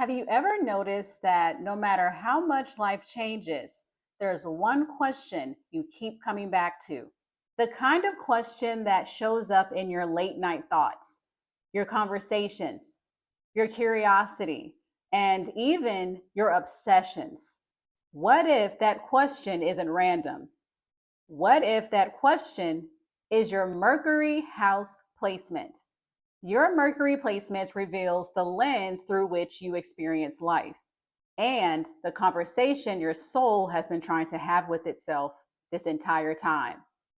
Have you ever noticed that no matter how much life changes, there's one question you keep coming back to? The kind of question that shows up in your late night thoughts, your conversations, your curiosity, and even your obsessions. What if that question isn't random? What if that question is your Mercury house placement? Your Mercury placement reveals the lens through which you experience life and the conversation your soul has been trying to have with itself this entire time.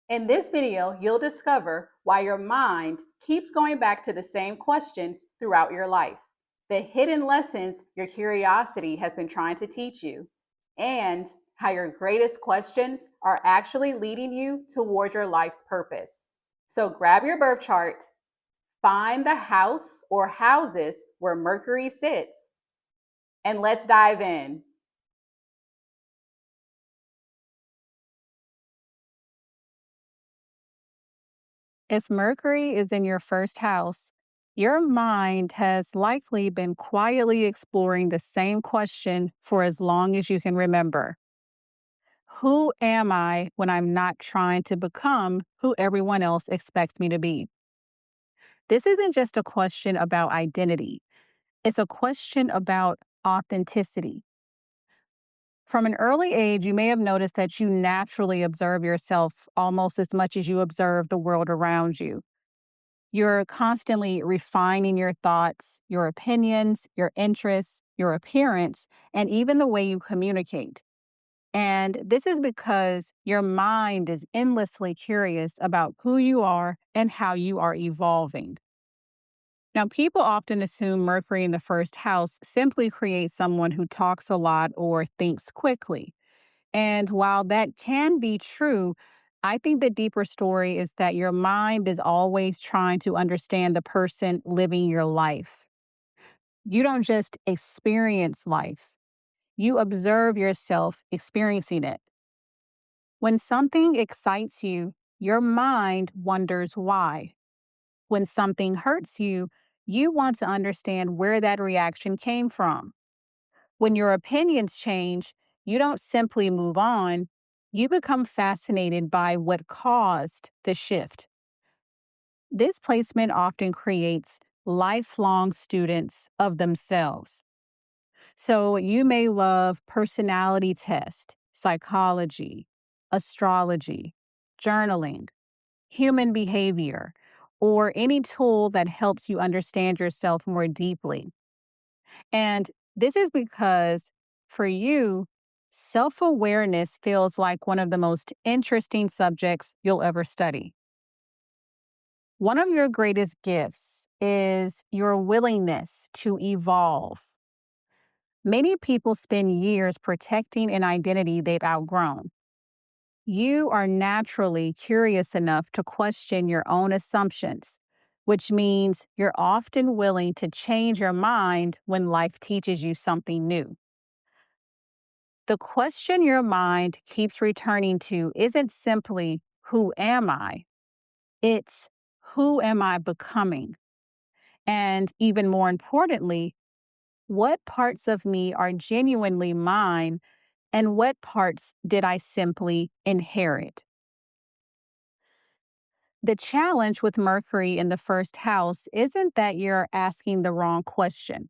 In this video, you'll discover why your mind keeps going back to the same questions throughout your life, the hidden lessons your curiosity has been trying to teach you, and how your greatest questions are actually leading you toward your life's purpose. So grab your birth chart. Find the house or houses where Mercury sits, and let's dive in. If Mercury is in your first house, your mind has likely been quietly exploring the same question for as long as you can remember. Who am I when I'm not trying to become who everyone else expects me to be? This isn't just a question about identity, it's a question about authenticity. From an early age, you may have noticed that you naturally observe yourself almost as much as you observe the world around you. You're constantly refining your thoughts, your opinions, your interests, your appearance, and even the way you communicate. And this is because your mind is endlessly curious about who you are and how you are evolving. Now, people often assume Mercury in the first house simply creates someone who talks a lot or thinks quickly. And while that can be true, I think the deeper story is that your mind is always trying to understand the person living your life. You don't just experience life, you observe yourself experiencing it. When something excites you, your mind wonders why. When something hurts you, you want to understand where that reaction came from. When your opinions change, you don't simply move on, you become fascinated by what caused the shift. This placement often creates lifelong students of themselves. So you may love personality test, psychology, astrology, journaling, human behavior, or any tool that helps you understand yourself more deeply. And this is because for you, self awareness feels like one of the most interesting subjects you'll ever study. One of your greatest gifts is your willingness to evolve. Many people spend years protecting an identity they've outgrown. You are naturally curious enough to question your own assumptions, which means you're often willing to change your mind when life teaches you something new. The question your mind keeps returning to isn't simply, who am I? It's, who am I becoming? And even more importantly, what parts of me are genuinely mine and what parts did I simply inherit? The challenge with Mercury in the first house isn't that you're asking the wrong question.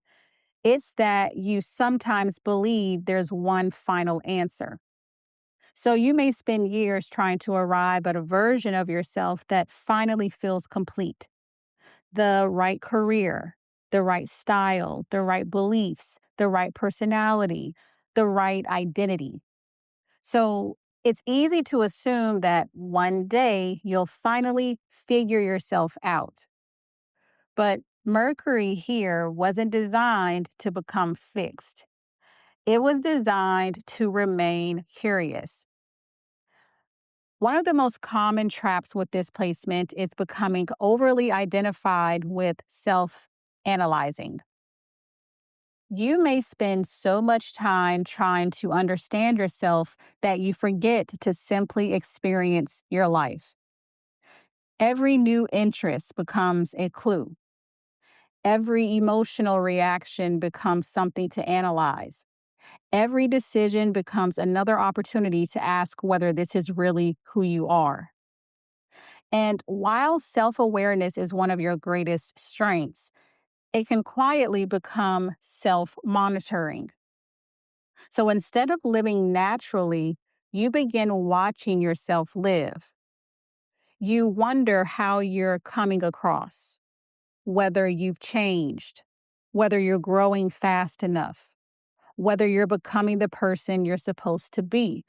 It's that you sometimes believe there's one final answer. So you may spend years trying to arrive at a version of yourself that finally feels complete. The right career, the right style, the right beliefs, the right personality, the right identity. So it's easy to assume that one day you'll finally figure yourself out. But Mercury here wasn't designed to become fixed. It was designed to remain curious. One of the most common traps with this placement is becoming overly identified with self analyzing. You may spend so much time trying to understand yourself that you forget to simply experience your life. Every new interest becomes a clue. Every emotional reaction becomes something to analyze. Every decision becomes another opportunity to ask whether this is really who you are. And while self awareness is one of your greatest strengths, it can quietly become self monitoring. So instead of living naturally, you begin watching yourself live. You wonder how you're coming across, whether you've changed, whether you're growing fast enough, whether you're becoming the person you're supposed to be.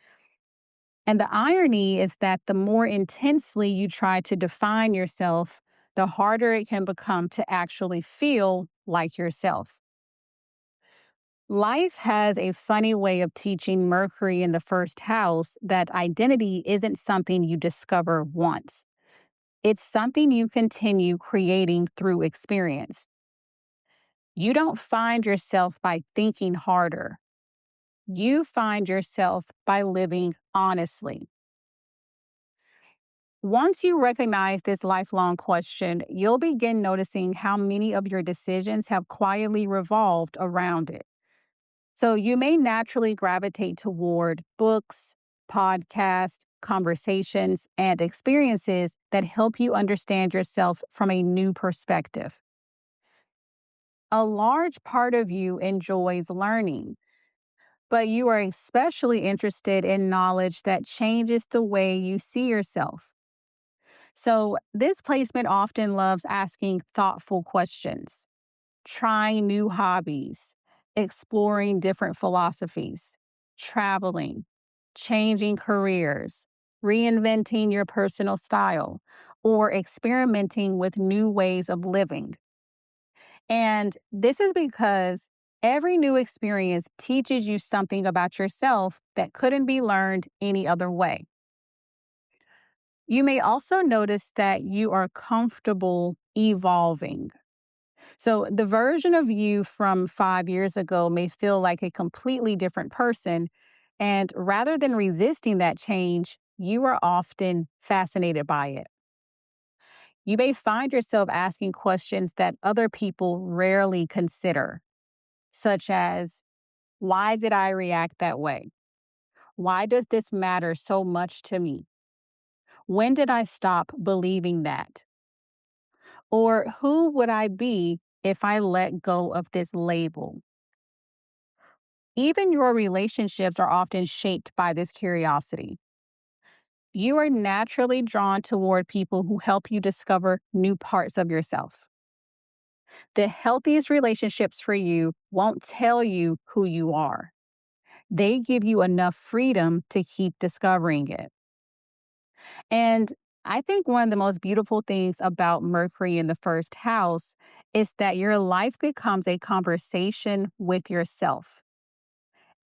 And the irony is that the more intensely you try to define yourself, the harder it can become to actually feel like yourself. Life has a funny way of teaching Mercury in the first house that identity isn't something you discover once. It's something you continue creating through experience. You don't find yourself by thinking harder. You find yourself by living honestly. Once you recognize this lifelong question, you'll begin noticing how many of your decisions have quietly revolved around it. So you may naturally gravitate toward books, podcasts, conversations, and experiences that help you understand yourself from a new perspective. A large part of you enjoys learning, but you are especially interested in knowledge that changes the way you see yourself. So, this placement often loves asking thoughtful questions, trying new hobbies, exploring different philosophies, traveling, changing careers, reinventing your personal style, or experimenting with new ways of living. And this is because every new experience teaches you something about yourself that couldn't be learned any other way. You may also notice that you are comfortable evolving. So, the version of you from 5 years ago may feel like a completely different person. And rather than resisting that change, you are often fascinated by it. You may find yourself asking questions that other people rarely consider, such as, why did I react that way? Why does this matter so much to me? When did I stop believing that? Or who would I be if I let go of this label? Even your relationships are often shaped by this curiosity. You are naturally drawn toward people who help you discover new parts of yourself. The healthiest relationships for you won't tell you who you are. They give you enough freedom to keep discovering it. And I think one of the most beautiful things about Mercury in the first house is that your life becomes a conversation with yourself.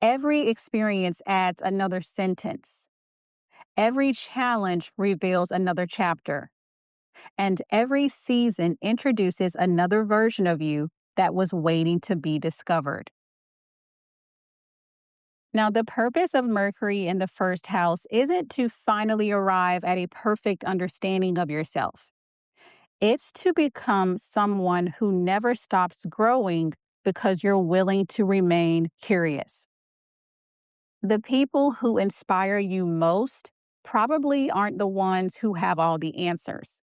Every experience adds another sentence. Every challenge reveals another chapter. And every season introduces another version of you that was waiting to be discovered. Now, the purpose of Mercury in the first house isn't to finally arrive at a perfect understanding of yourself. It's to become someone who never stops growing because you're willing to remain curious. The people who inspire you most probably aren't the ones who have all the answers.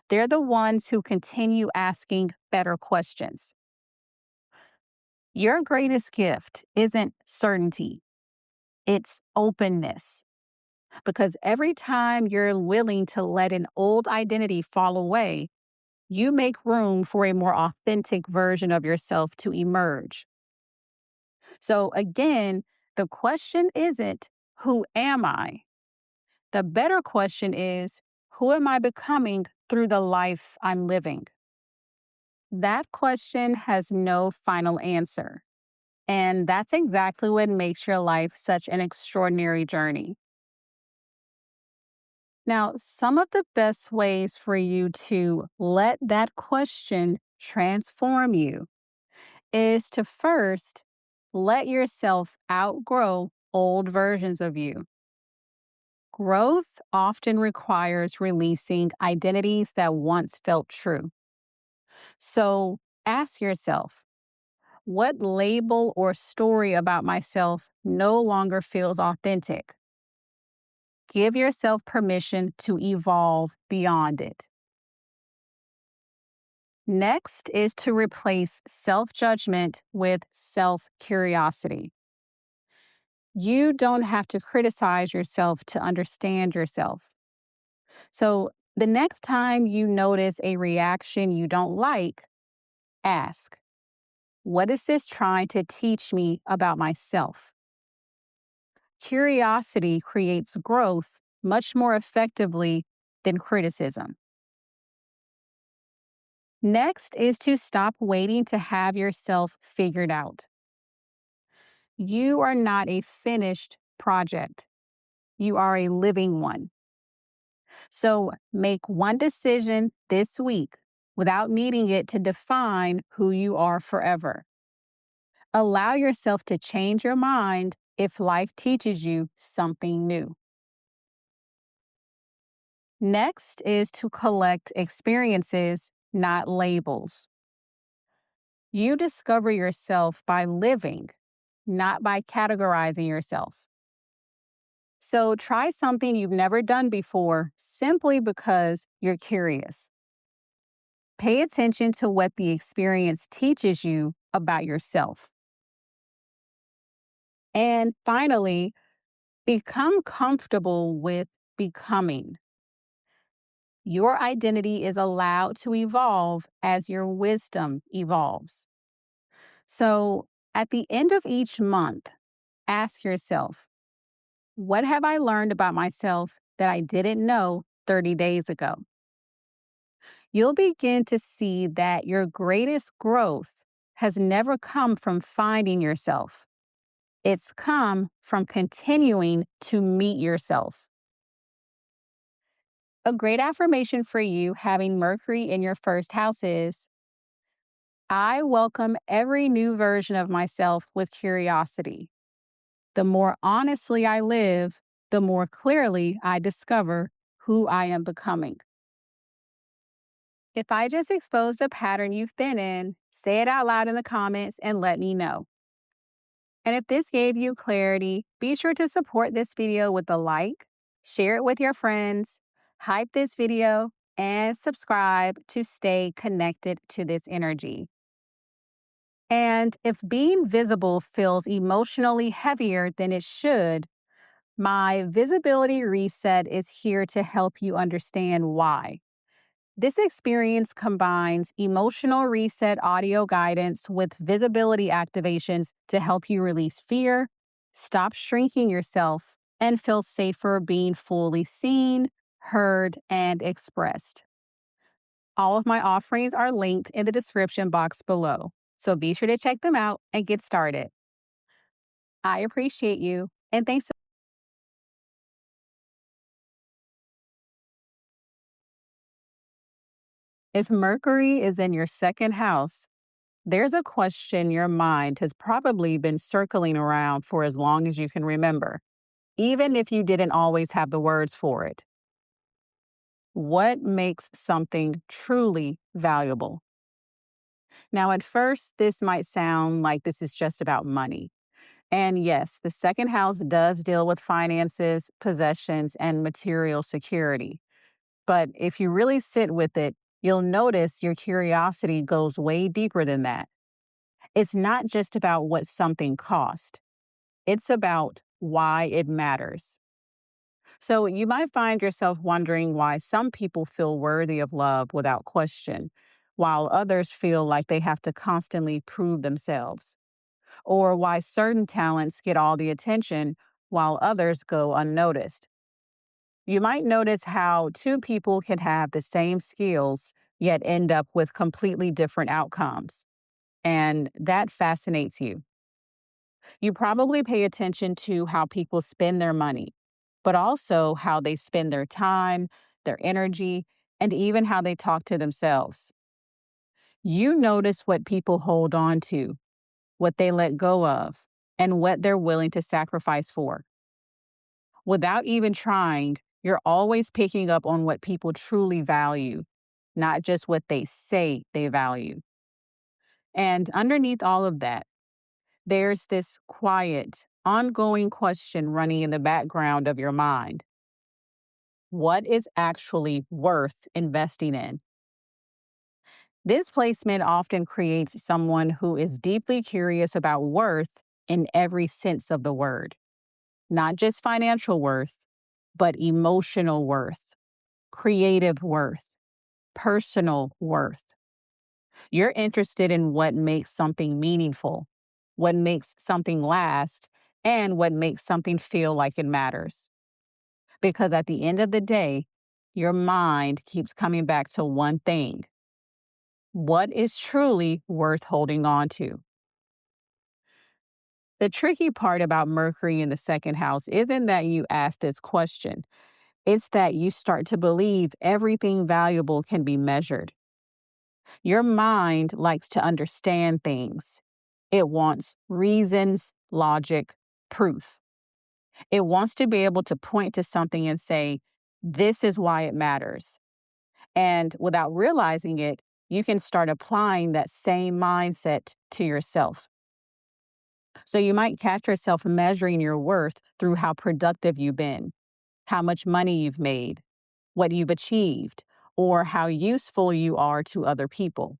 They're the ones who continue asking better questions. Your greatest gift isn't certainty, it's openness. Because every time you're willing to let an old identity fall away, you make room for a more authentic version of yourself to emerge. So, again, the question isn't, who am I? The better question is, who am I becoming through the life I'm living? That question has no final answer. And that's exactly what makes your life such an extraordinary journey. Now, some of the best ways for you to let that question transform you is to first let yourself outgrow old versions of you. Growth often requires releasing identities that once felt true. So Ask yourself, what label or story about myself no longer feels authentic? Give yourself permission to evolve beyond it. Next is to replace self judgment with self curiosity. You don't have to criticize yourself to understand yourself. So, the next time you notice a reaction you don't like, ask, what is this trying to teach me about myself? Curiosity creates growth much more effectively than criticism. Next is to stop waiting to have yourself figured out. You are not a finished project, you are a living one. So make one decision this week without needing it to define who you are forever. Allow yourself to change your mind if life teaches you something new. Next is to collect experiences, not labels. You discover yourself by living, not by categorizing yourself. So try something you've never done before simply because you're curious. Pay attention to what the experience teaches you about yourself. And finally, become comfortable with becoming. Your identity is allowed to evolve as your wisdom evolves. So at the end of each month, ask yourself, what have I learned about myself that I didn't know 30 days ago? You'll begin to see that your greatest growth has never come from finding yourself. It's come from continuing to meet yourself. A great affirmation for you having Mercury in your first house is, I welcome every new version of myself with curiosity. The more honestly I live, the more clearly I discover who I am becoming. If I just exposed a pattern you've been in, say it out loud in the comments and let me know. And if this gave you clarity, be sure to support this video with a like, share it with your friends, hype this video, and subscribe to stay connected to this energy. And if being visible feels emotionally heavier than it should, my visibility reset is here to help you understand why. This experience combines emotional reset audio guidance with visibility activations to help you release fear, stop shrinking yourself, and feel safer being fully seen, heard, and expressed. All of my offerings are linked in the description box below, so be sure to check them out and get started. I appreciate you, and thanks. If Mercury is in your second house, there's a question your mind has probably been circling around for as long as you can remember, even if you didn't always have the words for it. What makes something truly valuable? Now, at first, this might sound like this is just about money. And yes, the second house does deal with finances, possessions, and material security. But if you really sit with it, you'll notice your curiosity goes way deeper than that. It's not just about what something cost, it's about why it matters. So you might find yourself wondering why some people feel worthy of love without question, while others feel like they have to constantly prove themselves, or why certain talents get all the attention while others go unnoticed. You might notice how two people can have the same skills yet end up with completely different outcomes. And that fascinates you. You probably pay attention to how people spend their money, but also how they spend their time, their energy, and even how they talk to themselves. You notice what people hold on to, what they let go of, and what they're willing to sacrifice for. Without even trying, you're always picking up on what people truly value, not just what they say they value. And underneath all of that, there's this quiet, ongoing question running in the background of your mind. What is actually worth investing in? This placement often creates someone who is deeply curious about worth in every sense of the word, not just financial worth, but emotional worth, creative worth, personal worth. You're interested in what makes something meaningful, what makes something last, and what makes something feel like it matters. Because at the end of the day, your mind keeps coming back to one thing: what is truly worth holding on to? The tricky part about Mercury in the second house isn't that you ask this question, it's that you start to believe everything valuable can be measured. Your mind likes to understand things. It wants reasons, logic, proof. It wants to be able to point to something and say, this is why it matters. And without realizing it, you can start applying that same mindset to yourself. So you might catch yourself measuring your worth through how productive you've been, how much money you've made, what you've achieved, or how useful you are to other people.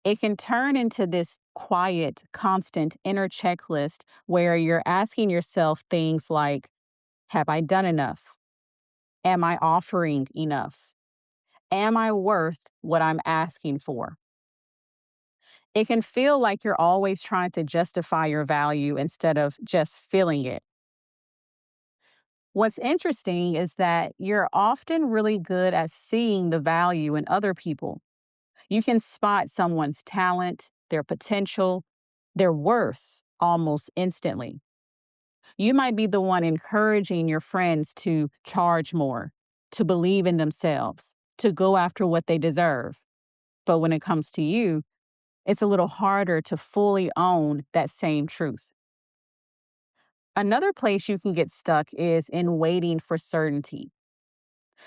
It can turn into this quiet, constant inner checklist where you're asking yourself things like, have I done enough? Am I offering enough? Am I worth what I'm asking for? It can feel like you're always trying to justify your value instead of just feeling it. What's interesting is that you're often really good at seeing the value in other people. You can spot someone's talent, their potential, their worth almost instantly. You might be the one encouraging your friends to charge more, to believe in themselves, to go after what they deserve. But when it comes to you, it's a little harder to fully own that same truth. Another place you can get stuck is in waiting for certainty.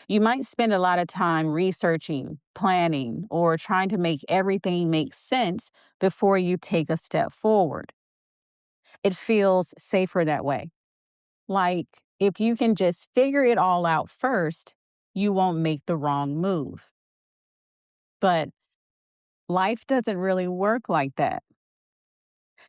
You might spend a lot of time researching, planning, or trying to make everything make sense before you take a step forward. It feels safer that way. Like if you can just figure it all out first, you won't make the wrong move. But life doesn't really work like that.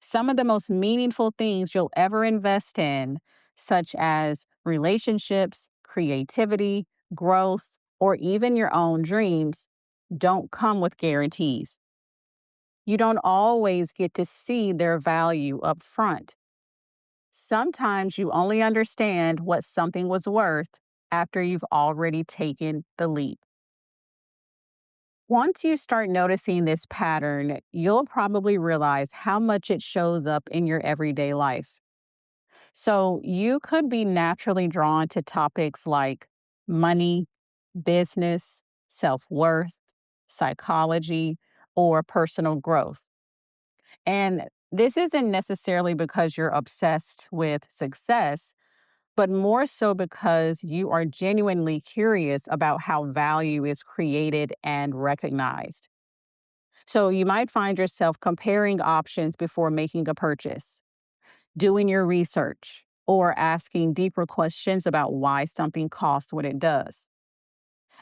Some of the most meaningful things you'll ever invest in, such as relationships, creativity, growth, or even your own dreams, don't come with guarantees. You don't always get to see their value up front. Sometimes you only understand what something was worth after you've already taken the leap. Once you start noticing this pattern, you'll probably realize how much it shows up in your everyday life. So you could be naturally drawn to topics like money, business, self worth, psychology, or personal growth. And this isn't necessarily because you're obsessed with success, but more so because you are genuinely curious about how value is created and recognized. So you might find yourself comparing options before making a purchase, doing your research, or asking deeper questions about why something costs what it does.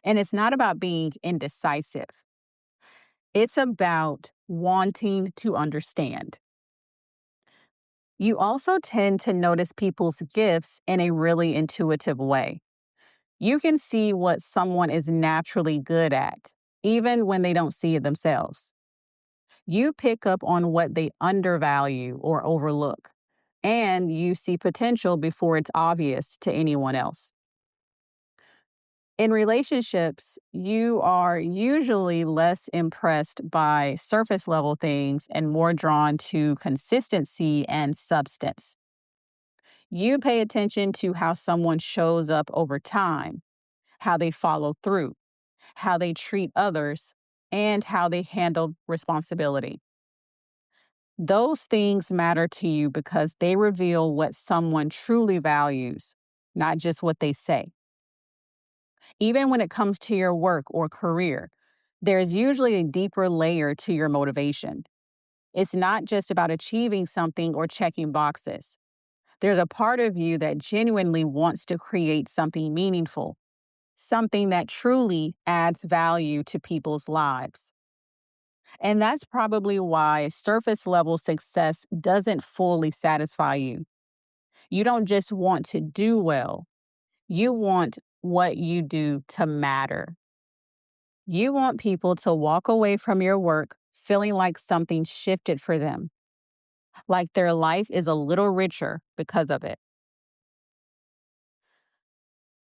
And it's not about being indecisive, it's about wanting to understand. You also tend to notice people's gifts in a really intuitive way. You can see what someone is naturally good at, even when they don't see it themselves. You pick up on what they undervalue or overlook, and you see potential before it's obvious to anyone else. In relationships, you are usually less impressed by surface level things and more drawn to consistency and substance. You pay attention to how someone shows up over time, how they follow through, how they treat others, and how they handle responsibility. Those things matter to you because they reveal what someone truly values, not just what they say. Even when it comes to your work or career, there's usually a deeper layer to your motivation. It's not just about achieving something or checking boxes. There's a part of you that genuinely wants to create something meaningful, something that truly adds value to people's lives. And that's probably why surface level success doesn't fully satisfy you. You don't just want to do well, you want what you do to matter. You want people to walk away from your work feeling like something shifted for them, like their life is a little richer because of it.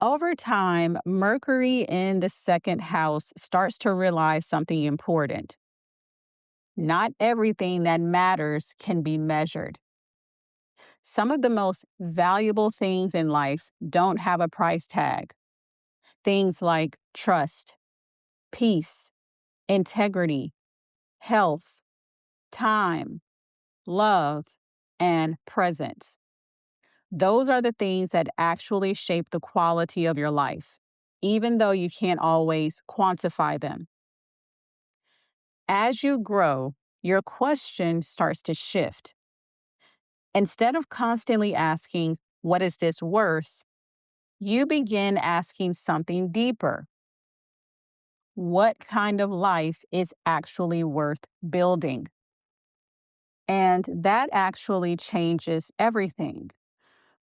Over time, Mercury in the second house starts to realize something important. Not everything that matters can be measured. Some of the most valuable things in life don't have a price tag. Things like trust, peace, integrity, health, time, love, and presence. Those are the things that actually shape the quality of your life, even though you can't always quantify them. As you grow, your question starts to shift. Instead of constantly asking, "What is this worth?" you begin asking something deeper. What kind of life is actually worth building? And that actually changes everything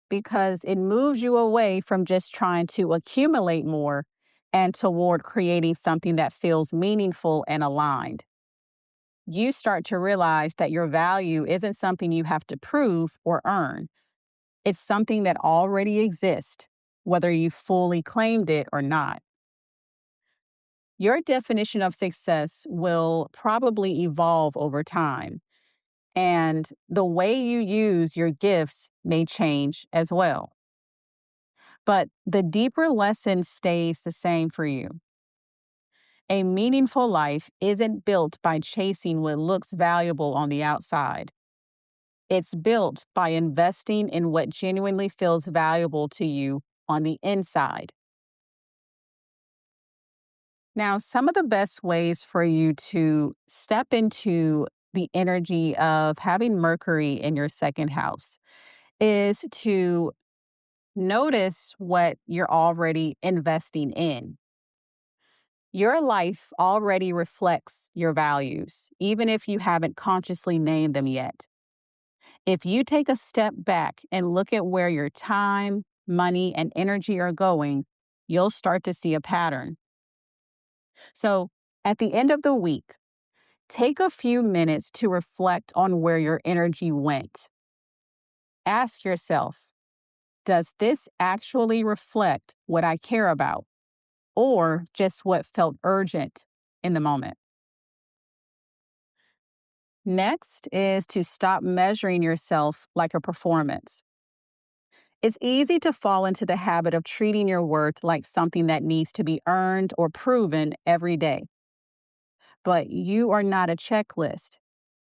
because it moves you away from just trying to accumulate more and toward creating something that feels meaningful and aligned. You start to realize that your value isn't something you have to prove or earn. It's something that already exists, whether you fully claimed it or not. Your definition of success will probably evolve over time, and the way you use your gifts may change as well. But the deeper lesson stays the same for you. A meaningful life isn't built by chasing what looks valuable on the outside. It's built by investing in what genuinely feels valuable to you on the inside. Now, some of the best ways for you to step into the energy of having Mercury in your second house is to notice what you're already investing in. Your life already reflects your values, even if you haven't consciously named them yet. If you take a step back and look at where your time, money, and energy are going, you'll start to see a pattern. So, at the end of the week, take a few minutes to reflect on where your energy went. Ask yourself, does this actually reflect what I care about, or just what felt urgent in the moment? Next is to stop measuring yourself like a performance. It's easy to fall into the habit of treating your worth like something that needs to be earned or proven every day. But you are not a checklist,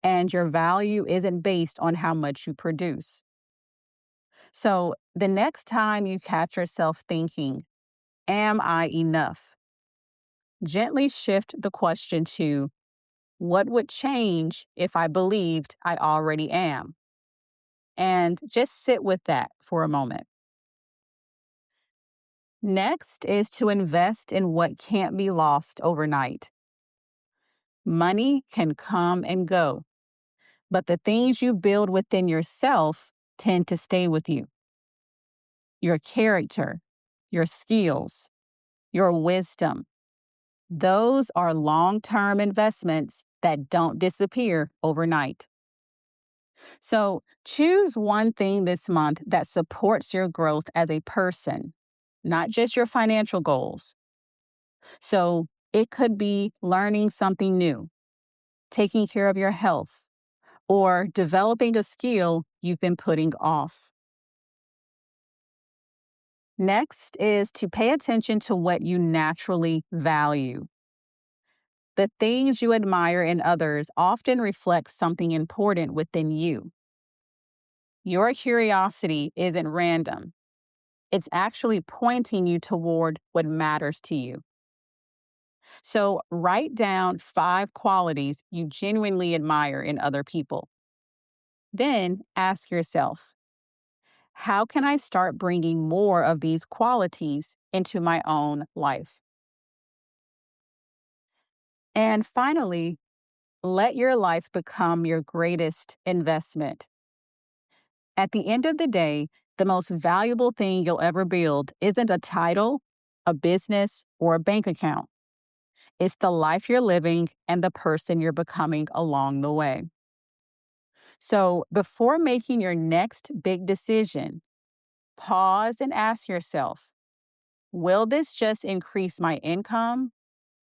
and your value isn't based on how much you produce. So the next time you catch yourself thinking, "Am I enough?" gently shift the question to, "What would change if I believed I already am?" And just sit with that for a moment. Next is to invest in what can't be lost overnight. Money can come and go, but the things you build within yourself tend to stay with you. Your character, your skills, your wisdom, those are long term investments that don't disappear overnight. So choose one thing this month that supports your growth as a person, not just your financial goals. So it could be learning something new, taking care of your health, or developing a skill you've been putting off. Next is to pay attention to what you naturally value. The things you admire in others often reflect something important within you. Your curiosity isn't random, it's actually pointing you toward what matters to you. So write down 5 qualities you genuinely admire in other people. Then ask yourself, how can I start bringing more of these qualities into my own life? And finally, let your life become your greatest investment. At the end of the day, the most valuable thing you'll ever build isn't a title, a business, or a bank account. It's the life you're living and the person you're becoming along the way. So before making your next big decision, pause and ask yourself, will this just increase my income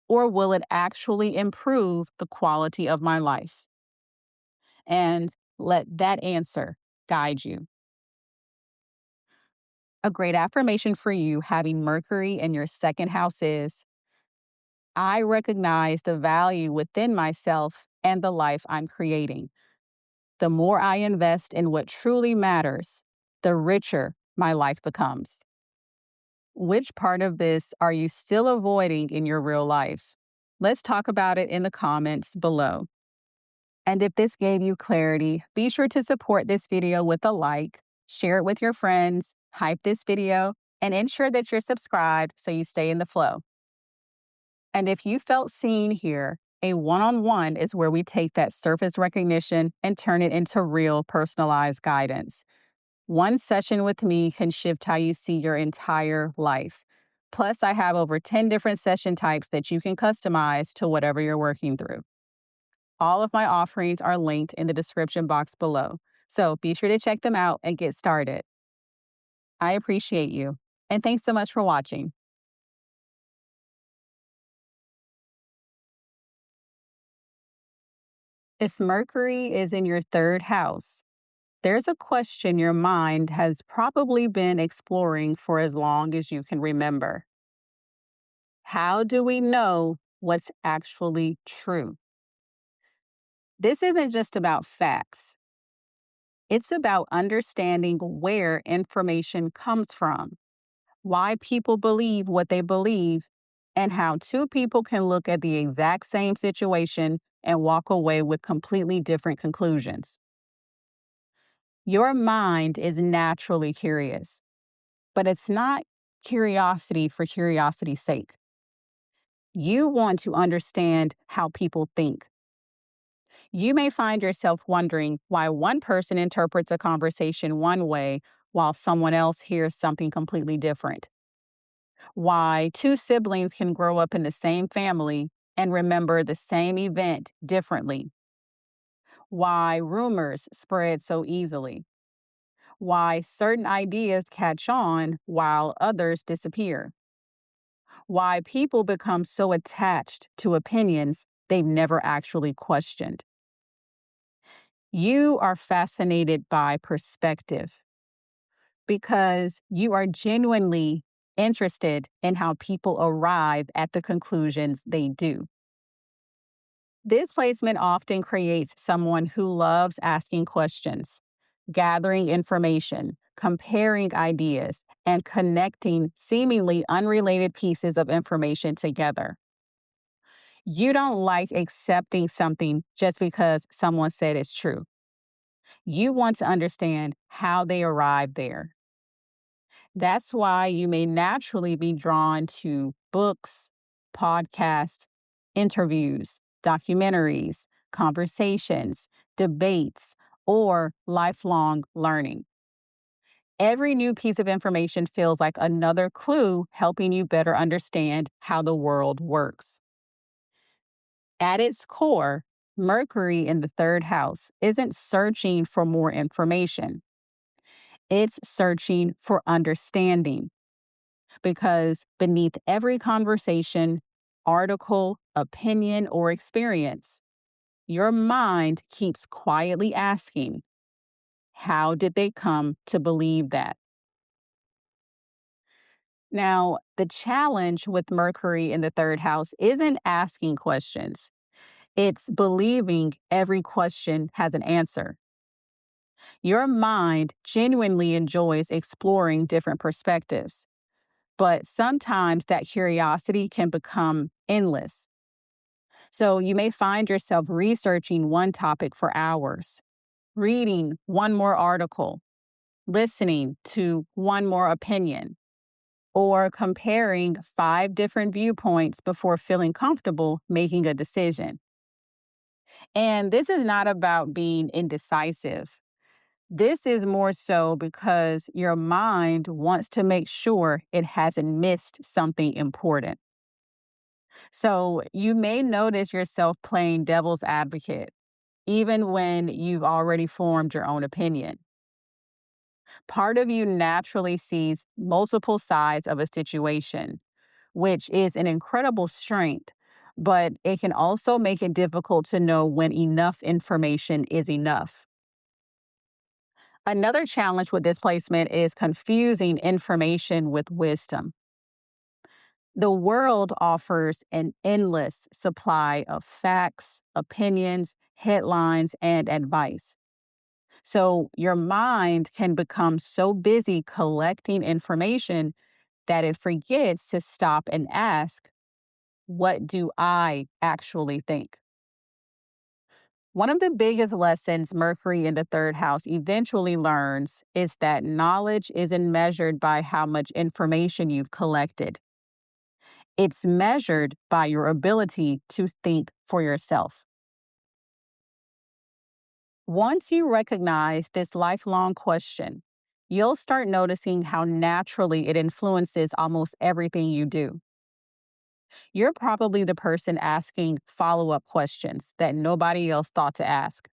or will it actually improve the quality of my life? And let that answer guide you. A great affirmation for you having Mercury in your second house is, I recognize the value within myself and the life I'm creating. The more I invest in what truly matters, the richer my life becomes. Which part of this are you still avoiding in your real life? Let's talk about it in the comments below. And if this gave you clarity, be sure to support this video with a like, share it with your friends, hype this video, and ensure that you're subscribed so you stay in the flow. And if you felt seen here, a one-on-one is where we take that surface recognition and turn it into real personalized guidance. One session with me can shift how you see your entire life. Plus, I have over 10 different session types that you can customize to whatever you're working through. All of my offerings are linked in the description box below, so be sure to check them out and get started. I appreciate you, and thanks so much for watching. If Mercury is in your third house, there's a question your mind has probably been exploring for as long as you can remember. How do we know what's actually true? This isn't just about facts. It's about understanding where information comes from, why people believe what they believe, and how two people can look at the exact same situation and walk away with completely different conclusions. Your mind is naturally curious, but it's not curiosity for curiosity's sake. You want to understand how people think. You may find yourself wondering why one person interprets a conversation one way while someone else hears something completely different. Why two siblings can grow up in the same family and remember the same event differently. Why rumors spread so easily. Why certain ideas catch on while others disappear. Why people become so attached to opinions they've never actually questioned. You are fascinated by perspective because you are genuinely interested in how people arrive at the conclusions they do. This placement often creates someone who loves asking questions, gathering information, comparing ideas, and connecting seemingly unrelated pieces of information together. You don't like accepting something just because someone said it's true. You want to understand how they arrived there. That's why you may naturally be drawn to books, podcasts, interviews, documentaries, conversations, debates, or lifelong learning. Every new piece of information feels like another clue helping you better understand how the world works. At its core, Mercury in the third house isn't searching for more information. It's searching for understanding. Because beneath every conversation, article, opinion, or experience, your mind keeps quietly asking, how did they come to believe that? Now, the challenge with Mercury in the third house isn't asking questions, it's believing every question has an answer. Your mind genuinely enjoys exploring different perspectives. but sometimes that curiosity can become endless. So you may find yourself researching one topic for hours, reading one more article, listening to one more opinion, or comparing 5 different viewpoints before feeling comfortable making a decision. And this is not about being indecisive. This is more so because your mind wants to make sure it hasn't missed something important. So you may notice yourself playing devil's advocate, even when you've already formed your own opinion. Part of you naturally sees multiple sides of a situation, which is an incredible strength, but it can also make it difficult to know when enough information is enough. Another challenge with this placement is confusing information with wisdom. The world offers an endless supply of facts, opinions, headlines, and advice. So your mind can become so busy collecting information that it forgets to stop and ask, what do I actually think? One of the biggest lessons Mercury in the third house eventually learns is that knowledge isn't measured by how much information you've collected. It's measured by your ability to think for yourself. Once you recognize this lifelong question, you'll start noticing how naturally it influences almost everything you do. You're probably the person asking follow up questions that nobody else thought to ask.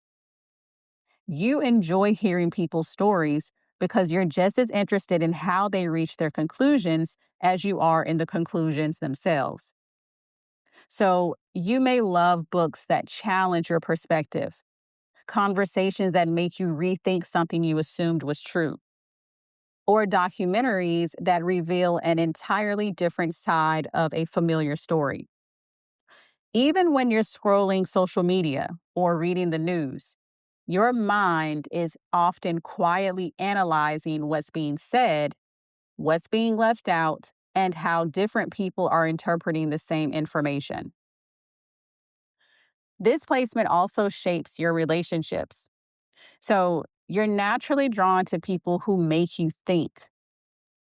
You enjoy hearing people's stories because you're just as interested in how they reach their conclusions as you are in the conclusions themselves. So you may love books that challenge your perspective, conversations that make you rethink something you assumed was true, or documentaries that reveal an entirely different side of a familiar story. Even when you're scrolling social media or reading the news, your mind is often quietly analyzing what's being said, what's being left out, and how different people are interpreting the same information. This placement also shapes your relationships. So you're naturally drawn to people who make you think,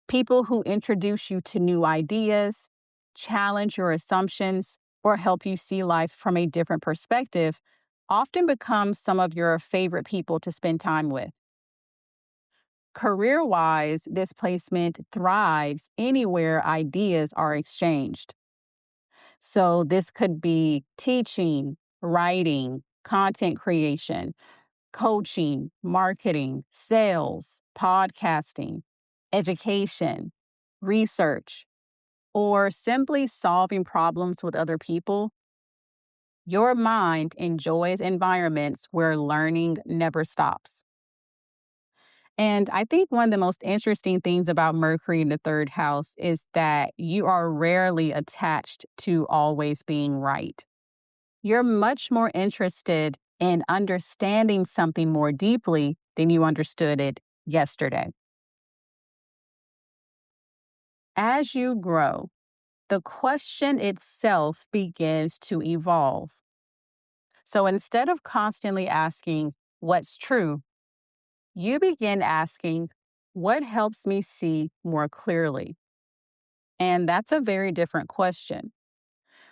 people who introduce you to new ideas, challenge your assumptions, or help you see life from a different perspective, often become some of your favorite people to spend time with. Career wise, this placement thrives anywhere ideas are exchanged. So, this could be teaching, writing, content creation, coaching, marketing, sales, podcasting, education, research, or simply solving problems with other people. Your mind enjoys environments where learning never stops. And I think one of the most interesting things about Mercury in the third house is that you are rarely attached to always being right. You're much more interested in understanding something more deeply than you understood it yesterday. As you grow, the question itself begins to evolve. So instead of constantly asking, what's true, you begin asking, what helps me see more clearly? And that's a very different question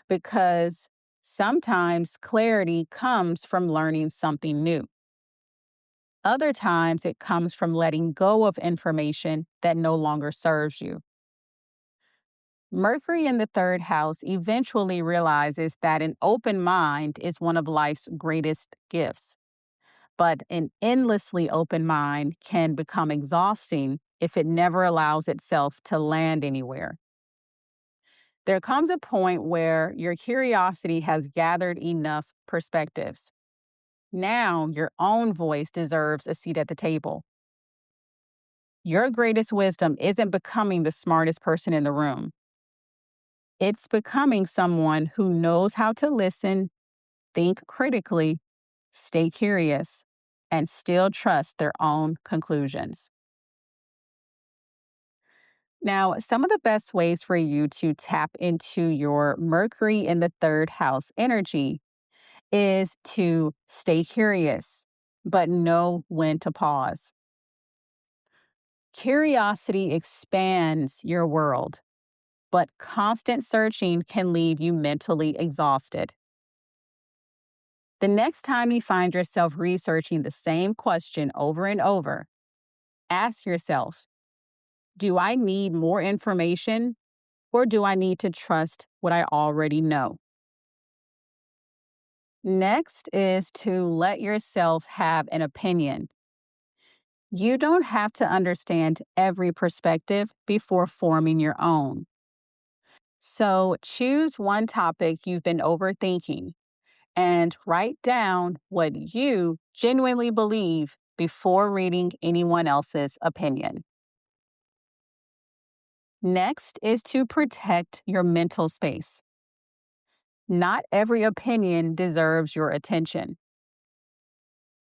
because sometimes clarity comes from learning something new. Other times it comes from letting go of information that no longer serves you. Mercury in the third house eventually realizes that an open mind is one of life's greatest gifts. But an endlessly open mind can become exhausting if it never allows itself to land anywhere. There comes a point where your curiosity has gathered enough perspectives. Now your own voice deserves a seat at the table. Your greatest wisdom isn't becoming the smartest person in the room. It's becoming someone who knows how to listen, think critically, stay curious, and still trust their own conclusions. Now, some of the best ways for you to tap into your Mercury in the third house energy is to stay curious, but know when to pause. Curiosity expands your world, but constant searching can leave you mentally exhausted. The next time you find yourself researching the same question over and over, ask yourself, do I need more information or do I need to trust what I already know? Next is to let yourself have an opinion. You don't have to understand every perspective before forming your own. So choose one topic you've been overthinking and write down what you genuinely believe before reading anyone else's opinion. Next is to protect your mental space. Not every opinion deserves your attention.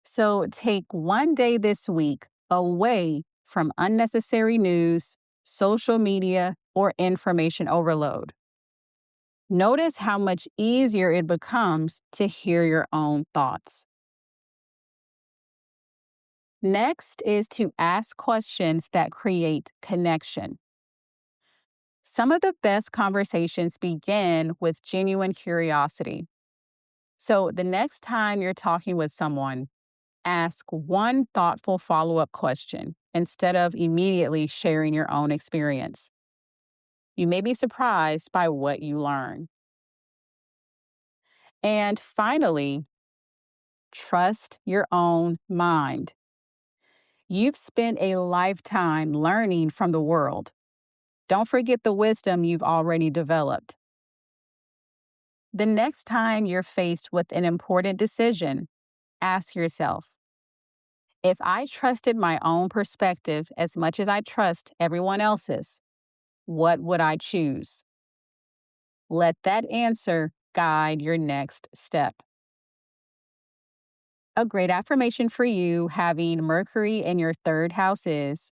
So take one day this week away from unnecessary news, social media, or information overload. Notice how much easier it becomes to hear your own thoughts. Next is to ask questions that create connection. Some of the best conversations begin with genuine curiosity. So the next time you're talking with someone, ask one thoughtful follow up question instead of immediately sharing your own experience. You may be surprised by what you learn. And finally, trust your own mind. You've spent a lifetime learning from the world. Don't forget the wisdom you've already developed. The next time you're faced with an important decision, ask yourself, if I trusted my own perspective as much as I trust everyone else's, what would I choose? Let that answer guide your next step. A great affirmation for you having Mercury in your third house is,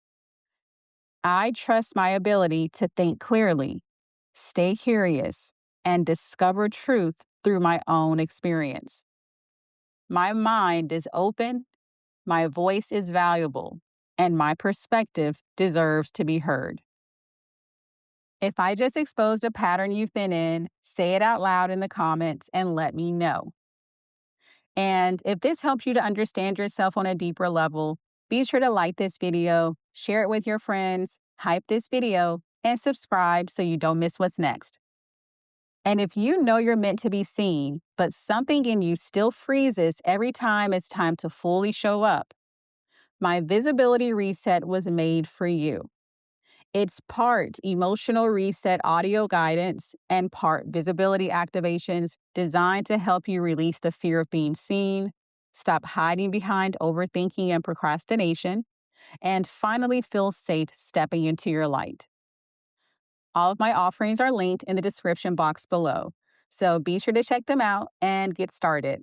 I trust my ability to think clearly, stay curious, and discover truth through my own experience. My mind is open, my voice is valuable, and my perspective deserves to be heard. If I just exposed a pattern you've been in, say it out loud in the comments and let me know. And if this helps you to understand yourself on a deeper level, be sure to like this video, share it with your friends, hype this video, and subscribe so you don't miss what's next. And if you know you're meant to be seen, but something in you still freezes every time it's time to fully show up, my visibility reset was made for you. It's part emotional reset audio guidance and part visibility activations designed to help you release the fear of being seen, stop hiding behind overthinking and procrastination, and finally feel safe stepping into your light. All of my offerings are linked in the description box below, so be sure to check them out and get started.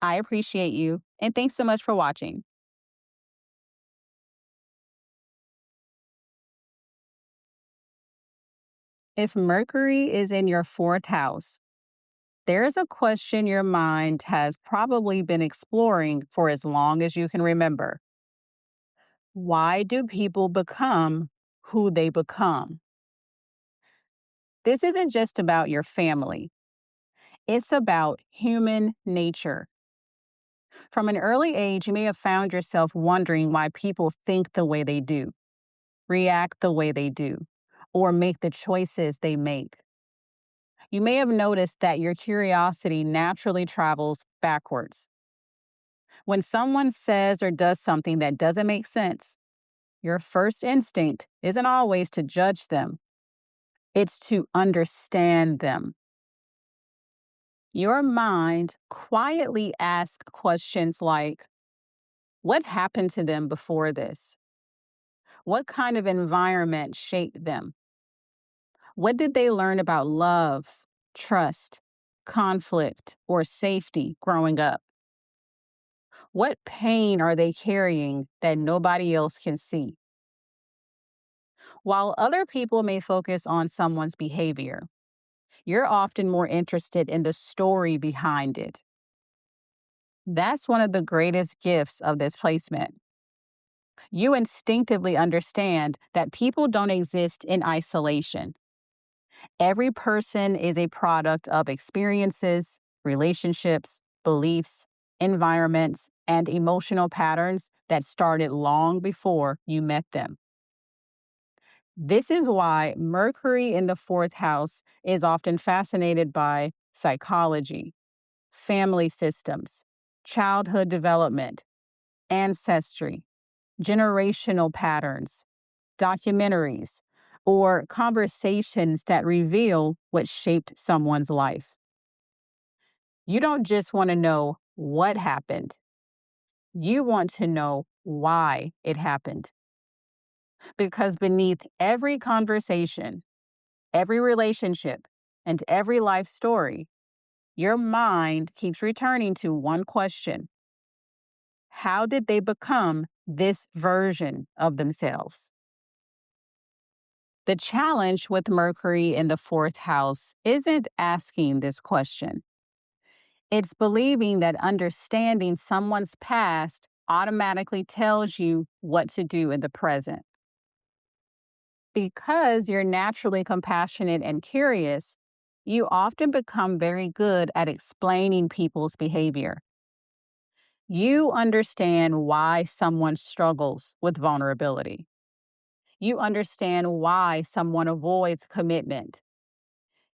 I appreciate you, and thanks so much for watching. If Mercury is in your fourth house, there's a question your mind has probably been exploring for as long as you can remember. Why do people become who they become? This isn't just about your family, it's about human nature. From an early age, you may have found yourself wondering why people think the way they do, react the way they do, or make the choices they make. You may have noticed that your curiosity naturally travels backwards. When someone says or does something that doesn't make sense, your first instinct isn't always to judge them, it's to understand them. Your mind quietly asks questions like, what happened to them before this? What kind of environment shaped them? What did they learn about love, trust, conflict, or safety growing up? What pain are they carrying that nobody else can see? While other people may focus on someone's behavior, you're often more interested in the story behind it. That's one of the greatest gifts of this placement. You instinctively understand that people don't exist in isolation. Every person is a product of experiences, relationships, beliefs, environments, and emotional patterns that started long before you met them. This is why Mercury in the fourth house is often fascinated by psychology, family systems, childhood development, ancestry, generational patterns, documentaries, or conversations that reveal what shaped someone's life. You don't just want to know what happened, you want to know why it happened. Because beneath every conversation, every relationship, and every life story, your mind keeps returning to one question: how did they become this version of themselves? The challenge with Mercury in the fourth house isn't asking this question. It's believing that understanding someone's past automatically tells you what to do in the present. Because you're naturally compassionate and curious, you often become very good at explaining people's behavior. You understand why someone struggles with vulnerability. You understand why someone avoids commitment.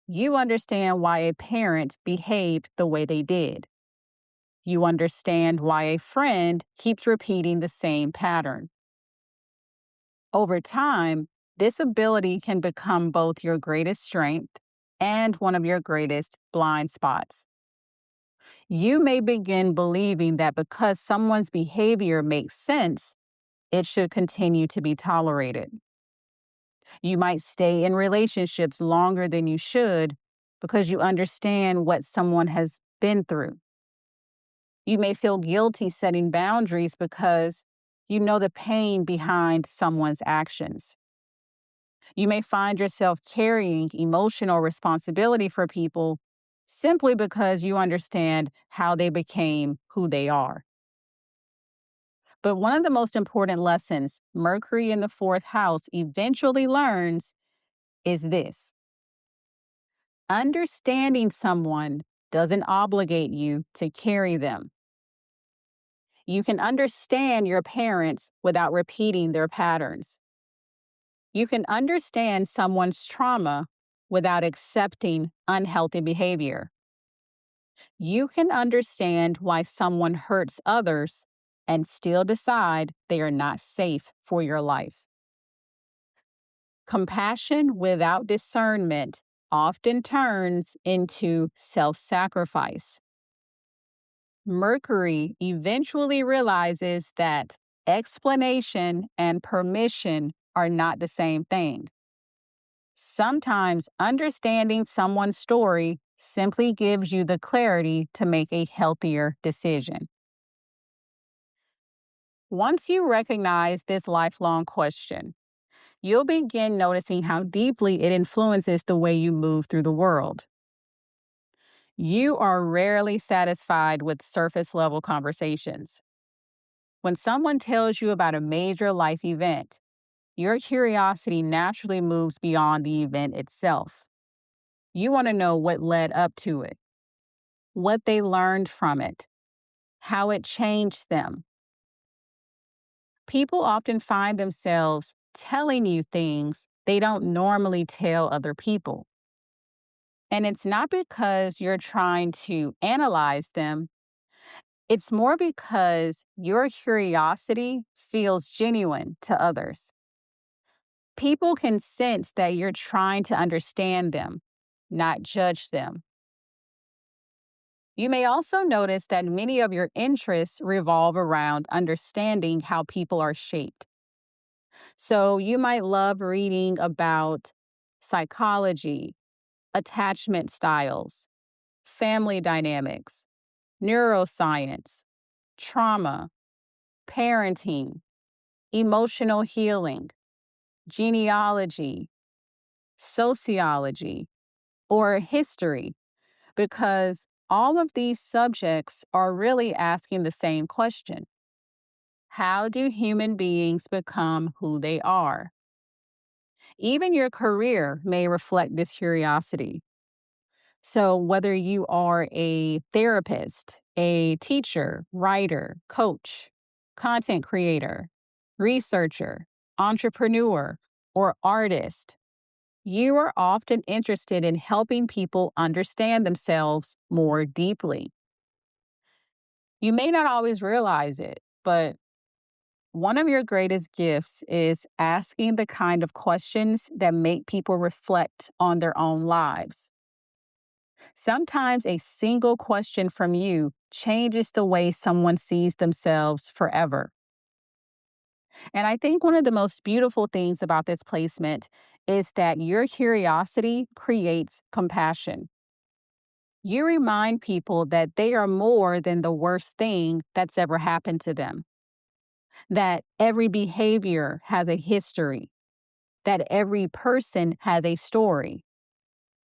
You understand why a parent behaved the way they did. You understand why a friend keeps repeating the same pattern. Over time, this ability can become both your greatest strength and one of your greatest blind spots. You may begin believing that because someone's behavior makes sense, it should continue to be tolerated. You might stay in relationships longer than you should because you understand what someone has been through. You may feel guilty setting boundaries because you know the pain behind someone's actions. You may find yourself carrying emotional responsibility for people simply because you understand how they became who they are. But one of the most important lessons Mercury in the fourth house eventually learns is this: understanding someone doesn't obligate you to carry them. You can understand your parents without repeating their patterns. You can understand someone's trauma without accepting unhealthy behavior. You can understand why someone hurts others and still decide they are not safe for your life. Compassion without discernment often turns into self sacrifice. Mercury eventually realizes that explanation and permission are not the same thing. Sometimes understanding someone's story simply gives you the clarity to make a healthier decision. Once you recognize this lifelong question, you'll begin noticing how deeply it influences the way you move through the world. You are rarely satisfied with surface level conversations. When someone tells you about a major life event, your curiosity naturally moves beyond the event itself. You want to know what led up to it, what they learned from it, how it changed them. People often find themselves telling you things they don't normally tell other people. And it's not because you're trying to analyze them, it's more because your curiosity feels genuine to others. People can sense that you're trying to understand them, not judge them. You may also notice that many of your interests revolve around understanding how people are shaped. So you might love reading about psychology, attachment styles, family dynamics, neuroscience, trauma, parenting, emotional healing, genealogy, sociology, or history, because all of these subjects are really asking the same question: how do human beings become who they are? Even your career may reflect this curiosity. So, whether you are a therapist, a teacher, writer, coach, content creator, researcher, entrepreneur, or artist, you are often interested in helping people understand themselves more deeply. You may not always realize it, but one of your greatest gifts is asking the kind of questions that make people reflect on their own lives. Sometimes a single question from you changes the way someone sees themselves forever. And I think one of the most beautiful things about this placement is that your curiosity creates compassion. You remind people that they are more than the worst thing that's ever happened to them, that every behavior has a history, that every person has a story,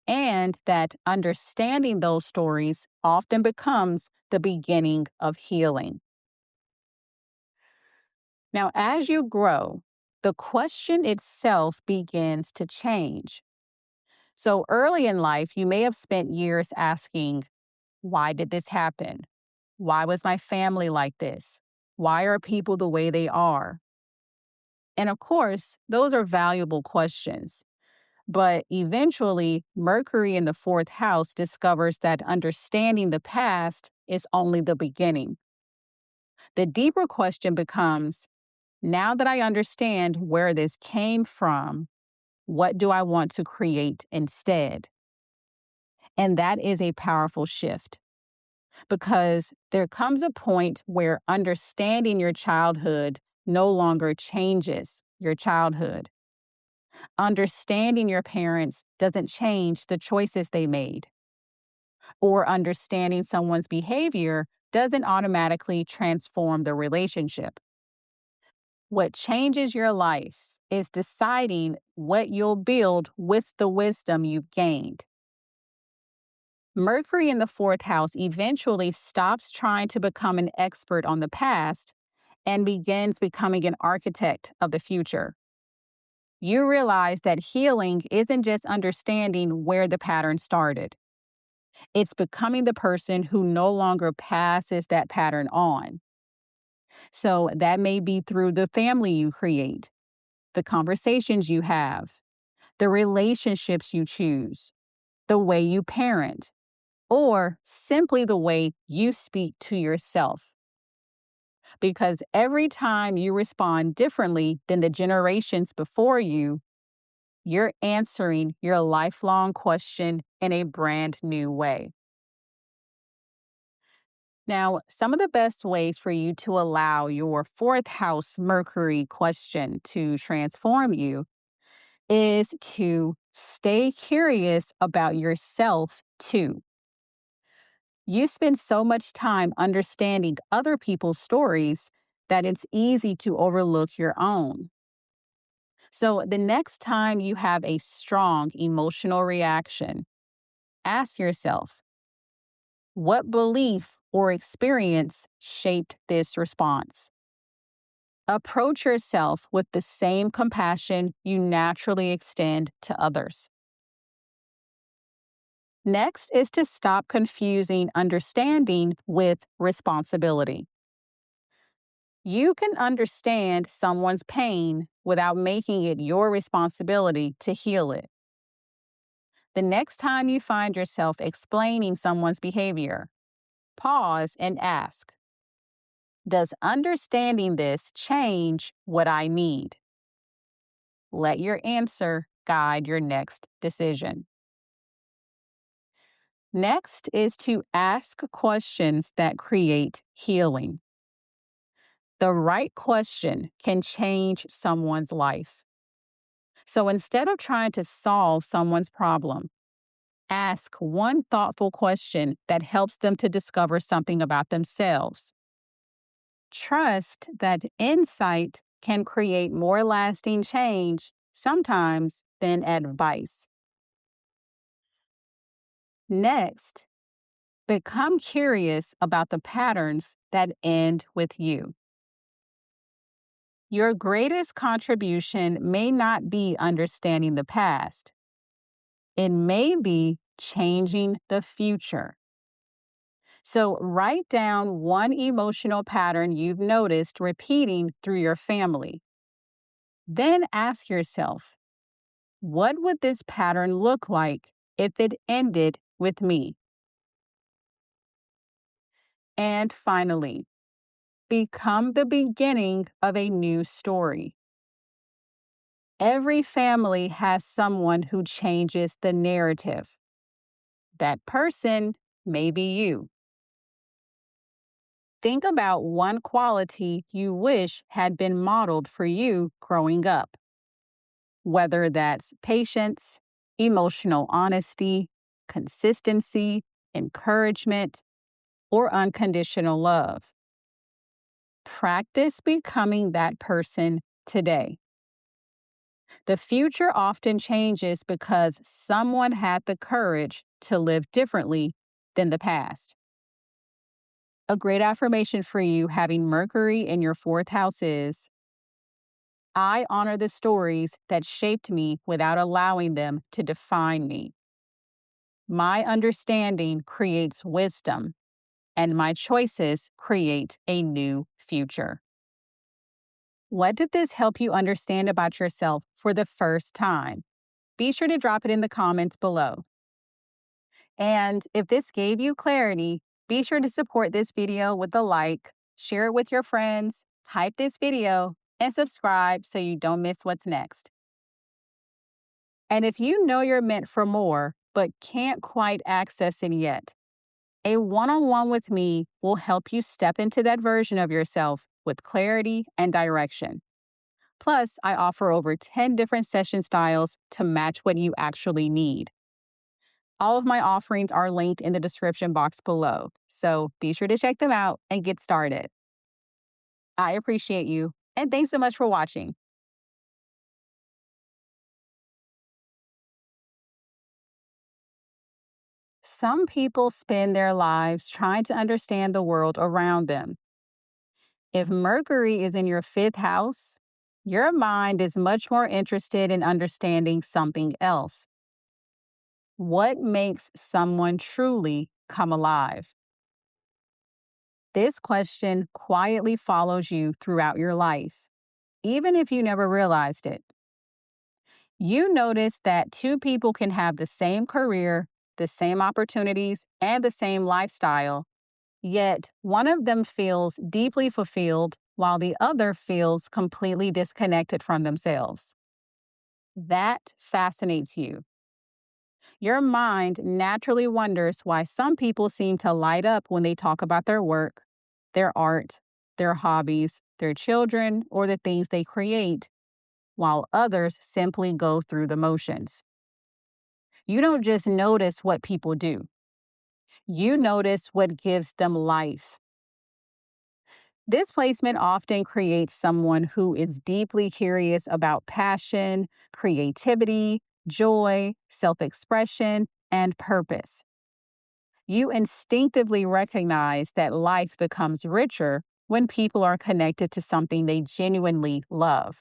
and that understanding those stories often becomes the beginning of healing. Now, as you grow, the question itself begins to change. So early in life, you may have spent years asking, why did this happen? Why was my family like this? Why are people the way they are? And of course, those are valuable questions. But eventually, Mercury in the fourth house discovers that understanding the past is only the beginning. The deeper question becomes, now that I understand where this came from, what do I want to create instead? And that is a powerful shift because there comes a point where understanding your childhood no longer changes your childhood. Understanding your parents doesn't change the choices they made, or understanding someone's behavior doesn't automatically transform the relationship. What changes your life is deciding what you'll build with the wisdom you've gained. Mercury in the fourth house eventually stops trying to become an expert on the past and begins becoming an architect of the future. You realize that healing isn't just understanding where the pattern started. It's becoming the person who no longer passes that pattern on. So that may be through the family you create, the conversations you have, the relationships you choose, the way you parent, or simply the way you speak to yourself. Because every time you respond differently than the generations before you, you're answering your lifelong question in a brand new way. Now, some of the best ways for you to allow your fourth house Mercury question to transform you is to stay curious about yourself too. You spend so much time understanding other people's stories that it's easy to overlook your own. So, the next time you have a strong emotional reaction, ask yourself, what belief or experience shaped this response? Approach yourself with the same compassion you naturally extend to others. Next is to stop confusing understanding with responsibility. You can understand someone's pain without making it your responsibility to heal it. The next time you find yourself explaining someone's behavior, pause and ask, does understanding this change what I need? Let your answer guide your next decision. Next is to ask questions that create healing. The right question can change someone's life. So instead of trying to solve someone's problem, ask one thoughtful question that helps them to discover something about themselves. Trust that insight can create more lasting change sometimes than advice. Next, become curious about the patterns that end with you. Your greatest contribution may not be understanding the past, it may be changing the future. So, write down one emotional pattern you've noticed repeating through your family. Then ask yourself, what would this pattern look like if it ended with me? And finally, become the beginning of a new story. Every family has someone who changes the narrative. That person may be you. Think about one quality you wish had been modeled for you growing up, whether that's patience, emotional honesty, consistency, encouragement, or unconditional love. Practice becoming that person today. The future often changes because someone had the courage to live differently than the past. A great affirmation for you having Mercury in your fourth house is: I honor the stories that shaped me without allowing them to define me. My understanding creates wisdom, and my choices create a new future. What did this help you understand about yourself for the first time? Be sure to drop it in the comments below. And if this gave you clarity, be sure to support this video with a like, share it with your friends, hype this video, and subscribe so you don't miss what's next. And if you know you're meant for more, but can't quite access it yet, a one-on-one with me will help you step into that version of yourself with clarity and direction. Plus, I offer over 10 different session styles to match what you actually need. All of my offerings are linked in the description box below, so be sure to check them out and get started. I appreciate you, and thanks so much for watching. Some people spend their lives trying to understand the world around them. If Mercury is in your fifth house, your mind is much more interested in understanding something else. What makes someone truly come alive? This question quietly follows you throughout your life, even if you never realized it. You notice that two people can have the same career, the same opportunities, and the same lifestyle, yet one of them feels deeply fulfilled while the other feels completely disconnected from themselves. That fascinates you. Your mind naturally wonders why some people seem to light up when they talk about their work, their art, their hobbies, their children, or the things they create, while others simply go through the motions. You don't just notice what people do, you notice what gives them life. This placement often creates someone who is deeply curious about passion, creativity, joy, self expression, and purpose. You instinctively recognize that life becomes richer when people are connected to something they genuinely love.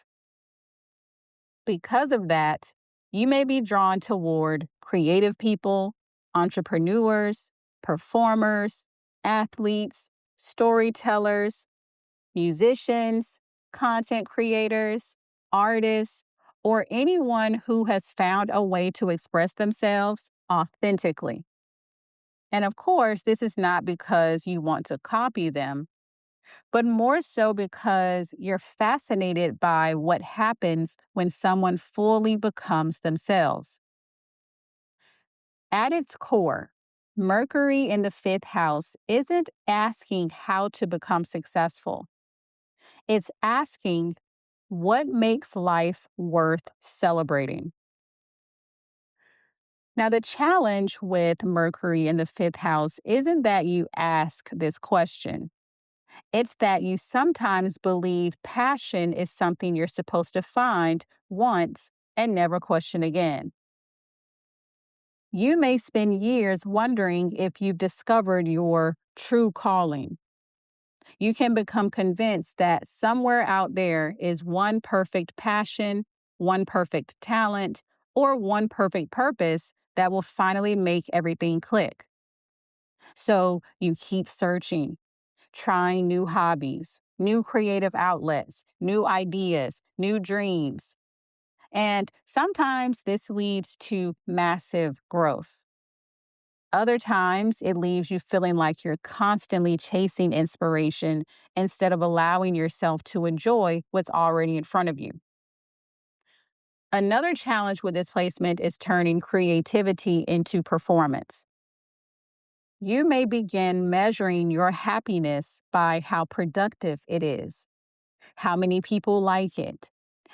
Because of that, you may be drawn toward creative people, entrepreneurs, performers, athletes, storytellers, musicians, content creators, artists, or anyone who has found a way to express themselves authentically. And of course, this is not because you want to copy them, but more so because you're fascinated by what happens when someone fully becomes themselves. At its core, Mercury in the fifth house isn't asking how to become successful. It's asking what makes life worth celebrating. Now, the challenge with Mercury in the fifth house isn't that you ask this question. It's that you sometimes believe passion is something you're supposed to find once and never question again. You may spend years wondering if you've discovered your true calling. You can become convinced that somewhere out there is one perfect passion, one perfect talent, or one perfect purpose that will finally make everything click. So you keep searching, trying new hobbies, new creative outlets, new ideas, new dreams. And sometimes this leads to massive growth. Other times, it leaves you feeling like you're constantly chasing inspiration instead of allowing yourself to enjoy what's already in front of you. Another challenge with this placement is turning creativity into performance. You may begin measuring your happiness by how productive it is, how many people like it,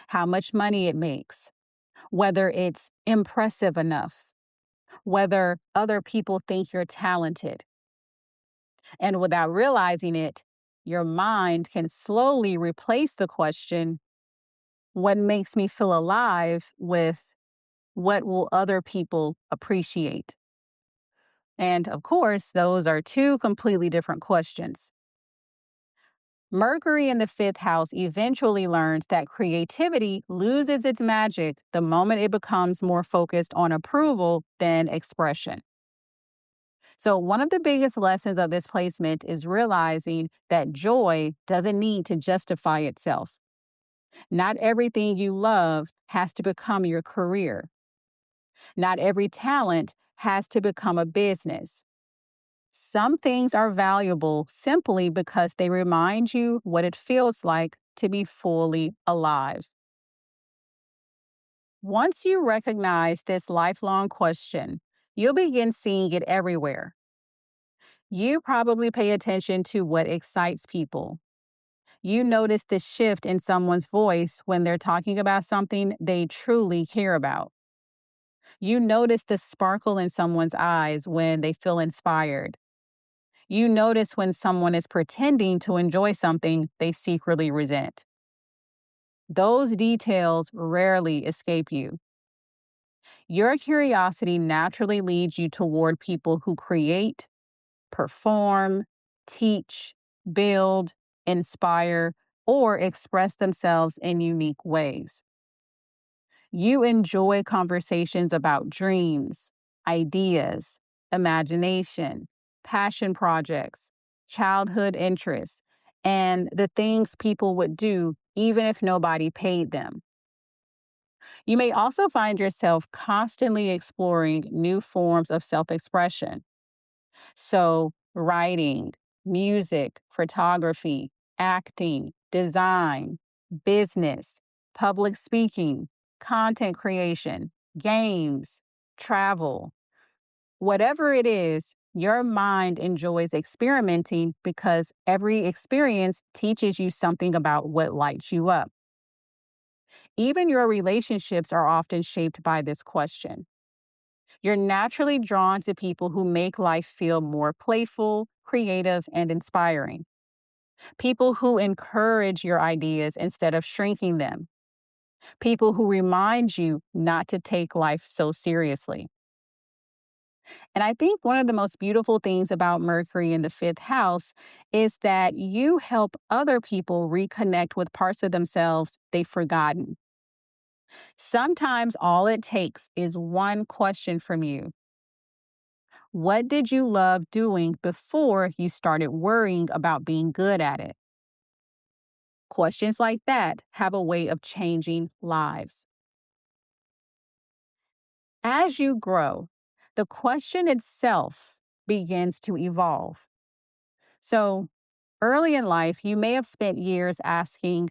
how much money it makes, whether it's impressive enough, whether other people think you're talented. And without realizing it, your mind can slowly replace the question, what makes me feel alive, with what will other people appreciate? And of course, those are two completely different questions. Mercury in the fifth house eventually learns that creativity loses its magic the moment it becomes more focused on approval than expression. So, one of the biggest lessons of this placement is realizing that joy doesn't need to justify itself. Not everything you love has to become your career. Not every talent has to become a business. Some things are valuable simply because they remind you what it feels like to be fully alive. Once you recognize this lifelong question, you'll begin seeing it everywhere. You probably pay attention to what excites people. You notice the shift in someone's voice when they're talking about something they truly care about. You notice the sparkle in someone's eyes when they feel inspired. You notice when someone is pretending to enjoy something they secretly resent. Those details rarely escape you. Your curiosity naturally leads you toward people who create, perform, teach, build, inspire, or express themselves in unique ways. You enjoy conversations about dreams, ideas, imagination, passion projects, childhood interests, and the things people would do even if nobody paid them. You may also find yourself constantly exploring new forms of self expression. So, writing, music, photography, acting, design, business, public speaking, content creation, games, travel, whatever it is, your mind enjoys experimenting because every experience teaches you something about what lights you up. Even your relationships are often shaped by this question. You're naturally drawn to people who make life feel more playful, creative, and inspiring. People who encourage your ideas instead of shrinking them. People who remind you not to take life so seriously. And I think one of the most beautiful things about Mercury in the fifth house is that you help other people reconnect with parts of themselves they've forgotten. Sometimes all it takes is one question from you. What did you love doing before you started worrying about being good at it? Questions like that have a way of changing lives. As you grow, the question itself begins to evolve. So, early in life, you may have spent years asking,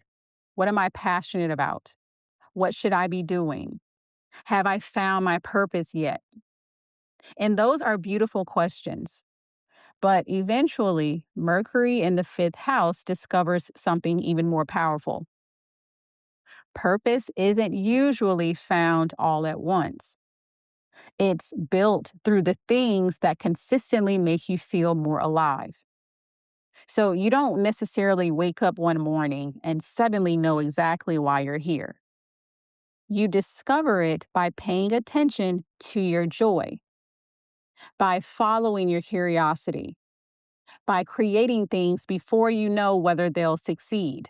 what am I passionate about? What should I be doing? Have I found my purpose yet? And those are beautiful questions. But eventually, Mercury in the fifth house discovers something even more powerful. Purpose isn't usually found all at once. It's built through the things that consistently make you feel more alive. So you don't necessarily wake up one morning and suddenly know exactly why you're here. You discover it by paying attention to your joy, by following your curiosity, by creating things before you know whether they'll succeed,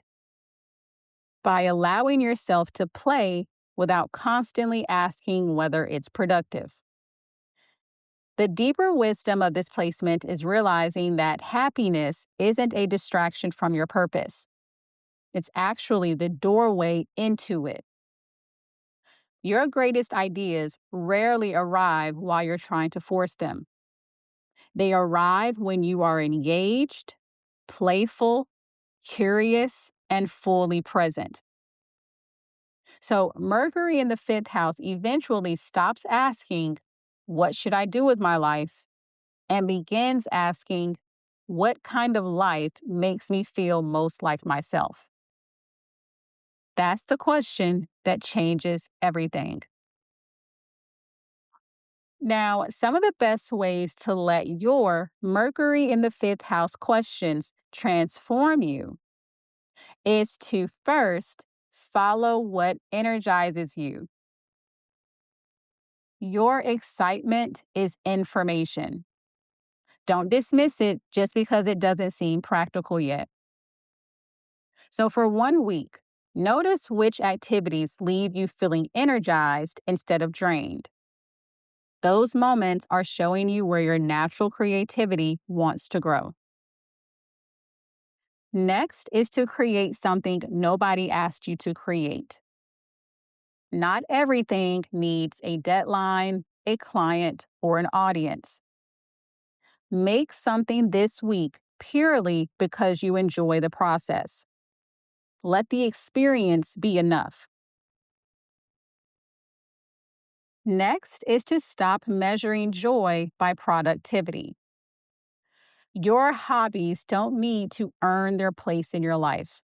by allowing yourself to play without constantly asking whether it's productive. The deeper wisdom of this placement is realizing that happiness isn't a distraction from your purpose. It's actually the doorway into it. Your greatest ideas rarely arrive while you're trying to force them. They arrive when you are engaged, playful, curious, and fully present. So, Mercury in the fifth house eventually stops asking, "What should I do with my life?" and begins asking, "What kind of life makes me feel most like myself?" That's the question that changes everything. Now, some of the best ways to let your Mercury in the fifth house questions transform you is to first follow what energizes you. Your excitement is information. Don't dismiss it just because it doesn't seem practical yet. So, for 1 week, notice which activities leave you feeling energized instead of drained. Those moments are showing you where your natural creativity wants to grow. Next is to create something nobody asked you to create. Not everything needs a deadline, a client, or an audience. Make something this week purely because you enjoy the process. Let the experience be enough. Next is to stop measuring joy by productivity. Your hobbies don't need to earn their place in your life.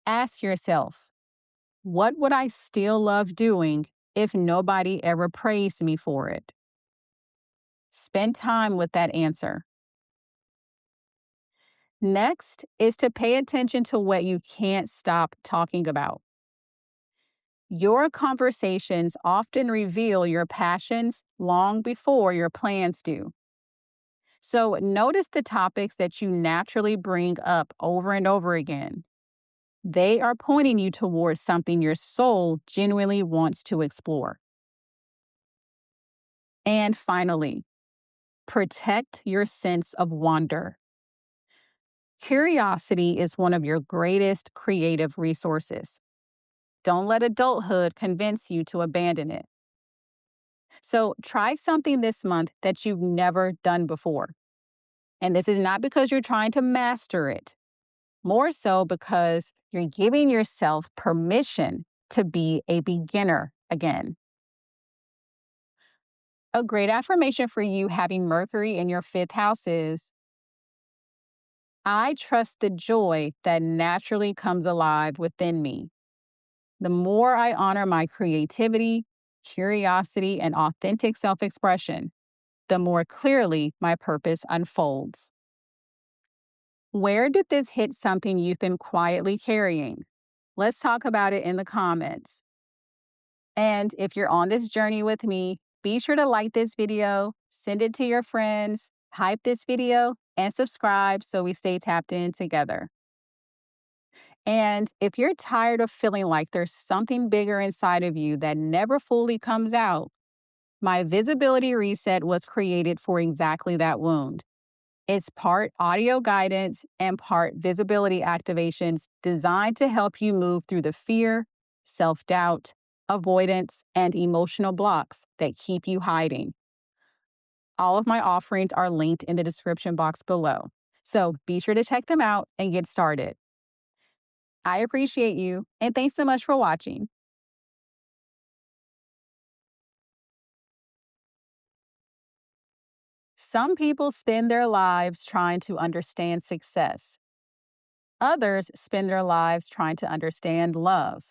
Ask yourself, what would I still love doing if nobody ever praised me for it? Spend time with that answer. Next is to pay attention to what you can't stop talking about. Your conversations often reveal your passions long before your plans do. So notice the topics that you naturally bring up over and over again. They are pointing you towards something your soul genuinely wants to explore. And finally, protect your sense of wonder. Curiosity is one of your greatest creative resources. Don't let adulthood convince you to abandon it. So try something this month that you've never done before. And this is not because you're trying to master it, more so because you're giving yourself permission to be a beginner again. A great affirmation for you having Mercury in your fifth house is, I trust the joy that naturally comes alive within me. The more I honor my creativity, curiosity, and authentic self expression, the more clearly my purpose unfolds. Where did this hit something you've been quietly carrying? Let's talk about it in the comments. And if you're on this journey with me, be sure to like this video, send it to your friends, hype this video, and subscribe so we stay tapped in together. And if you're tired of feeling like there's something bigger inside of you that never fully comes out, my visibility reset was created for exactly that wound. It's part audio guidance and part visibility activations designed to help you move through the fear, self doubt, avoidance, and emotional blocks that keep you hiding. All of my offerings are linked in the description box below. So be sure to check them out and get started. I appreciate you, and thanks so much for watching. Some people spend their lives trying to understand success. Others spend their lives trying to understand love.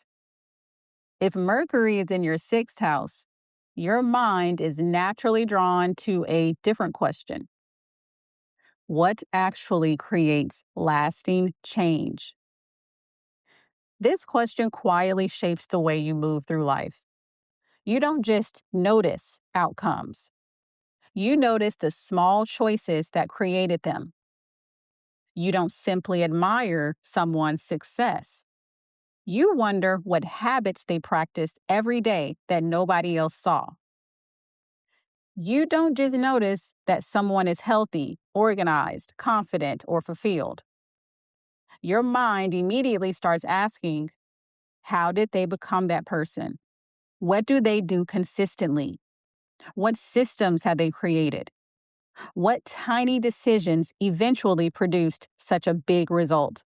If Mercury is in your sixth house, your mind is naturally drawn to a different question. What actually creates lasting change? This question quietly shapes the way you move through life. You don't just notice outcomes, you notice the small choices that created them. You don't simply admire someone's success. You wonder what habits they practiced every day that nobody else saw. You don't just notice that someone is healthy, organized, confident, or fulfilled. Your mind immediately starts asking, how did they become that person? What do they do consistently? What systems have they created? What tiny decisions eventually produced such a big result?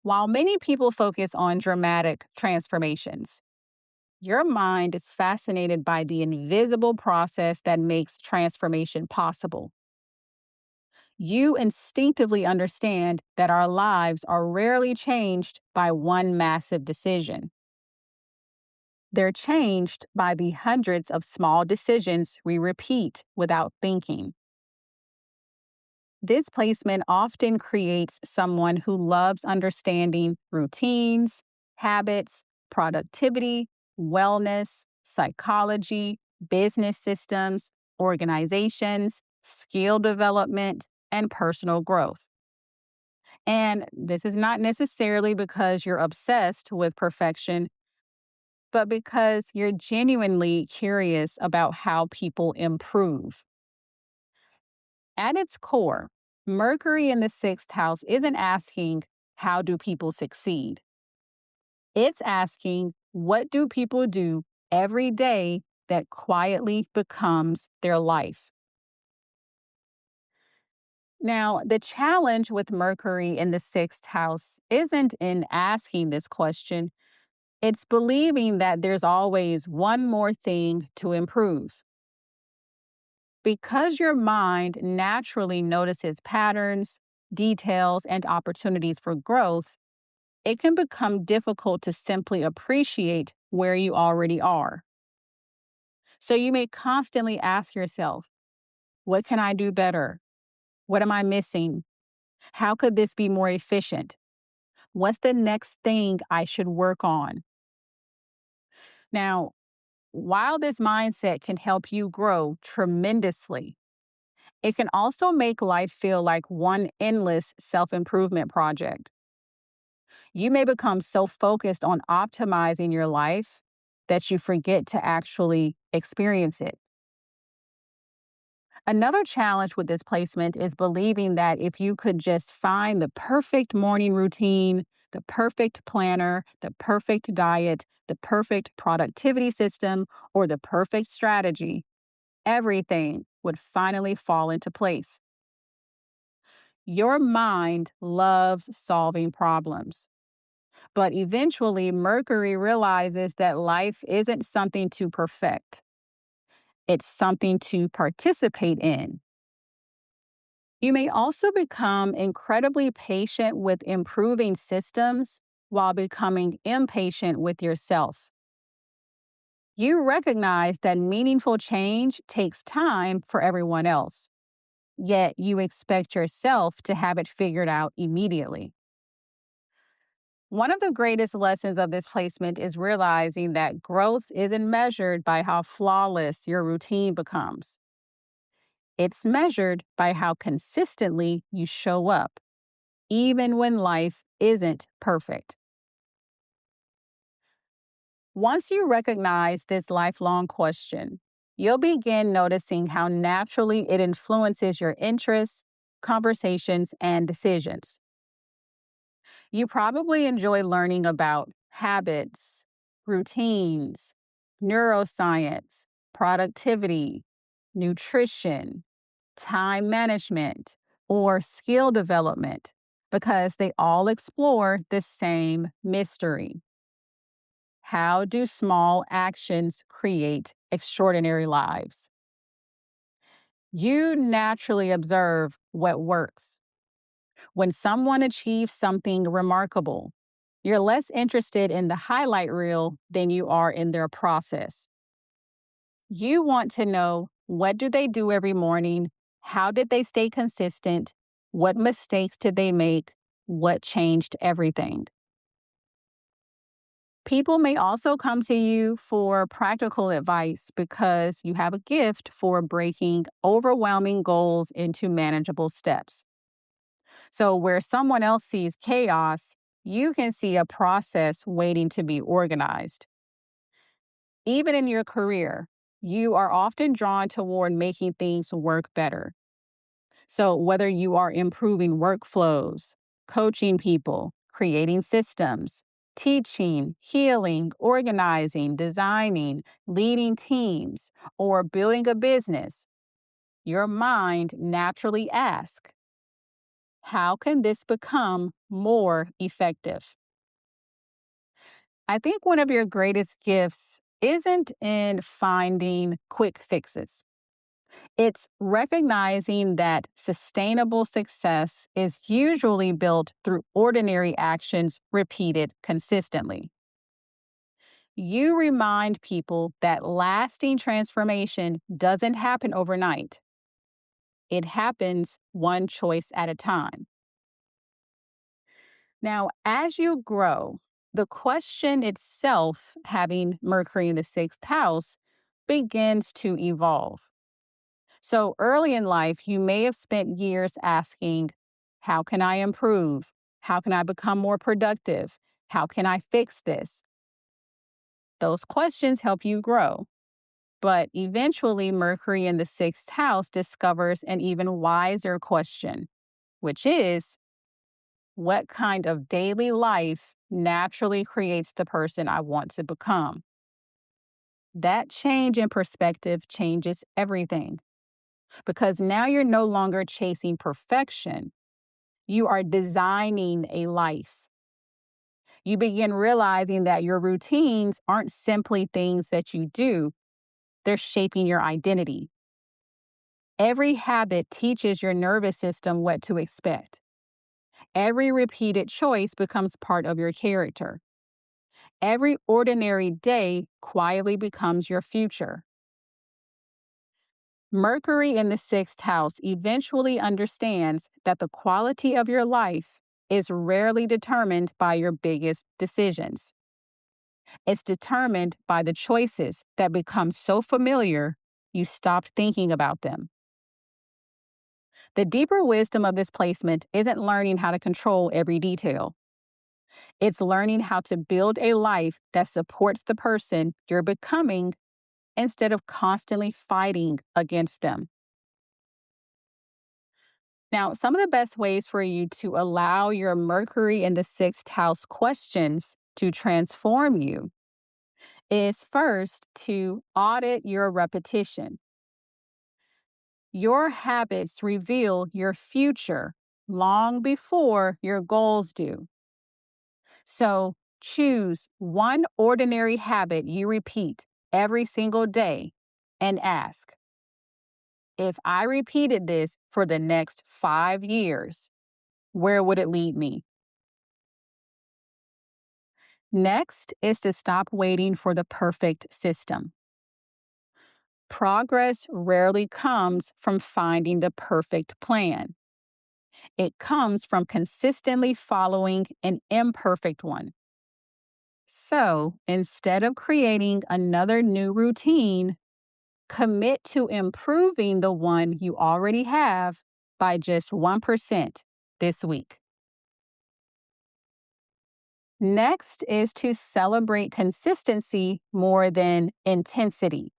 While many people focus on dramatic transformations, your mind is fascinated by the invisible process that makes transformation possible. You instinctively understand that our lives are rarely changed by one massive decision. They're changed by the hundreds of small decisions we repeat without thinking. This placement often creates someone who loves understanding routines, habits, productivity, wellness, psychology, business systems, organizations, skill development, and personal growth. And this is not necessarily because you're obsessed with perfection, but because you're genuinely curious about how people improve. At its core, Mercury in the sixth house isn't asking, how do people succeed? It's asking, what do people do every day that quietly becomes their life? Now, the challenge with Mercury in the sixth house isn't in asking this question, it's believing that there's always one more thing to improve. Because your mind naturally notices patterns, details, and opportunities for growth, it can become difficult to simply appreciate where you already are. So you may constantly ask yourself, what can I do better? What am I missing? How could this be more efficient? What's the next thing I should work on? Now, while this mindset can help you grow tremendously, it can also make life feel like one endless self improvement project. You may become so focused on optimizing your life that you forget to actually experience it. Another challenge with this placement is believing that if you could just find the perfect morning routine, the perfect planner, the perfect diet, the perfect productivity system, or the perfect strategy, everything would finally fall into place. Your mind loves solving problems. But eventually, Mercury realizes that life isn't something to perfect, it's something to participate in. You may also become incredibly patient with improving systems while becoming impatient with yourself. You recognize that meaningful change takes time for everyone else, yet you expect yourself to have it figured out immediately. One of the greatest lessons of this placement is realizing that growth isn't measured by how flawless your routine becomes. It's measured by how consistently you show up, even when life isn't perfect. Once you recognize this lifelong question, you'll begin noticing how naturally it influences your interests, conversations, and decisions. You probably enjoy learning about habits, routines, neuroscience, productivity, nutrition, time management, or skill development because they all explore the same mystery. How do small actions create extraordinary lives? You naturally observe what works. When someone achieves something remarkable, you're less interested in the highlight reel than you are in their process. You want to know, what do they do every morning? How did they stay consistent? What mistakes did they make? what changed everything. People may also come to you for practical advice because you have a gift for breaking overwhelming goals into manageable steps. So, where someone else sees chaos, you can see a process waiting to be organized. Even in your career, you are often drawn toward making things work better. So, whether you are improving workflows, coaching people, creating systems, teaching, healing, organizing, designing, leading teams, or building a business, your mind naturally asks, how can this become more effective? I think one of your greatest gifts isn't in finding quick fixes. It's recognizing that sustainable success is usually built through ordinary actions repeated consistently. You remind people that lasting transformation doesn't happen overnight, it happens one choice at a time. Now, as you grow, the question itself, having Mercury in the sixth house, begins to evolve. So early in life, you may have spent years asking, how can I improve? How can I become more productive? How can I fix this? Those questions help you grow. But eventually, Mercury in the sixth house discovers an even wiser question, which is, what kind of daily life naturally creates the person I want to become? That change in perspective changes everything because now you're no longer chasing perfection. You are designing a life. You begin realizing that your routines aren't simply things that you do, they're shaping your identity. Every habit teaches your nervous system what to expect. Every repeated choice becomes part of your character. Every ordinary day quietly becomes your future. Mercury in the sixth house eventually understands that the quality of your life is rarely determined by your biggest decisions. It's determined by the choices that become so familiar you stopped thinking about them. The deeper wisdom of this placement isn't learning how to control every detail. It's learning how to build a life that supports the person you're becoming instead of constantly fighting against them. Now, some of the best ways for you to allow your Mercury in the sixth house questions to transform you is first to audit your repetition. Your habits reveal your future long before your goals do. So choose one ordinary habit you repeat every single day and ask, if I repeated this for the next 5 years, where would it lead me? Next is to stop waiting for the perfect system. Progress rarely comes from finding the perfect plan. It comes from consistently following an imperfect one. So instead of creating another new routine, commit to improving the one you already have by just 1% this week. Next is to celebrate consistency more than intensity.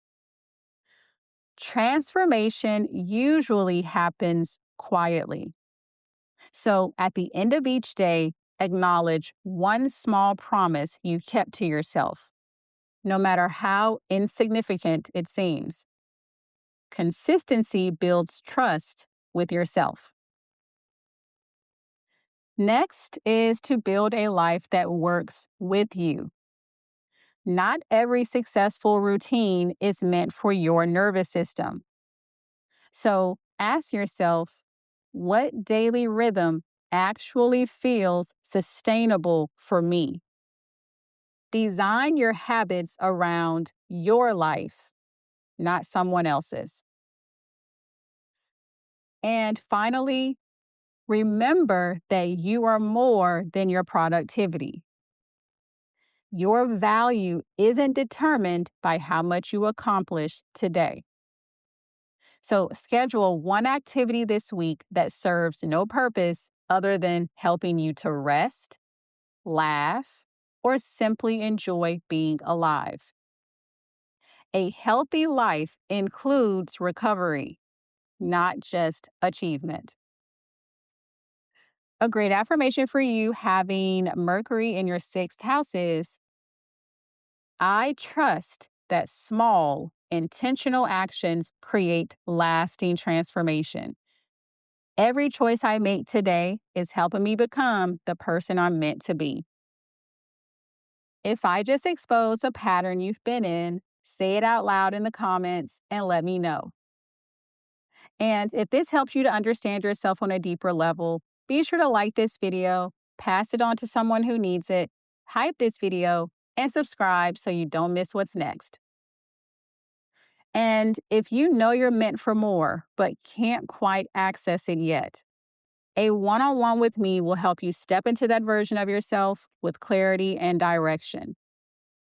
Transformation usually happens quietly. So at the end of each day, acknowledge one small promise you kept to yourself, no matter how insignificant it seems. Consistency builds trust with yourself. Next is to build a life that works with you. Not every successful routine is meant for your nervous system. So ask yourself, what daily rhythm actually feels sustainable for me? Design your habits around your life, not someone else's. And finally, Remember that you are more than your productivity. Your value isn't determined by how much you accomplish today. So, schedule one activity this week that serves no purpose other than helping you to rest, laugh, or simply enjoy being alive. A healthy life includes recovery, not just achievement. A great affirmation for you having Mercury in your sixth house is: I trust that small, intentional actions create lasting transformation. Every choice I make today is helping me become the person I'm meant to be. If I just exposed a pattern you've been in, say it out loud in the comments and let me know. And if this helps you to understand yourself on a deeper level, be sure to like this video, pass it on to someone who needs it, hype this video, and subscribe so you don't miss what's next. And if you know you're meant for more, but can't quite access it yet, a one on one with me will help you step into that version of yourself with clarity and direction.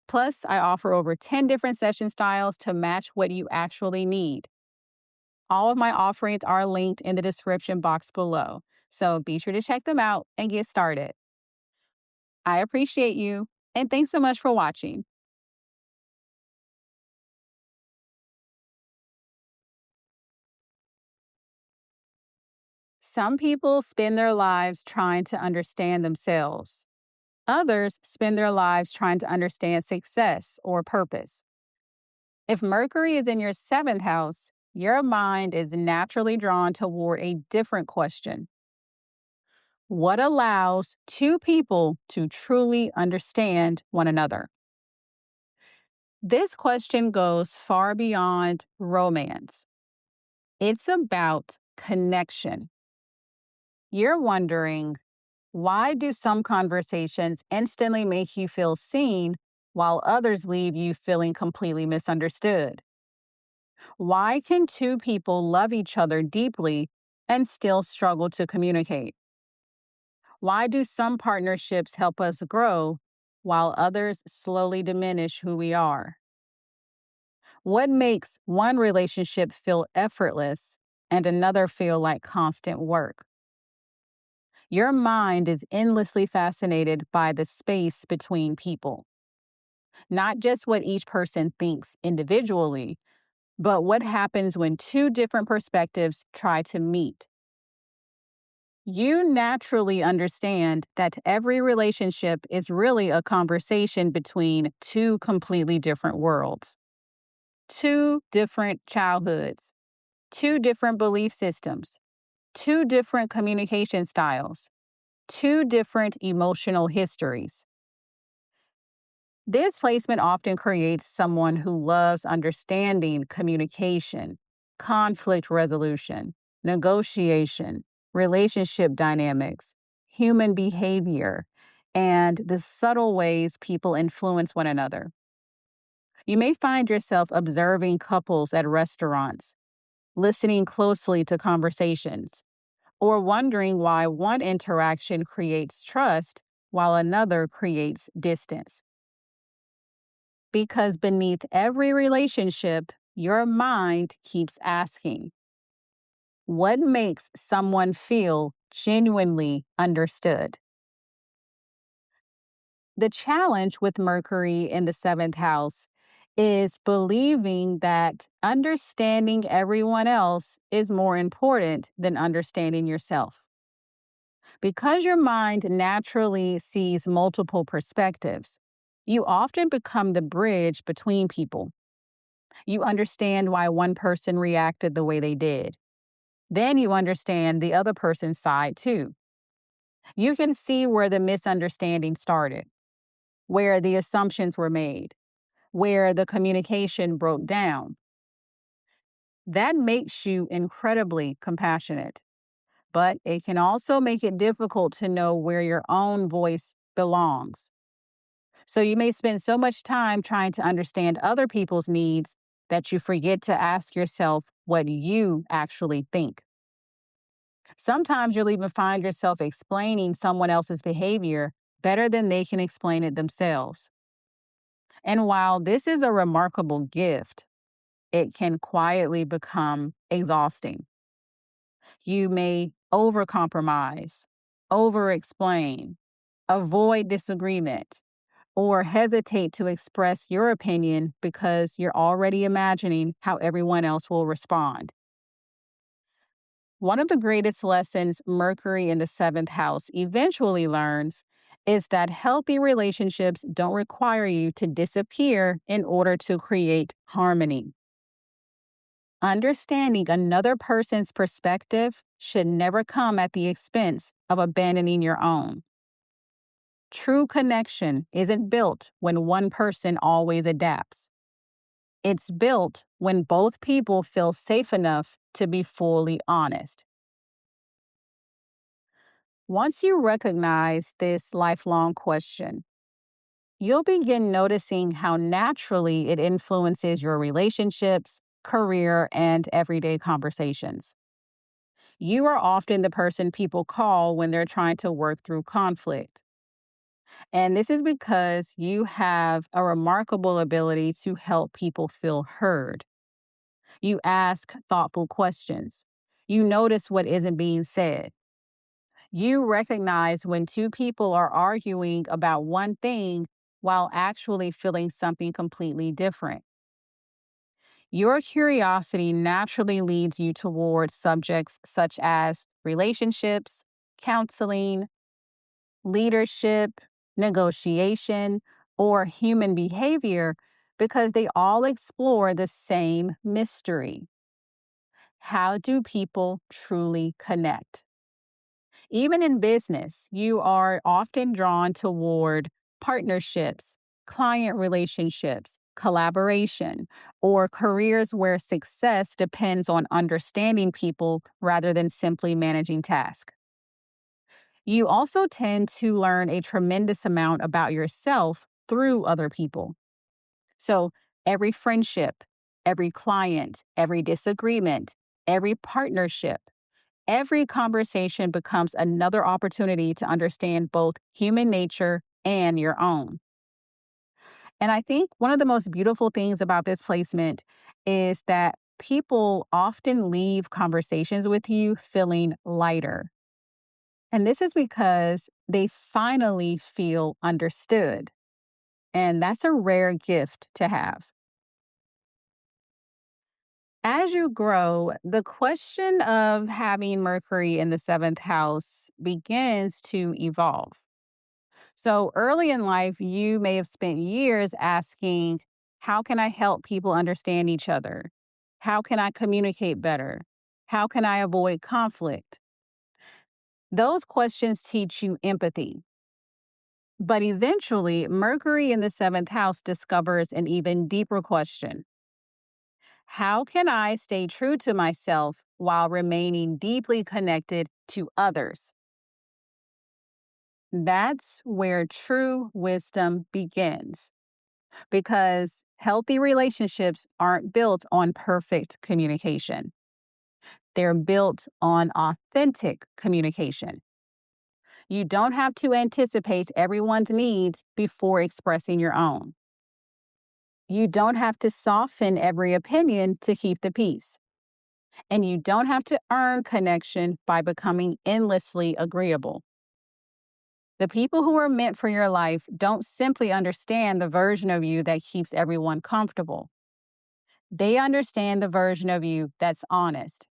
Plus, I offer over 10 different session styles to match what you actually need. All of my offerings are linked in the description box below, so be sure to check them out and get started. I appreciate you, and thanks so much for watching. Some people spend their lives trying to understand themselves. Others spend their lives trying to understand success or purpose. If Mercury is in your seventh house, your mind is naturally drawn toward a different question. What allows two people to truly understand one another? This question goes far beyond romance. It's about connection. You're wondering, why do some conversations instantly make you feel seen while others leave you feeling completely misunderstood? Why can two people love each other deeply and still struggle to communicate? Why do some partnerships help us grow while others slowly diminish who we are? What makes one relationship feel effortless and another feel like constant work? Your mind is endlessly fascinated by the space between people, not just what each person thinks individually, but what happens when two different perspectives try to meet. You naturally understand that every relationship is really a conversation between two completely different worlds, two different childhoods, two different belief systems, two different communication styles, two different emotional histories. This placement often creates someone who loves understanding communication, conflict resolution, negotiation, relationship dynamics, human behavior, and the subtle ways people influence one another. You may find yourself observing couples at restaurants, listening closely to conversations, or wondering why one interaction creates trust while another creates distance. Because beneath every relationship, your mind keeps asking, what makes someone feel genuinely understood? The challenge with Mercury in the seventh house is believing that understanding everyone else is more important than understanding yourself. Because your mind naturally sees multiple perspectives, you often become the bridge between people. You understand why one person reacted the way they did. Then you understand the other person's side too. You can see where the misunderstanding started, where the assumptions were made, where the communication broke down. That makes you incredibly compassionate, but it can also make it difficult to know where your own voice belongs. So you may spend so much time trying to understand other people's needs that you forget to ask yourself what you actually think. Sometimes you'll even find yourself explaining someone else's behavior better than they can explain it themselves. And while this is a remarkable gift, it can quietly become exhausting. You may overcompromise, over explain, avoid disagreement, or hesitate to express your opinion because you're already imagining how everyone else will respond. One of the greatest lessons Mercury in the seventh house eventually learns is that healthy relationships don't require you to disappear in order to create harmony. Understanding another person's perspective should never come at the expense of abandoning your own. True connection isn't built when one person always adapts. It's built when both people feel safe enough to be fully honest. Once you recognize this lifelong question, you'll begin noticing how naturally it influences your relationships, career, and everyday conversations. You are often the person people call when they're trying to work through conflict. And this is because you have a remarkable ability to help people feel heard. You ask thoughtful questions. You notice what isn't being said. You recognize when two people are arguing about one thing while actually feeling something completely different. Your curiosity naturally leads you towards subjects such as relationships, counseling, leadership, negotiation, or human behavior because they all explore the same mystery. How do people truly connect? Even in business, you are often drawn toward partnerships, client relationships, collaboration, or careers where success depends on understanding people rather than simply managing tasks. You also tend to learn a tremendous amount about yourself through other people. So, every friendship, every client, every disagreement, every partnership, every conversation becomes another opportunity to understand both human nature and your own. And I think one of the most beautiful things about this placement is that people often leave conversations with you feeling lighter. And this is because they finally feel understood. And that's a rare gift to have. As you grow, the question of having Mercury in the seventh house begins to evolve. So early in life, you may have spent years asking, how can I help people understand each other? How can I communicate better? How can I avoid conflict? Those questions teach you empathy. But eventually, Mercury in the seventh house discovers an even deeper question. How can I stay true to myself while remaining deeply connected to others? That's where true wisdom begins because healthy relationships aren't built on perfect communication. They're built on authentic communication. You don't have to anticipate everyone's needs before expressing your own. You don't have to soften every opinion to keep the peace. And you don't have to earn connection by becoming endlessly agreeable. The people who are meant for your life don't simply understand the version of you that keeps everyone comfortable. They understand the version of you that's honest.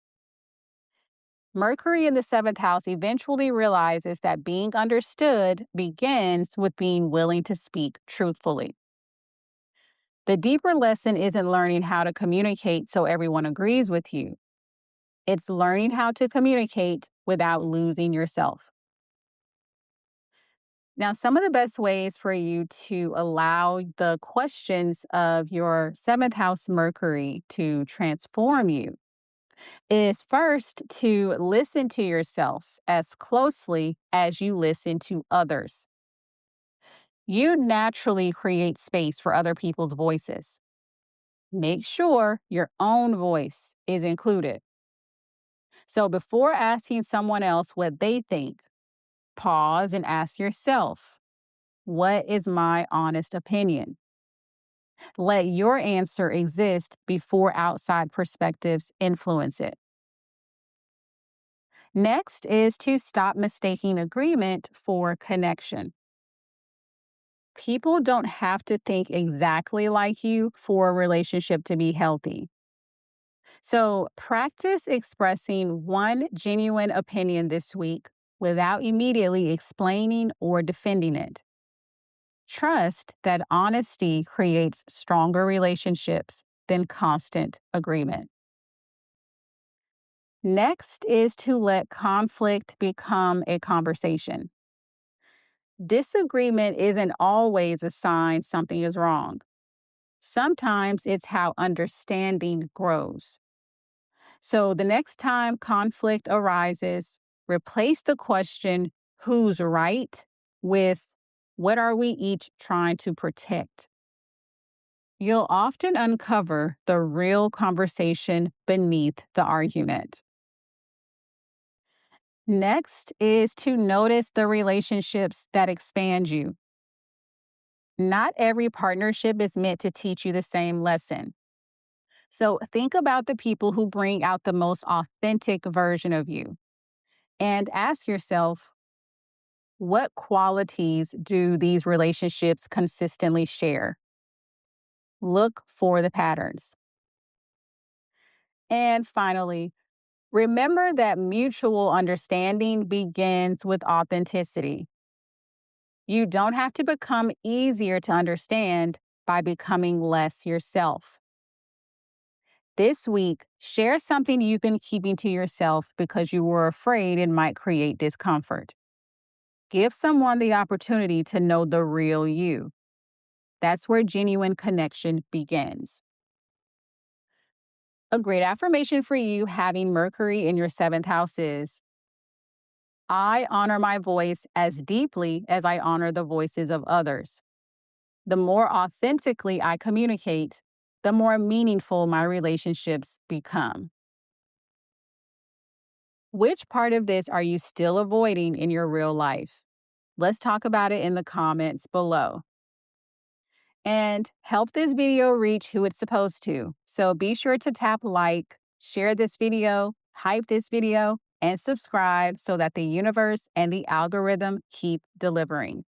Mercury in the seventh house eventually realizes that being understood begins with being willing to speak truthfully. The deeper lesson isn't learning how to communicate so everyone agrees with you. It's learning how to communicate without losing yourself. Now, some of the best ways for you to allow the questions of your seventh house Mercury to transform you is first to listen to yourself as closely as you listen to others. You naturally create space for other people's voices. Make sure your own voice is included. So before asking someone else what they think, pause and ask yourself, what is my honest opinion? Let your answer exist before outside perspectives influence it. Next is to stop mistaking agreement for connection. People don't have to think exactly like you for a relationship to be healthy. So practice expressing one genuine opinion this week without immediately explaining or defending it. Trust that honesty creates stronger relationships than constant agreement. Next is to let conflict become a conversation. Disagreement isn't always a sign something is wrong. Sometimes it's how understanding grows. So the next time conflict arises, replace the question, who's right, with what are we each trying to protect? You'll often uncover the real conversation beneath the argument. Next is to notice the relationships that expand you. Not every partnership is meant to teach you the same lesson. So think about the people who bring out the most authentic version of you and ask yourself, what qualities do these relationships consistently share? Look for the patterns. And finally, remember that mutual understanding begins with authenticity. You don't have to become easier to understand by becoming less yourself. This week, share something you've been keeping to yourself because you were afraid it might create discomfort. Give someone the opportunity to know the real you. That's where genuine connection begins. A great affirmation for you having Mercury in your seventh house is, I honor my voice as deeply as I honor the voices of others. The more authentically I communicate, the more meaningful my relationships become. Which part of this are you still avoiding in your real life? Let's talk about it in the comments below. And help this video reach who it's supposed to. So be sure to tap like, share this video, hype this video, and subscribe so that the universe and the algorithm keep delivering.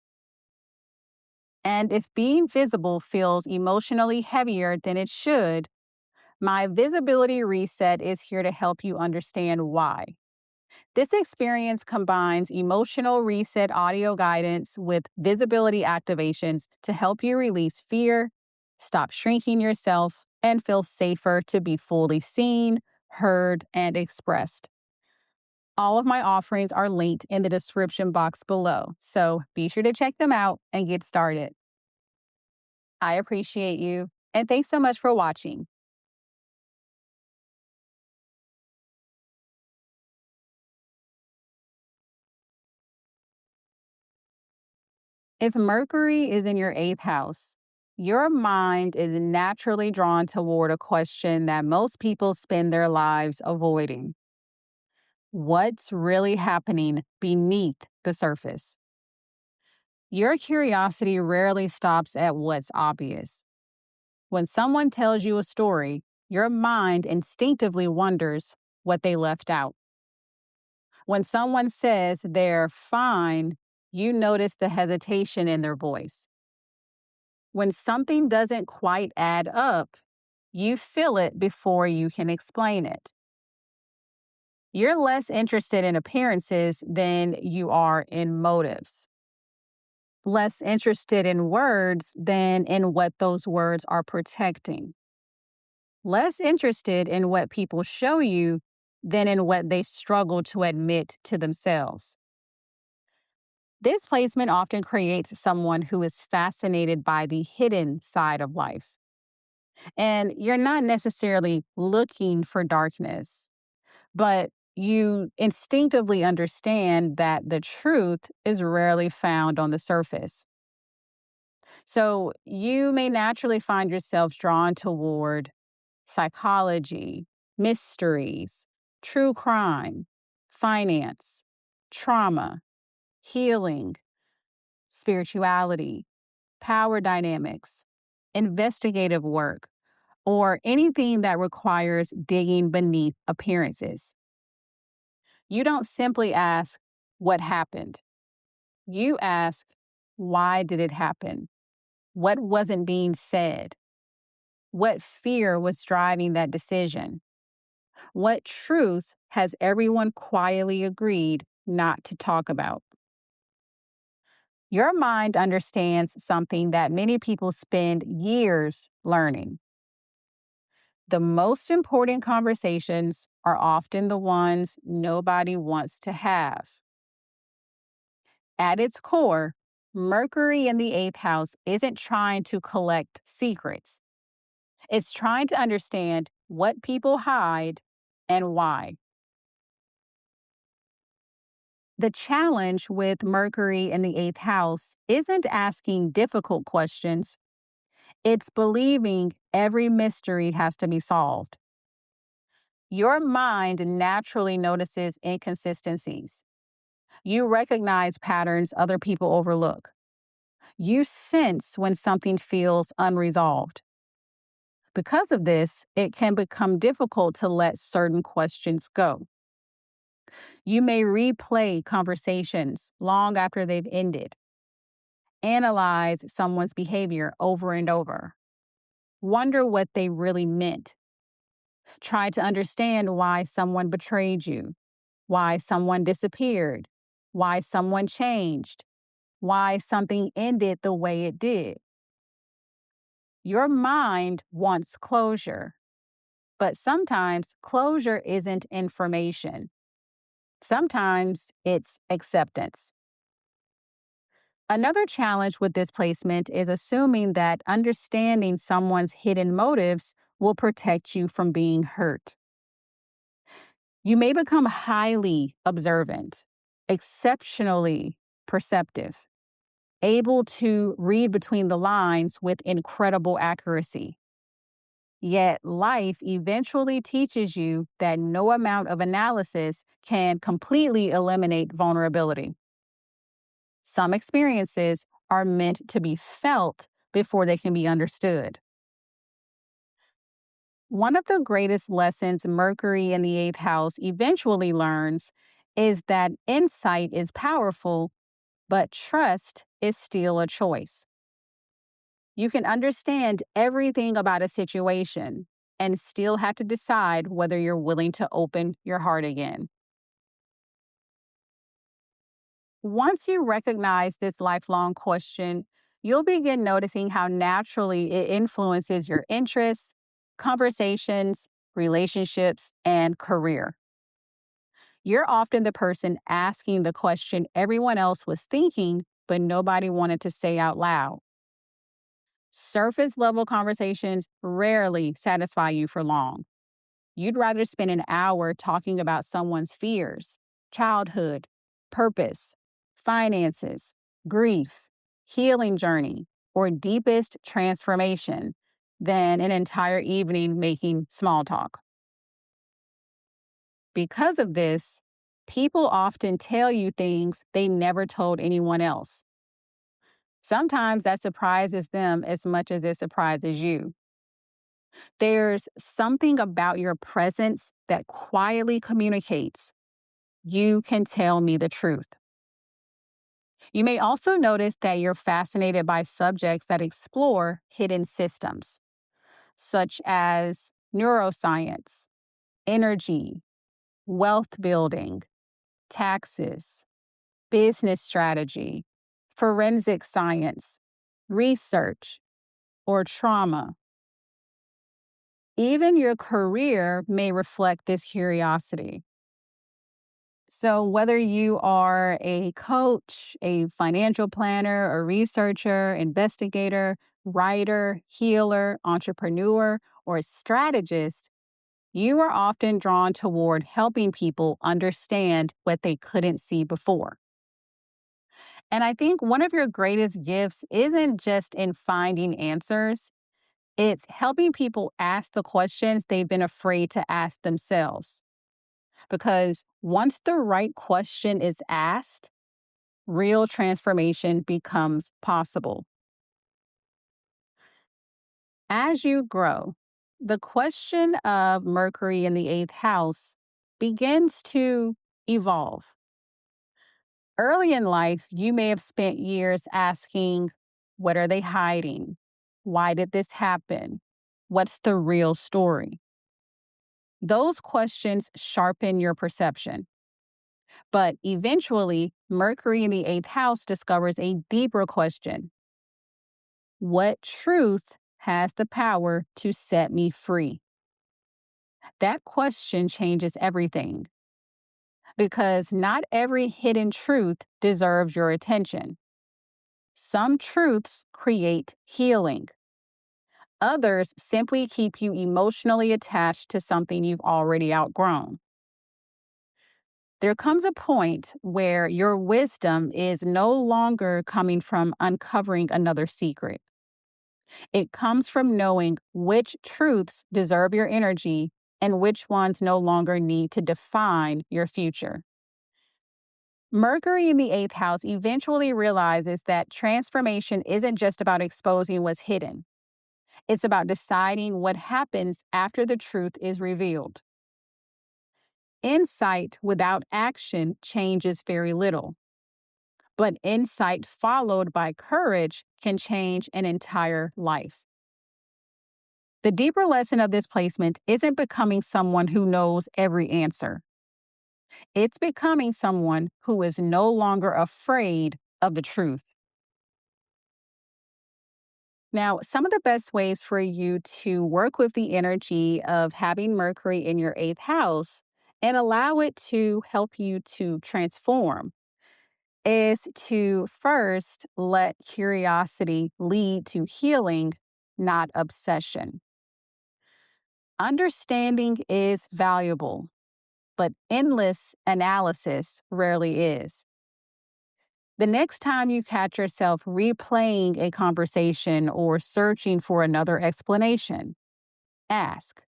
And if being visible feels emotionally heavier than it should, my visibility reset is here to help you understand why. This experience combines emotional reset audio guidance with visibility activations to help you release fear, stop shrinking yourself, and feel safer to be fully seen, heard, and expressed. All of my offerings are linked in the description box below, so be sure to check them out and get started. I appreciate you, and thanks so much for watching. If Mercury is in your eighth house, your mind is naturally drawn toward a question that most people spend their lives avoiding. What's really happening beneath the surface? Your curiosity rarely stops at what's obvious. When someone tells you a story, your mind instinctively wonders what they left out. When someone says they're fine, you notice the hesitation in their voice. When something doesn't quite add up, you feel it before you can explain it. You're less interested in appearances than you are in motives, less interested in words than in what those words are protecting, less interested in what people show you than in what they struggle to admit to themselves. This placement often creates someone who is fascinated by the hidden side of life. And you're not necessarily looking for darkness, but you instinctively understand that the truth is rarely found on the surface. So you may naturally find yourself drawn toward psychology, mysteries, true crime, finance, trauma, healing, spirituality, power dynamics, investigative work, or anything that requires digging beneath appearances. You don't simply ask, what happened? You ask, why did it happen? What wasn't being said? What fear was driving that decision? What truth has everyone quietly agreed not to talk about? Your mind understands something that many people spend years learning. The most important conversations are often the ones nobody wants to have. At its core, Mercury in the eighth house isn't trying to collect secrets. It's trying to understand what people hide and why. The challenge with Mercury in the eighth house isn't asking difficult questions, it's believing every mystery has to be solved. Your mind naturally notices inconsistencies. You recognize patterns other people overlook. You sense when something feels unresolved. Because of this, it can become difficult to let certain questions go. You may replay conversations long after they've ended, analyze someone's behavior over and over, wonder what they really meant, try to understand why someone betrayed you, why someone disappeared, why someone changed, why something ended the way it did. Your mind wants closure, but sometimes closure isn't information. Sometimes it's acceptance. Another challenge with this placement is assuming that understanding someone's hidden motives will protect you from being hurt. You may become highly observant, exceptionally perceptive, able to read between the lines with incredible accuracy. Yet life eventually teaches you that no amount of analysis can completely eliminate vulnerability. Some experiences are meant to be felt before they can be understood. One of the greatest lessons Mercury in the eighth house eventually learns is that insight is powerful, but trust is still a choice. You can understand everything about a situation and still have to decide whether you're willing to open your heart again. Once you recognize this lifelong question, you'll begin noticing how naturally it influences your interests, conversations, relationships, and career. You're often the person asking the question everyone else was thinking, but nobody wanted to say out loud. Surface level conversations rarely satisfy you for long. You'd rather spend an hour talking about someone's fears, childhood, purpose, finances, grief, healing journey, or deepest transformation than an entire evening making small talk. Because of this, people often tell you things they never told anyone else. Sometimes that surprises them as much as it surprises you. There's something about your presence that quietly communicates, you can tell me the truth. You may also notice that you're fascinated by subjects that explore hidden systems, such as neuroscience, energy, wealth building, taxes, business strategy, forensic science, research, or trauma. Even your career may reflect this curiosity. So, whether you are a coach, a financial planner, a researcher, investigator, writer, healer, entrepreneur, or a strategist, you are often drawn toward helping people understand what they couldn't see before. And I think one of your greatest gifts isn't just in finding answers, it's helping people ask the questions they've been afraid to ask themselves. because once the right question is asked, real transformation becomes possible. As you grow, the question of Mercury in the eighth house begins to evolve. Early in life, you may have spent years asking, what are they hiding? Why did this happen? What's the real story? Those questions sharpen your perception. But eventually, Mercury in the eighth house discovers a deeper question. What truth has the power to set me free? That question changes everything because not every hidden truth deserves your attention. Some truths create healing. Others simply keep you emotionally attached to something you've already outgrown. There comes a point where your wisdom is no longer coming from uncovering another secret. It comes from knowing which truths deserve your energy and which ones no longer need to define your future. Mercury in the eighth house eventually realizes that transformation isn't just about exposing what's hidden. It's about deciding what happens after the truth is revealed. Insight without action changes very little, but insight followed by courage can change an entire life. The deeper lesson of this placement isn't becoming someone who knows every answer. It's becoming someone who is no longer afraid of the truth. Now, some of the best ways for you to work with the energy of having Mercury in your eighth house and allow it to help you to transform is to first let curiosity lead to healing, not obsession. Understanding is valuable, but endless analysis rarely is. The next time you catch yourself replaying a conversation or searching for another explanation, ask,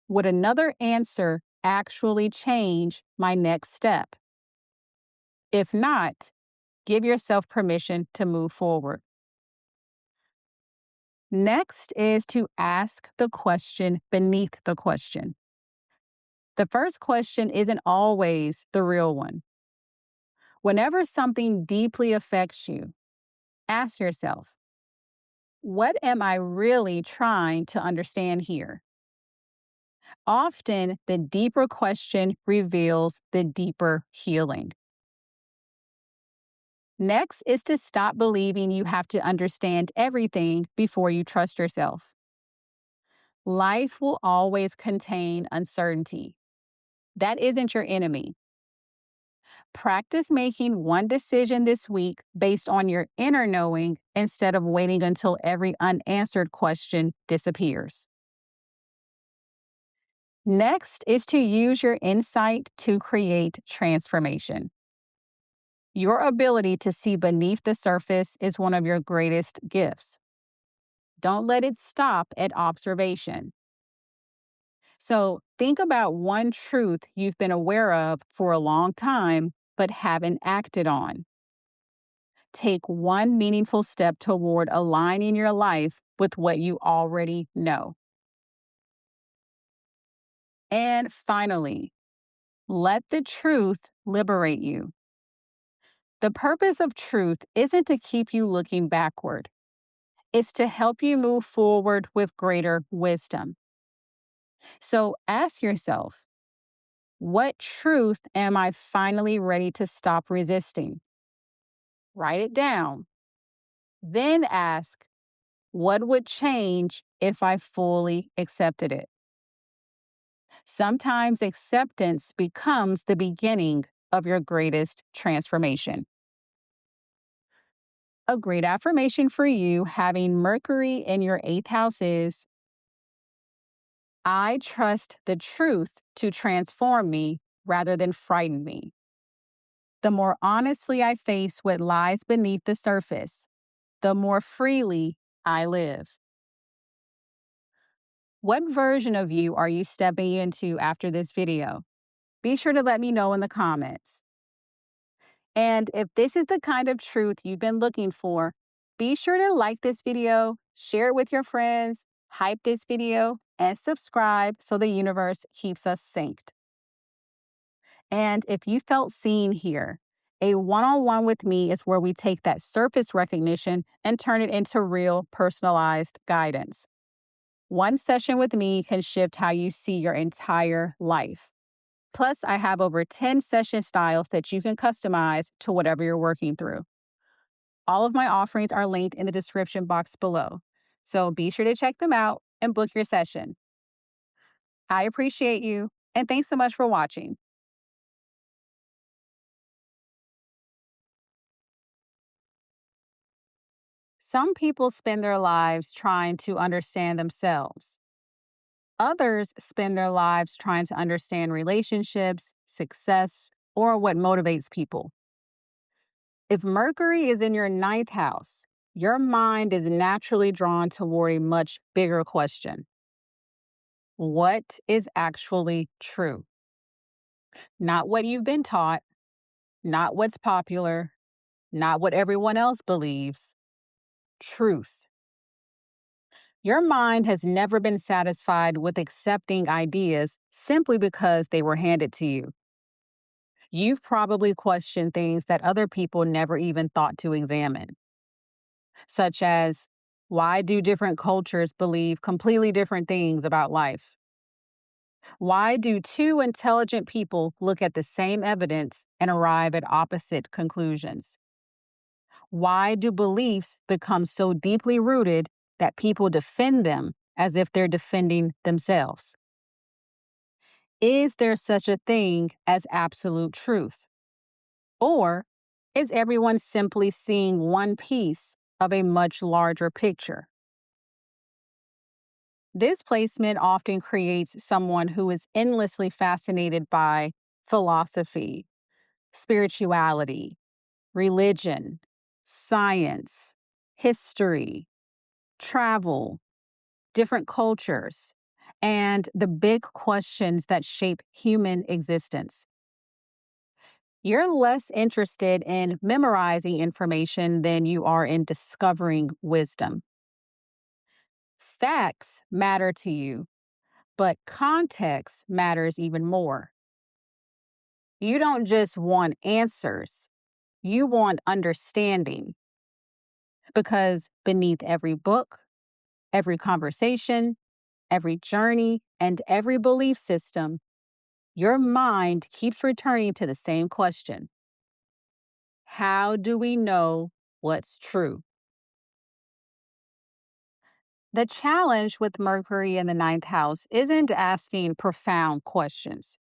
would another answer actually change my next step? If not, give yourself permission to move forward. Next is to ask the question beneath the question. The first question isn't always the real one. Whenever something deeply affects you, ask yourself, what am I really trying to understand here? Often, the deeper question reveals the deeper healing. Next is to stop believing you have to understand everything before you trust yourself. Life will always contain uncertainty. That isn't your enemy. Practice making one decision this week based on your inner knowing instead of waiting until every unanswered question disappears. Next is to use your insight to create transformation. Your ability to see beneath the surface is one of your greatest gifts. Don't let it stop at observation. So, think about one truth you've been aware of for a long time but haven't acted on. Take one meaningful step toward aligning your life with what you already know. And finally, let the truth liberate you. The purpose of truth isn't to keep you looking backward, it's to help you move forward with greater wisdom. So ask yourself, what truth am I finally ready to stop resisting? Write it down. Then ask, what would change if I fully accepted it? Sometimes acceptance becomes the beginning of your greatest transformation. A great affirmation for you having Mercury in your eighth house is, I trust the truth to transform me rather than frighten me. The more honestly I face what lies beneath the surface, the more freely I live. What version of you are you stepping into after this video? Be sure to let me know in the comments. And if this is the kind of truth you've been looking for, be sure to like this video, share it with your friends, hype this video, and subscribe so the universe keeps us synced. And if you felt seen here, a one-on-one with me is where we take that surface recognition and turn it into real personalized guidance. One session with me can shift how you see your entire life. Plus, I have over 10 session styles that you can customize to whatever you're working through. All of my offerings are linked in the description box below, so be sure to check them out and book your session. I appreciate you, and thanks so much for watching. Some people spend their lives trying to understand themselves. Others spend their lives trying to understand relationships, success, or what motivates people. If Mercury is in your ninth house, your mind is naturally drawn toward a much bigger question. What is actually true? Not what you've been taught, not what's popular, not what everyone else believes. Truth. Your mind has never been satisfied with accepting ideas simply because they were handed to you. You've probably questioned things that other people never even thought to examine, such as why do different cultures believe completely different things about life? Why do two intelligent people look at the same evidence and arrive at opposite conclusions? Why do beliefs become so deeply rooted that people defend them as if they're defending themselves? Is there such a thing as absolute truth? Or is everyone simply seeing one piece of a much larger picture? This placement often creates someone who is endlessly fascinated by philosophy, spirituality, religion, science, history, travel, different cultures, and the big questions that shape human existence. You're less interested in memorizing information than you are in discovering wisdom. Facts matter to you, but context matters even more. You don't just want answers, you want understanding. Because beneath every book, every conversation, every journey, and every belief system, your mind keeps returning to the same question. How do we know what's true? The challenge with Mercury in the ninth house isn't asking profound questions.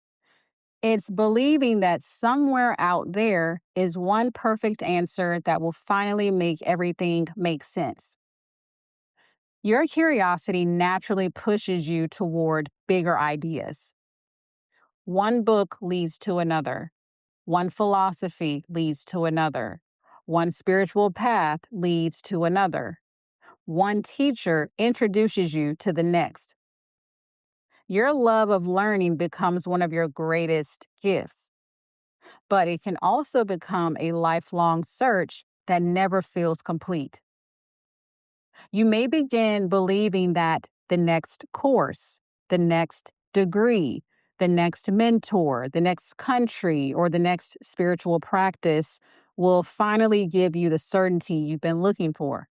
It's believing that somewhere out there is one perfect answer that will finally make everything make sense. Your curiosity naturally pushes you toward bigger ideas. One book leads to another. One philosophy leads to another. One spiritual path leads to another. One teacher introduces you to the next. Your love of learning becomes one of your greatest gifts, but it can also become a lifelong search that never feels complete. You may begin believing that the next course, the next degree, the next mentor, the next country, or the next spiritual practice will finally give you the certainty you've been looking for.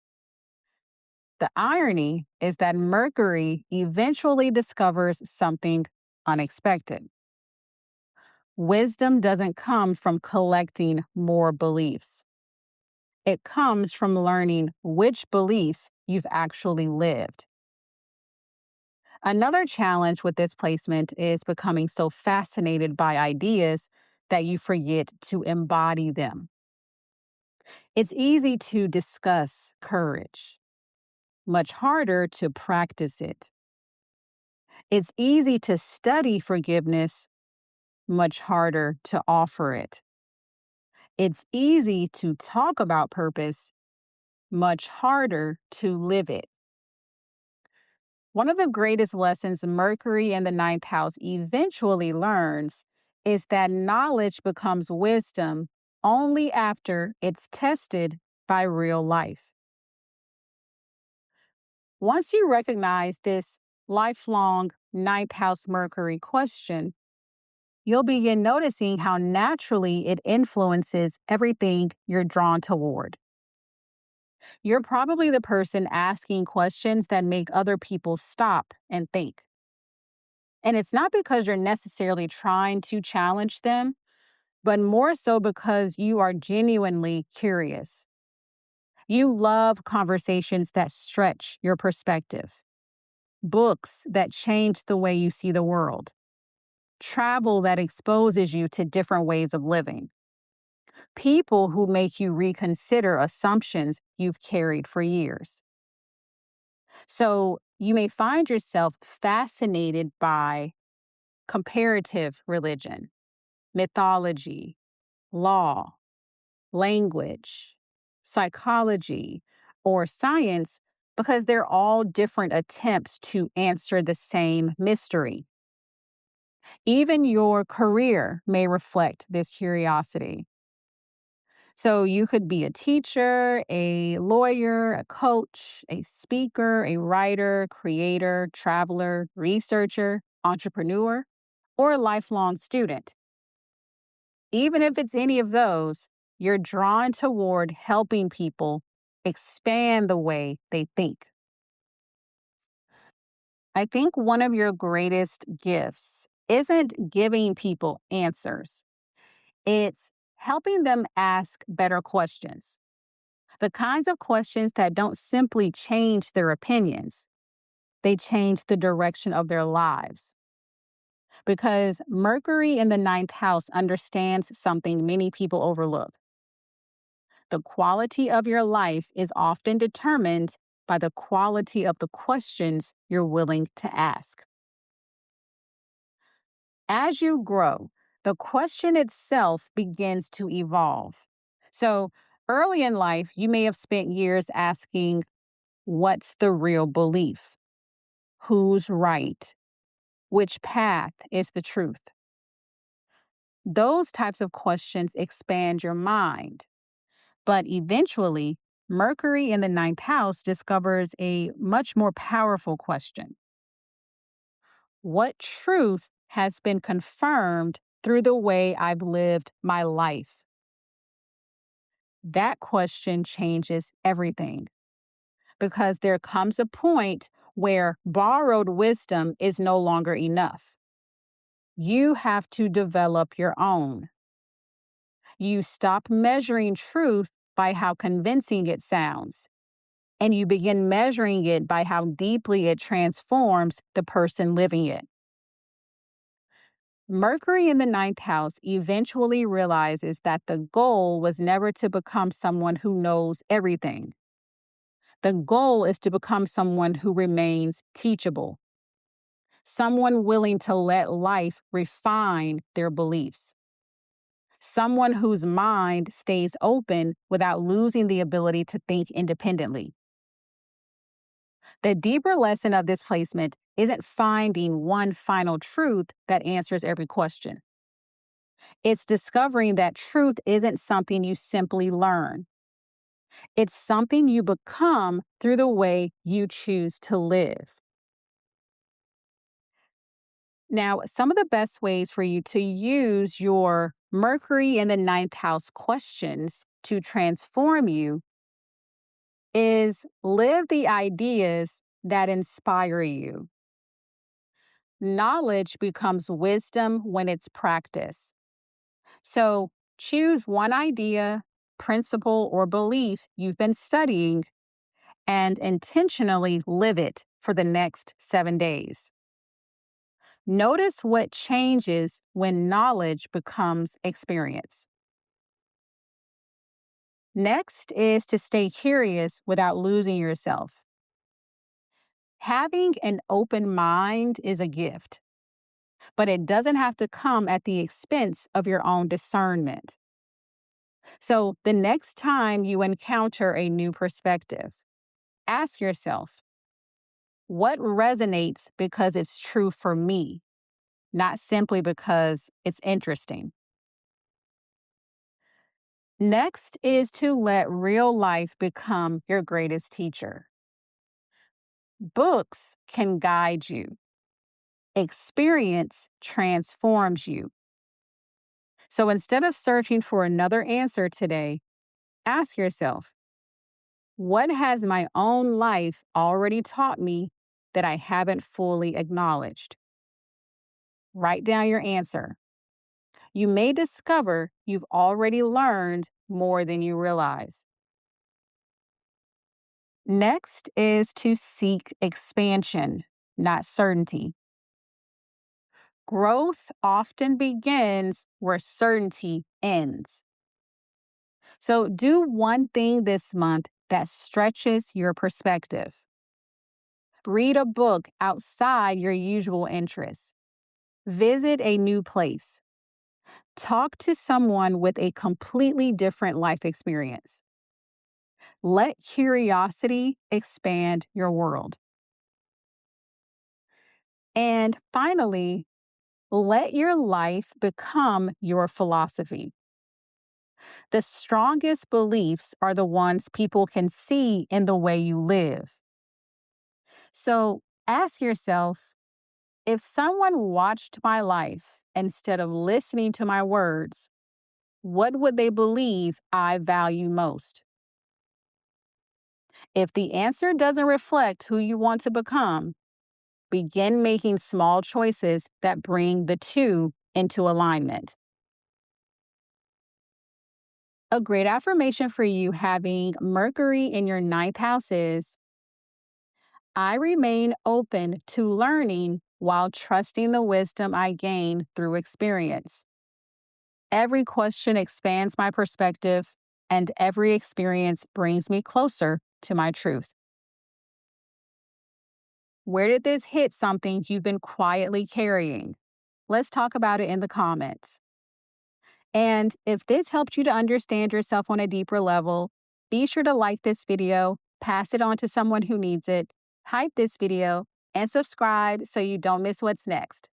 The irony is that Mercury eventually discovers something unexpected. Wisdom doesn't come from collecting more beliefs. It comes from learning which beliefs you've actually lived. Another challenge with this placement is becoming so fascinated by ideas that you forget to embody them. It's easy to discuss courage, much harder to practice it. It's easy to study forgiveness, much harder to offer it. It's easy to talk about purpose, much harder to live it. One of the greatest lessons Mercury in the ninth house eventually learns is that knowledge becomes wisdom only after it's tested by real life. Once you recognize this lifelong ninth house Mercury question, you'll begin noticing how naturally it influences everything you're drawn toward. You're probably the person asking questions that make other people stop and think. And it's not because you're necessarily trying to challenge them, but more so because you are genuinely curious. You love conversations that stretch your perspective, books that change the way you see the world, travel that exposes you to different ways of living, people who make you reconsider assumptions you've carried for years. So you may find yourself fascinated by comparative religion, mythology, law, language, psychology, or science because they're all different attempts to answer the same mystery. Even your career may reflect this curiosity. So you could be a teacher, a lawyer, a coach, a speaker, a writer, creator, traveler, researcher, entrepreneur, or a lifelong student. Even if it's any of those, you're drawn toward helping people expand the way they think. I think one of your greatest gifts isn't giving people answers, it's helping them ask better questions. The kinds of questions that don't simply change their opinions, they change the direction of their lives. Because Mercury in the ninth house understands something many people overlook. The quality of your life is often determined by the quality of the questions you're willing to ask. As you grow, the question itself begins to evolve. So, early in life, you may have spent years asking, what's the real belief? Who's right? Which path is the truth? Those types of questions expand your mind. But eventually, Mercury in the ninth house discovers a much more powerful question. What truth has been confirmed through the way I've lived my life? That question changes everything because there comes a point where borrowed wisdom is no longer enough. You have to develop your own. You stop measuring truth by how convincing it sounds, and you begin measuring it by how deeply it transforms the person living it. Mercury in the ninth house eventually realizes that the goal was never to become someone who knows everything. The goal is to become someone who remains teachable, someone willing to let life refine their beliefs, someone whose mind stays open without losing the ability to think independently. The deeper lesson of this placement isn't finding one final truth that answers every question. It's discovering that truth isn't something you simply learn. It's something you become through the way you choose to live. Now, some of the best ways for you to use your Mercury in the ninth house questions to transform you is live the ideas that inspire you. Knowledge becomes wisdom when it's practiced. So choose one idea, principle, or belief you've been studying and intentionally live it for the next 7 days. Notice what changes when knowledge becomes experience. Next is to stay curious without losing yourself. Having an open mind is a gift, but it doesn't have to come at the expense of your own discernment. So, the next time you encounter a new perspective, ask yourself, what resonates because it's true for me, not simply because it's interesting. Next is to let real life become your greatest teacher. Books can guide you, experience transforms you. So instead of searching for another answer today, ask yourself, what has my own life already taught me that I haven't fully acknowledged? Write down your answer. You may discover you've already learned more than you realize. Next is to seek expansion, not certainty. Growth often begins where certainty ends. So do one thing this month that stretches your perspective. Read a book outside your usual interests. Visit a new place. Talk to someone with a completely different life experience. Let curiosity expand your world. And finally, let your life become your philosophy. The strongest beliefs are the ones people can see in the way you live. So ask yourself, if someone watched my life instead of listening to my words, what would they believe I value most? If the answer doesn't reflect who you want to become, begin making small choices that bring the two into alignment. A great affirmation for you having Mercury in your ninth house is, I remain open to learning while trusting the wisdom I gain through experience. Every question expands my perspective, and every experience brings me closer to my truth. Where did this hit something you've been quietly carrying? Let's talk about it in the comments. And if this helped you to understand yourself on a deeper level, be sure to like this video, pass it on to someone who needs it, hype this video, and subscribe so you don't miss what's next.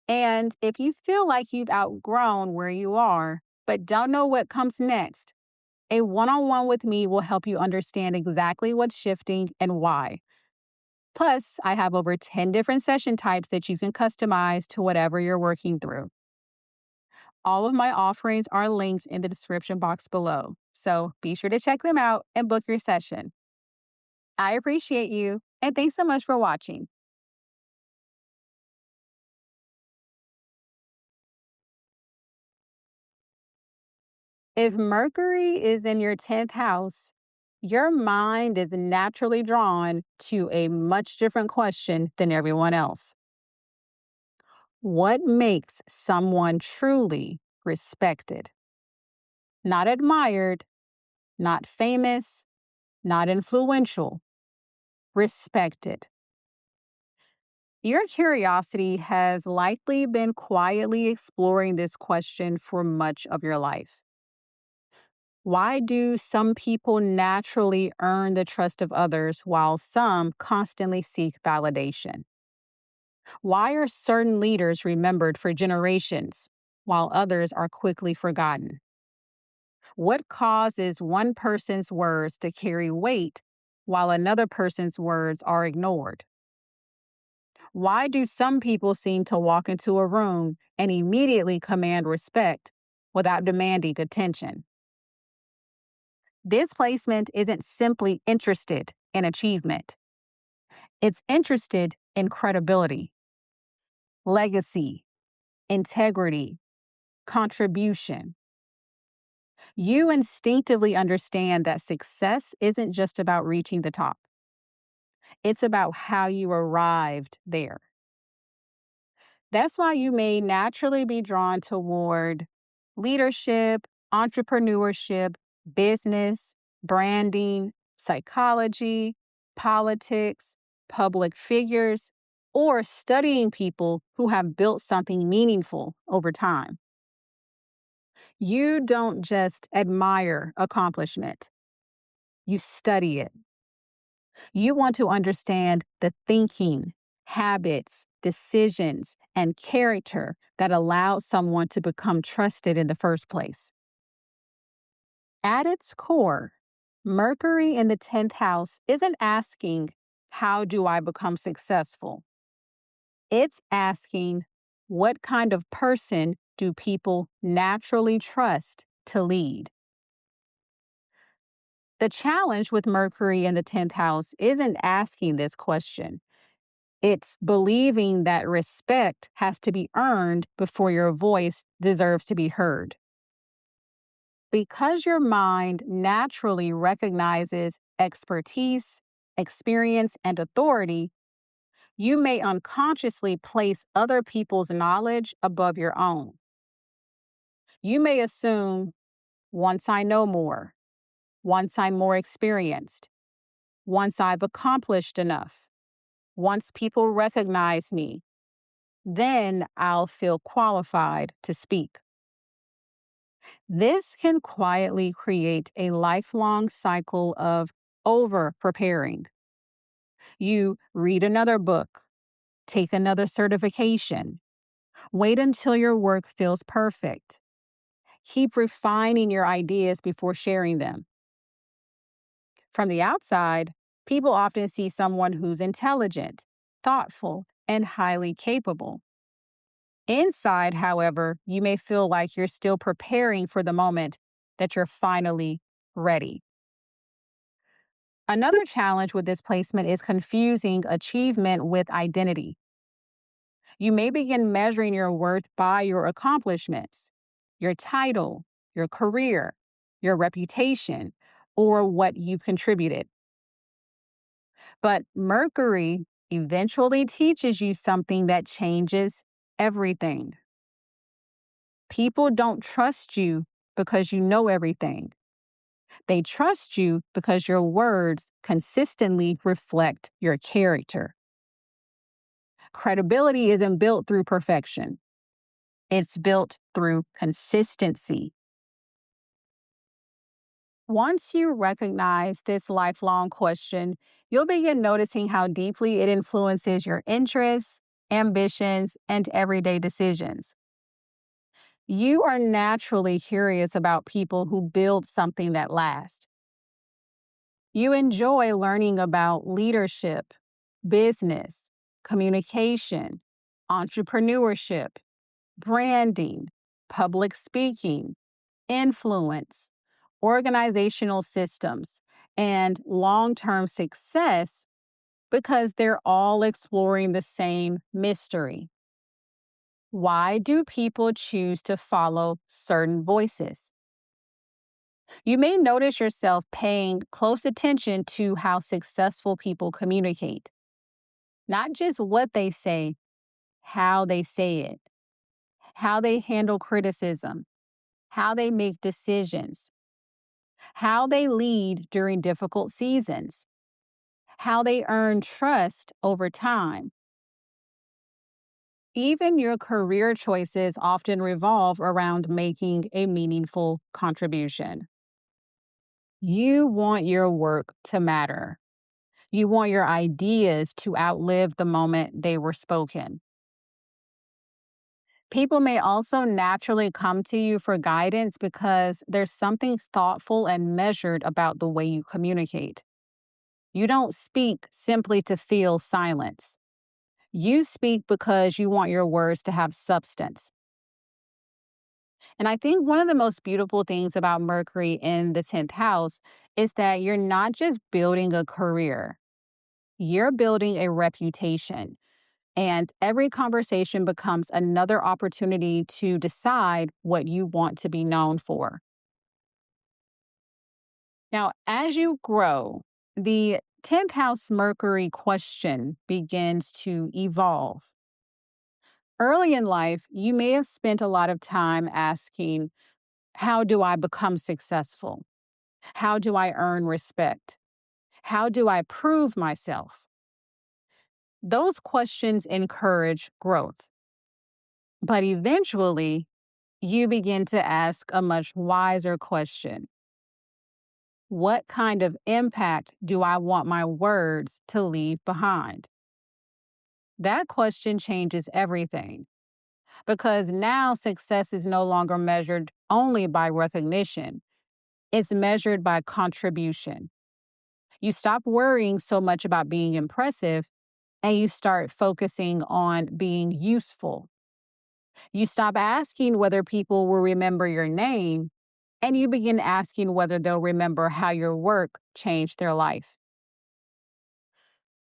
And if you feel like you've outgrown where you are, but don't know what comes next, a one-on-one with me will help you understand exactly what's shifting and why. Plus, I have over 10 different session types that you can customize to whatever you're working through. All of my offerings are linked in the description box below, so be sure to check them out and book your session. I appreciate you, and thanks so much for watching. If Mercury is in your 10th house, your mind is naturally drawn to a much different question than everyone else. What makes someone truly respected? Not admired, not famous, not influential, respected. Your curiosity has likely been quietly exploring this question for much of your life. Why do some people naturally earn the trust of others while some constantly seek validation? Why are certain leaders remembered for generations while others are quickly forgotten? What causes one person's words to carry weight while another person's words are ignored? Why do some people seem to walk into a room and immediately command respect without demanding attention? This placement isn't simply interested in achievement, it's interested in credibility, legacy, integrity, contribution. You instinctively understand that success isn't just about reaching the top, it's about how you arrived there. That's why you may naturally be drawn toward leadership, entrepreneurship, business, branding, psychology, politics, public figures, or studying people who have built something meaningful over time. You don't just admire accomplishment, you study it. You want to understand the thinking, habits, decisions, and character that allowed someone to become trusted in the first place. At its core, Mercury in the 10th house isn't asking, how do I become successful? It's asking, what kind of person do people naturally trust to lead? The challenge with Mercury in the 10th house isn't asking this question. It's believing that respect has to be earned before your voice deserves to be heard. Because your mind naturally recognizes expertise, experience, and authority, you may unconsciously place other people's knowledge above your own. You may assume, once I know more, once I'm more experienced, once I've accomplished enough, once people recognize me, then I'll feel qualified to speak. This can quietly create a lifelong cycle of over preparing. You read another book, take another certification, wait until your work feels perfect. Keep refining your ideas before sharing them. From the outside, people often see someone who's intelligent, thoughtful, and highly capable. Inside, however, you may feel like you're still preparing for the moment that you're finally ready. Another challenge with this placement is confusing achievement with identity. You may begin measuring your worth by your accomplishments, your title, your career, your reputation, or what you've contributed. But Mercury eventually teaches you something that changes everything. People don't trust you because you know everything. They trust you because your words consistently reflect your character. Credibility isn't built through perfection, it's built through consistency. Once you recognize this lifelong question, you'll begin noticing how deeply it influences your interests, ambitions, and everyday decisions. You are naturally curious about people who build something that lasts. You enjoy learning about leadership, business, communication, entrepreneurship, branding, public speaking, influence, organizational systems, and long term success because they're all exploring the same mystery. Why do people choose to follow certain voices? You may notice yourself paying close attention to how successful people communicate, not just what they say, how they say it, how they handle criticism, how they make decisions, how they lead during difficult seasons, how they earn trust over time. Even your career choices often revolve around making a meaningful contribution. You want your work to matter. You want your ideas to outlive the moment they were spoken. People may also naturally come to you for guidance because there's something thoughtful and measured about the way you communicate. You don't speak simply to fill silence. You speak because you want your words to have substance. And I think one of the most beautiful things about Mercury in the 10th house is that you're not just building a career, you're building a reputation. And every conversation becomes another opportunity to decide what you want to be known for. Now, as you grow, the 10th house Mercury question begins to evolve. Early in life, you may have spent a lot of time asking, how do I become successful? How do I earn respect? How do I prove myself? Those questions encourage growth. But eventually, you begin to ask a much wiser question. What kind of impact do I want my words to leave behind? That question changes everything because now success is no longer measured only by recognition, it's measured by contribution. You stop worrying so much about being impressive and you start focusing on being useful. You stop asking whether people will remember your name and you begin asking whether they'll remember how your work changed their life.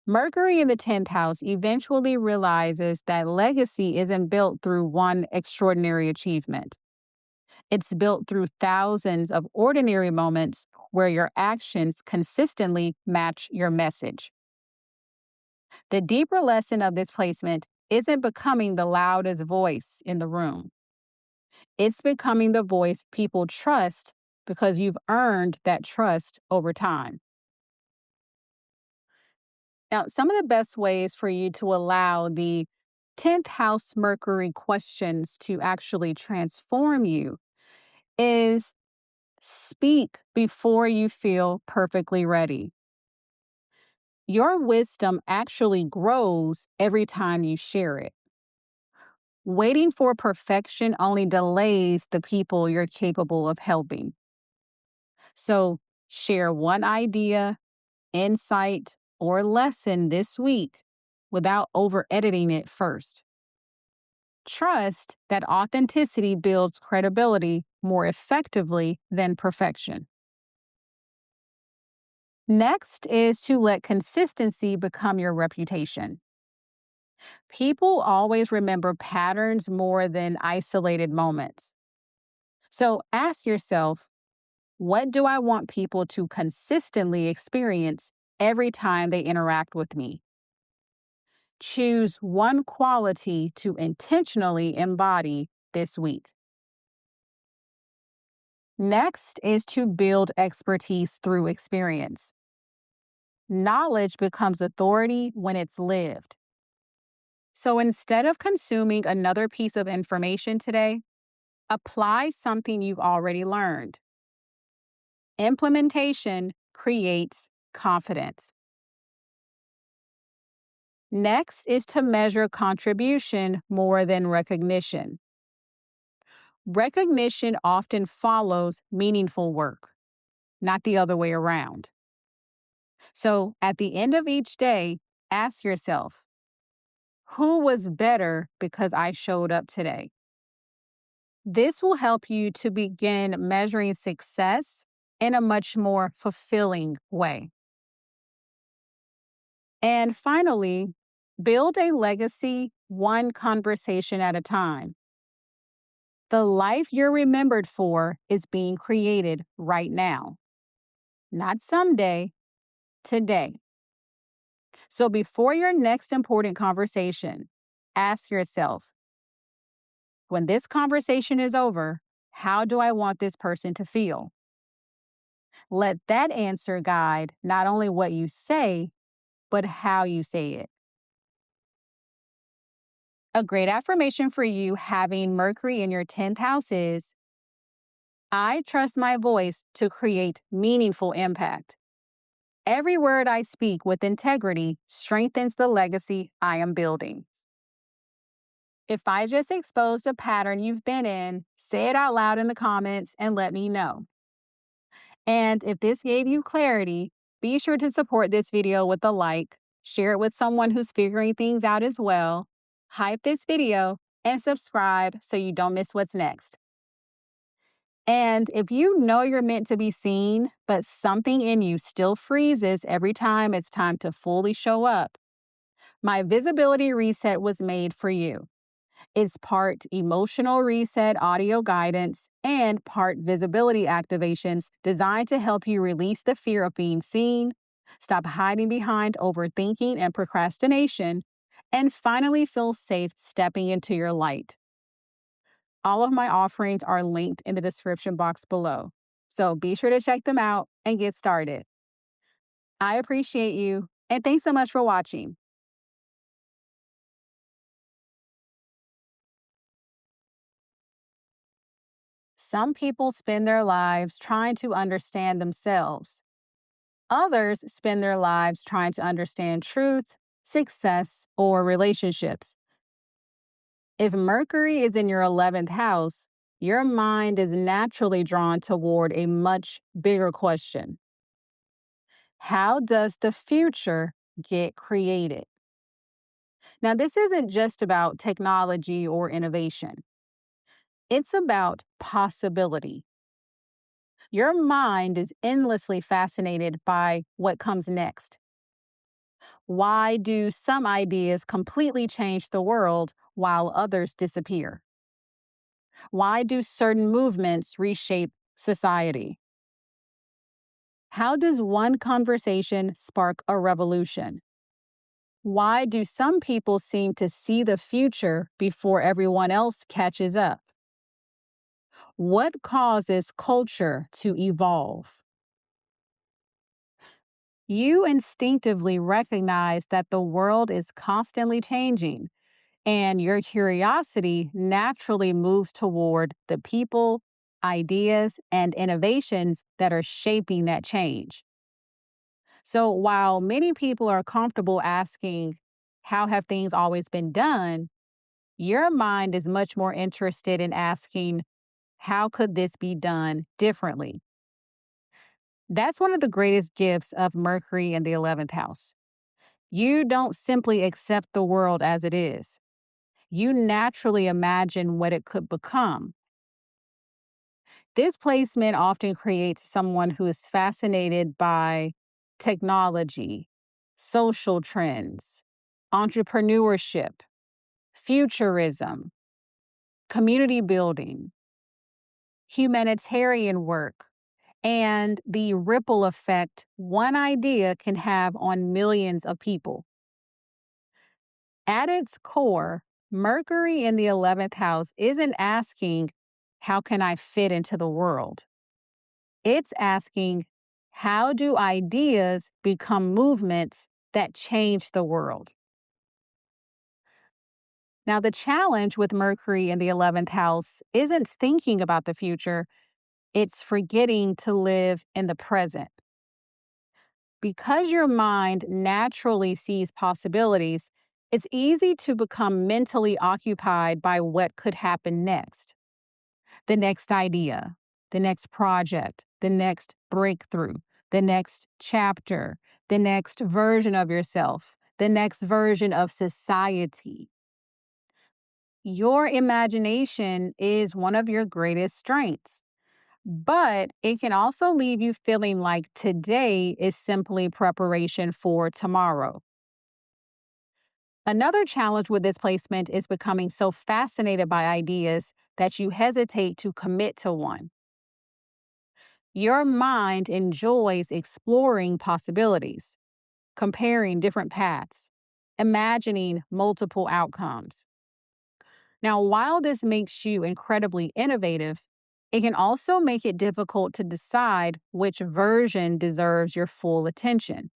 Mercury in the 10th house eventually realizes that legacy isn't built through one extraordinary achievement. It's built through thousands of ordinary moments where your actions consistently match your message. The deeper lesson of this placement isn't becoming the loudest voice in the room. It's becoming the voice people trust because you've earned that trust over time. Now, some of the best ways for you to allow the 10th house Mercury questions to actually transform you is speak before you feel perfectly ready. Your wisdom actually grows every time you share it. Waiting for perfection only delays the people you're capable of helping. So, share one idea, insight, or lesson this week without over editing it first. Trust that authenticity builds credibility more effectively than perfection. Next is to let consistency become your reputation. People always remember patterns more than isolated moments. So ask yourself, what do I want people to consistently experience every time they interact with me? Choose one quality to intentionally embody this week. Next is to build expertise through experience. Knowledge becomes authority when it's lived. So instead of consuming another piece of information today, apply something you've already learned. Implementation creates confidence. Next is to measure contribution more than recognition. Recognition often follows meaningful work, not the other way around. So at the end of each day, ask yourself, who was better because I showed up today? This will help you to begin measuring success in a much more fulfilling way. And finally, build a legacy one conversation at a time. The life you're remembered for is being created right now, not someday, today. So before your next important conversation, ask yourself, when this conversation is over, how do I want this person to feel? Let that answer guide not only what you say, but how you say it. A great affirmation for you having Mercury in your 10th house is, I trust my voice to create meaningful impact. Every word I speak with integrity strengthens the legacy I am building. If I just exposed a pattern you've been in, say it out loud in the comments and let me know. And if this gave you clarity, be sure to support this video with a like, share it with someone who's figuring things out as well, hype this video, and subscribe so you don't miss what's next. And if you know you're meant to be seen, but something in you still freezes every time it's time to fully show up, my visibility reset was made for you. It's part emotional reset audio guidance and part visibility activations designed to help you release the fear of being seen, stop hiding behind overthinking and procrastination, and finally feel safe stepping into your light. All of my offerings are linked in the description box below, so be sure to check them out and get started. I appreciate you, and thanks so much for watching. Some people spend their lives trying to understand themselves. Others spend their lives trying to understand truth, success, or relationships. If Mercury is in your 11th house, your mind is naturally drawn toward a much bigger question. How does the future get created? Now, this isn't just about technology or innovation, it's about possibility. Your mind is endlessly fascinated by what comes next. Why do some ideas completely change the world while others disappear? Why do certain movements reshape society? How does one conversation spark a revolution? Why do some people seem to see the future before everyone else catches up? What causes culture to evolve? You instinctively recognize that the world is constantly changing, and your curiosity naturally moves toward the people, ideas, and innovations that are shaping that change. So while many people are comfortable asking, how have things always been done? Your mind is much more interested in asking, how could this be done differently? That's one of the greatest gifts of Mercury in the 11th house. You don't simply accept the world as it is. You naturally imagine what it could become. This placement often creates someone who is fascinated by technology, social trends, entrepreneurship, futurism, community building, humanitarian work, and the ripple effect one idea can have on millions of people. At its core, Mercury in the 11th house isn't asking, how can I fit into the world? It's asking, how do ideas become movements that change the world? Now, the challenge with Mercury in the 11th house isn't thinking about the future, it's forgetting to live in the present. Because your mind naturally sees possibilities, it's easy to become mentally occupied by what could happen next. The next idea, the next project, the next breakthrough, the next chapter, the next version of yourself, the next version of society. Your imagination is one of your greatest strengths, but it can also leave you feeling like today is simply preparation for tomorrow. Another challenge with this placement is becoming so fascinated by ideas that you hesitate to commit to one. Your mind enjoys exploring possibilities, comparing different paths, imagining multiple outcomes. Now, while this makes you incredibly innovative, it can also make it difficult to decide which version deserves your full attention.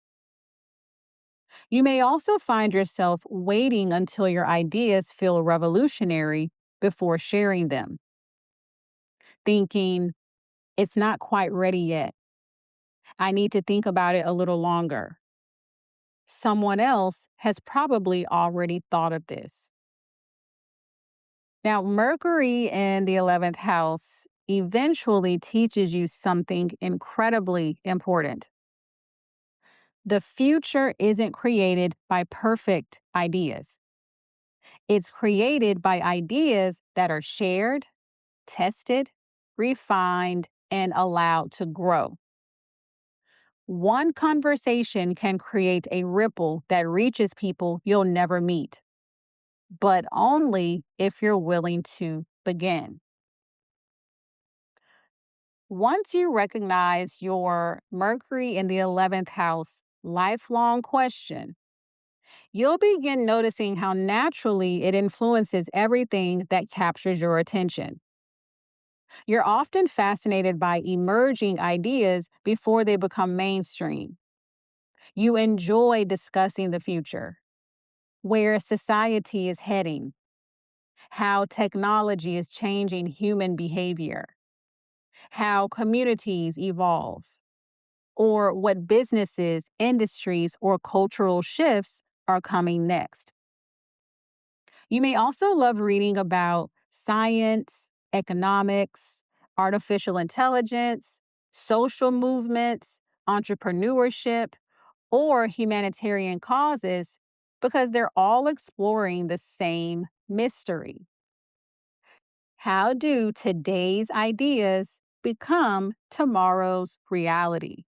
You may also find yourself waiting until your ideas feel revolutionary before sharing them, thinking, it's not quite ready yet. I need to think about it a little longer. Someone else has probably already thought of this. Now, Mercury in the 11th house eventually teaches you something incredibly important. The future isn't created by perfect ideas. It's created by ideas that are shared, tested, refined, and allowed to grow. One conversation can create a ripple that reaches people you'll never meet, but only if you're willing to begin. Once you recognize your Mercury in the 11th house lifelong question, you'll begin noticing how naturally it influences everything that captures your attention. You're often fascinated by emerging ideas before they become mainstream. You enjoy discussing the future, where society is heading, how technology is changing human behavior, how communities evolve, or what businesses, industries, or cultural shifts are coming next. You may also love reading about science, economics, artificial intelligence, social movements, entrepreneurship, or humanitarian causes because they're all exploring the same mystery. How do today's ideas become tomorrow's reality?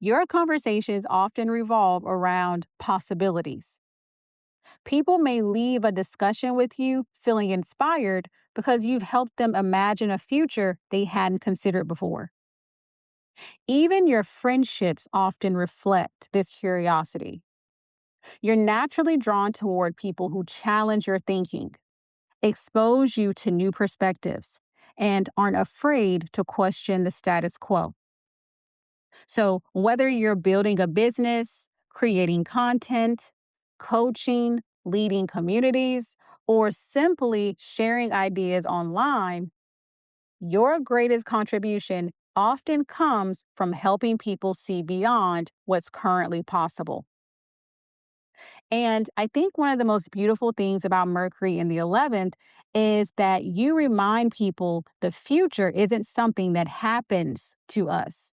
Your conversations often revolve around possibilities. People may leave a discussion with you feeling inspired because you've helped them imagine a future they hadn't considered before. Even your friendships often reflect this curiosity. You're naturally drawn toward people who challenge your thinking, expose you to new perspectives, and aren't afraid to question the status quo. So, whether you're building a business, creating content, coaching, leading communities, or simply sharing ideas online, your greatest contribution often comes from helping people see beyond what's currently possible. And I think one of the most beautiful things about Mercury in the 11th is that you remind people the future isn't something that happens to us.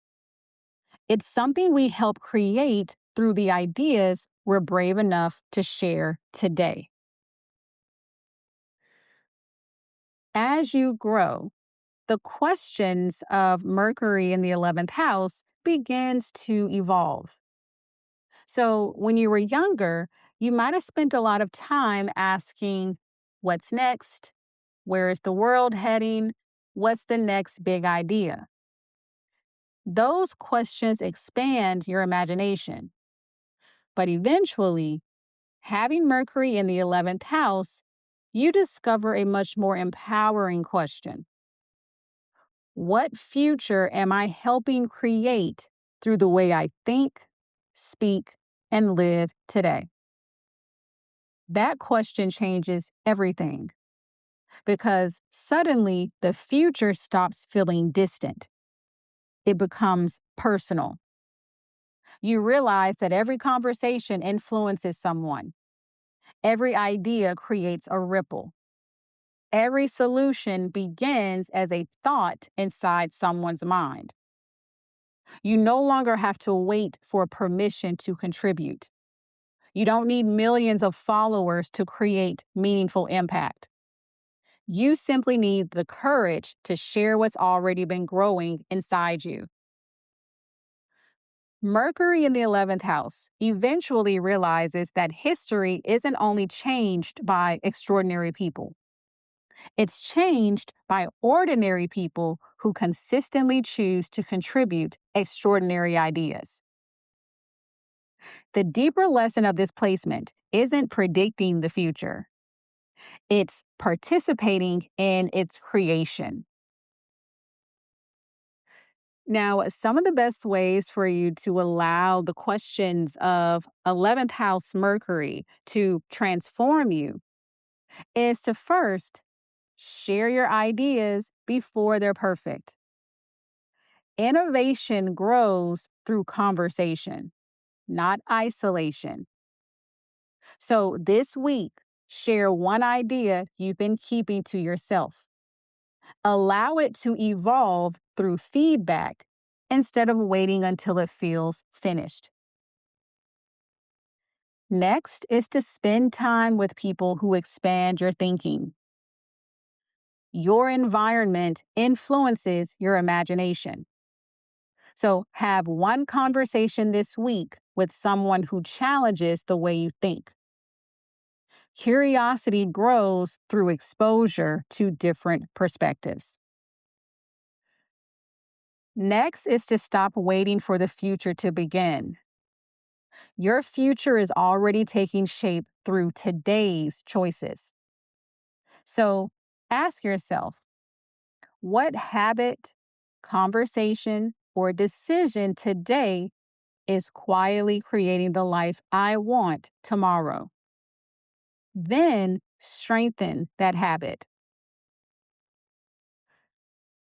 It's something we help create through the ideas we're brave enough to share today. As you grow, the questions of Mercury in the 11th house begins to evolve. So, when you were younger, you might have spent a lot of time asking, what's next? Where is the world heading? What's the next big idea? Those questions expand your imagination. But eventually, having Mercury in the 11th house, you discover a much more empowering question. What future am I helping create through the way I think, speak, and live today? That question changes everything because suddenly the future stops feeling distant. It becomes personal. You realize that every conversation influences someone, every idea creates a ripple. Every solution begins as a thought inside someone's mind. You no longer have to wait for permission to contribute. You don't need millions of followers to create meaningful impact. You simply need the courage to share what's already been growing inside you. Mercury in the 11th house eventually realizes that history isn't only changed by extraordinary people. It's changed by ordinary people who consistently choose to contribute extraordinary ideas. The deeper lesson of this placement isn't predicting the future, it's participating in its creation. Now, some of the best ways for you to allow the questions of 11th house Mercury to transform you is to first share your ideas before they're perfect. Innovation grows through conversation, not isolation. So this week, share one idea you've been keeping to yourself. Allow it to evolve through feedback instead of waiting until it feels finished. Next is to spend time with people who expand your thinking. Your environment influences your imagination. So, have one conversation this week with someone who challenges the way you think. Curiosity grows through exposure to different perspectives. Next is to stop waiting for the future to begin. Your future is already taking shape through today's choices. So, ask yourself, what habit, conversation, or decision today is quietly creating the life I want tomorrow? Then strengthen that habit.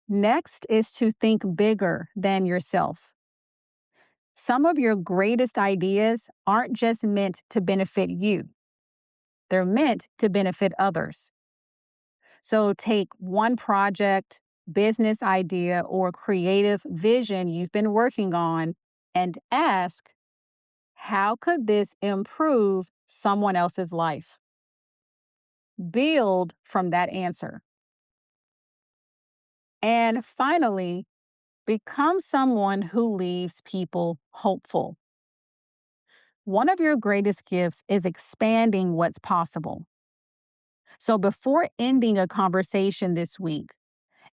Next is to think bigger than yourself. Some of your greatest ideas aren't just meant to benefit you, they're meant to benefit others. So take one project, business idea, or creative vision you've been working on and ask, how could this improve someone else's life? Build from that answer. And finally, become someone who leaves people hopeful. One of your greatest gifts is expanding what's possible. So before ending a conversation this week,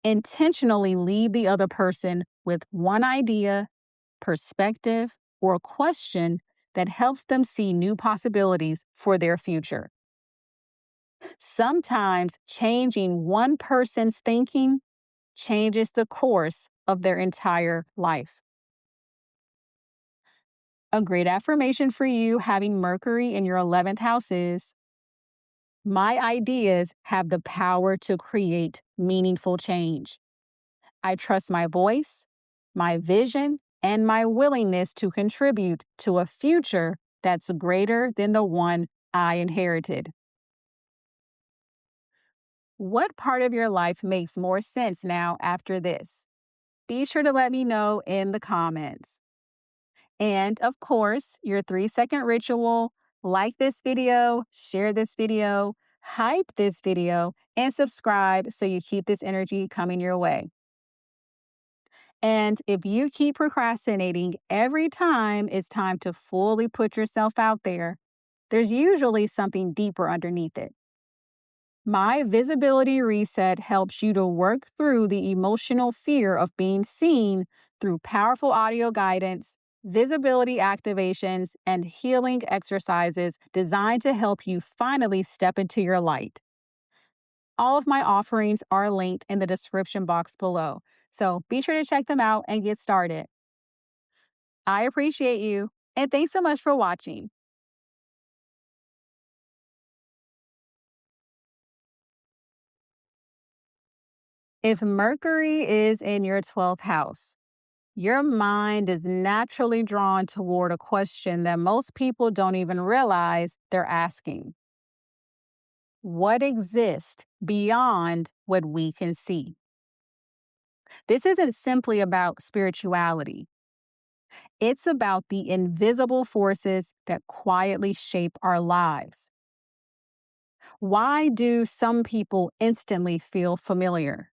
intentionally leave the other person with one idea, perspective, or question that helps them see new possibilities for their future. Sometimes changing one person's thinking changes the course of their entire life. A great affirmation for you having Mercury in your 11th house is, my ideas have the power to create meaningful change. I trust my voice, my vision, and my willingness to contribute to a future that's greater than the one I inherited. What part of your life makes more sense now after this? Be sure to let me know in the comments. And of course, your 3-second ritual: like this video, share this video, hype this video, and subscribe so you keep this energy coming your way. And if you keep procrastinating every time it's time to fully put yourself out there, there's usually something deeper underneath it. My visibility reset helps you to work through the emotional fear of being seen through powerful audio guidance, visibility activations, and healing exercises designed to help you finally step into your light. All of my offerings are linked in the description box below, so be sure to check them out and get started. I appreciate you, and thanks so much for watching. If Mercury is in your 12th house, your mind is naturally drawn toward a question that most people don't even realize they're asking. What exists beyond what we can see? This isn't simply about spirituality. It's about the invisible forces that quietly shape our lives. Why do some people instantly feel familiar?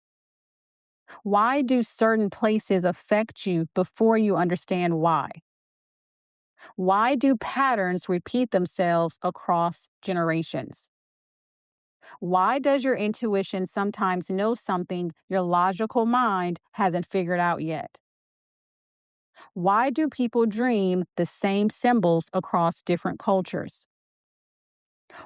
Why do certain places affect you before you understand why? Why do patterns repeat themselves across generations? Why does your intuition sometimes know something your logical mind hasn't figured out yet? Why do people dream the same symbols across different cultures?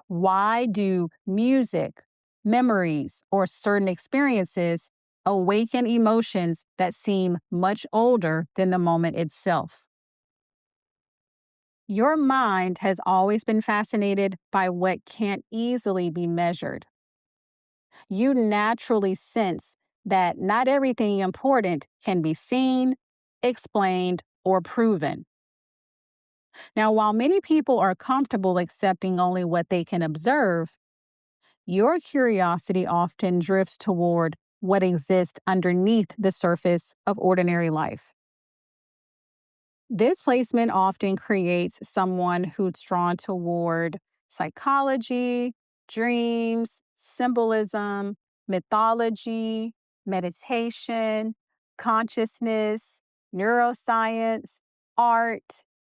Why do music, memories, or certain experiences awaken emotions that seem much older than the moment itself? Your mind has always been fascinated by what can't easily be measured. You naturally sense that not everything important can be seen, explained, or proven. Now, while many people are comfortable accepting only what they can observe, your curiosity often drifts toward what exists underneath the surface of ordinary life. This placement often creates someone who's drawn toward psychology, dreams, symbolism, mythology, meditation, consciousness, neuroscience, art,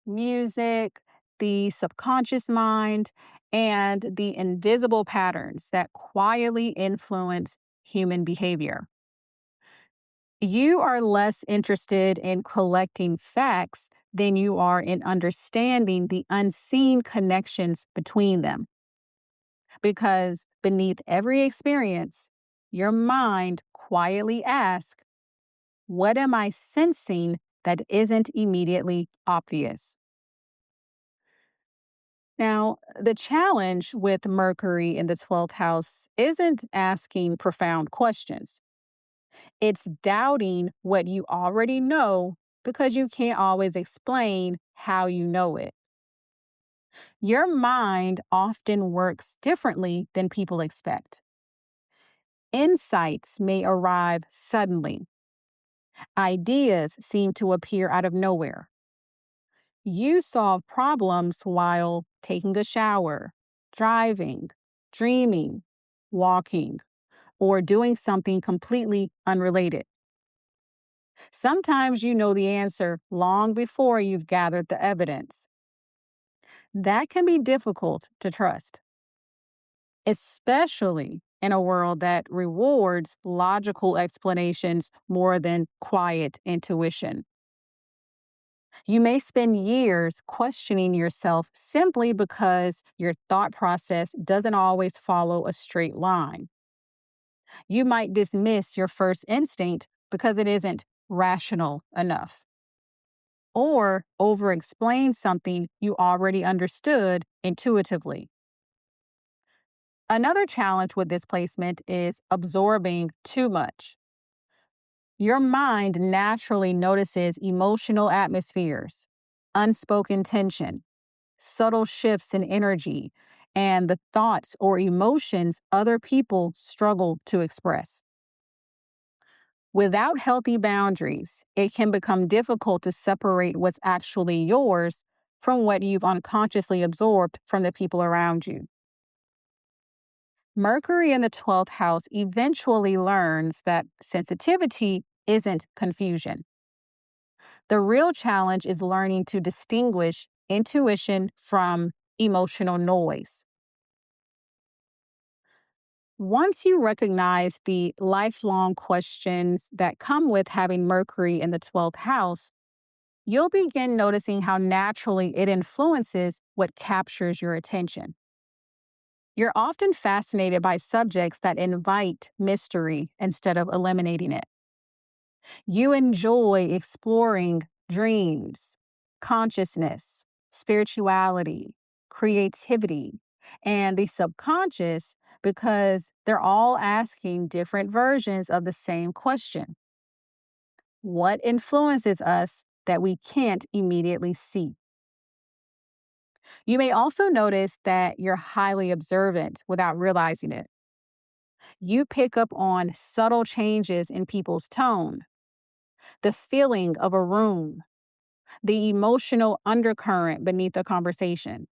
music, the subconscious mind, and the invisible patterns that quietly influence human behavior. You are less interested in collecting facts than you are in understanding the unseen connections between them. Because beneath every experience, your mind quietly asks, what am I sensing that isn't immediately obvious? Now, the challenge with Mercury in the 12th house isn't asking profound questions. It's doubting what you already know because you can't always explain how you know it. Your mind often works differently than people expect. Insights may arrive suddenly. Ideas seem to appear out of nowhere. You solve problems while taking a shower, driving, dreaming, walking, or doing something completely unrelated. Sometimes you know the answer long before you've gathered the evidence. That can be difficult to trust, especially in a world that rewards logical explanations more than quiet intuition. You may spend years questioning yourself simply because your thought process doesn't always follow a straight line. You might dismiss your first instinct because it isn't rational enough, or over explain something you already understood intuitively. Another challenge with this placement is absorbing too much. Your mind naturally notices emotional atmospheres, unspoken tension, subtle shifts in energy, and the thoughts or emotions other people struggle to express. Without healthy boundaries, it can become difficult to separate what's actually yours from what you've unconsciously absorbed from the people around you. Mercury in the 12th house eventually learns that sensitivity isn't confusion. The real challenge is learning to distinguish intuition from emotional noise. Once you recognize the lifelong questions that come with having Mercury in the 12th house, you'll begin noticing how naturally it influences what captures your attention. You're often fascinated by subjects that invite mystery instead of eliminating it. You enjoy exploring dreams, consciousness, spirituality, creativity, and the subconscious because they're all asking different versions of the same question. What influences us that we can't immediately see? You may also notice that you're highly observant without realizing it. You pick up on subtle changes in people's tone, the feeling of a room, the emotional undercurrent beneath a conversation,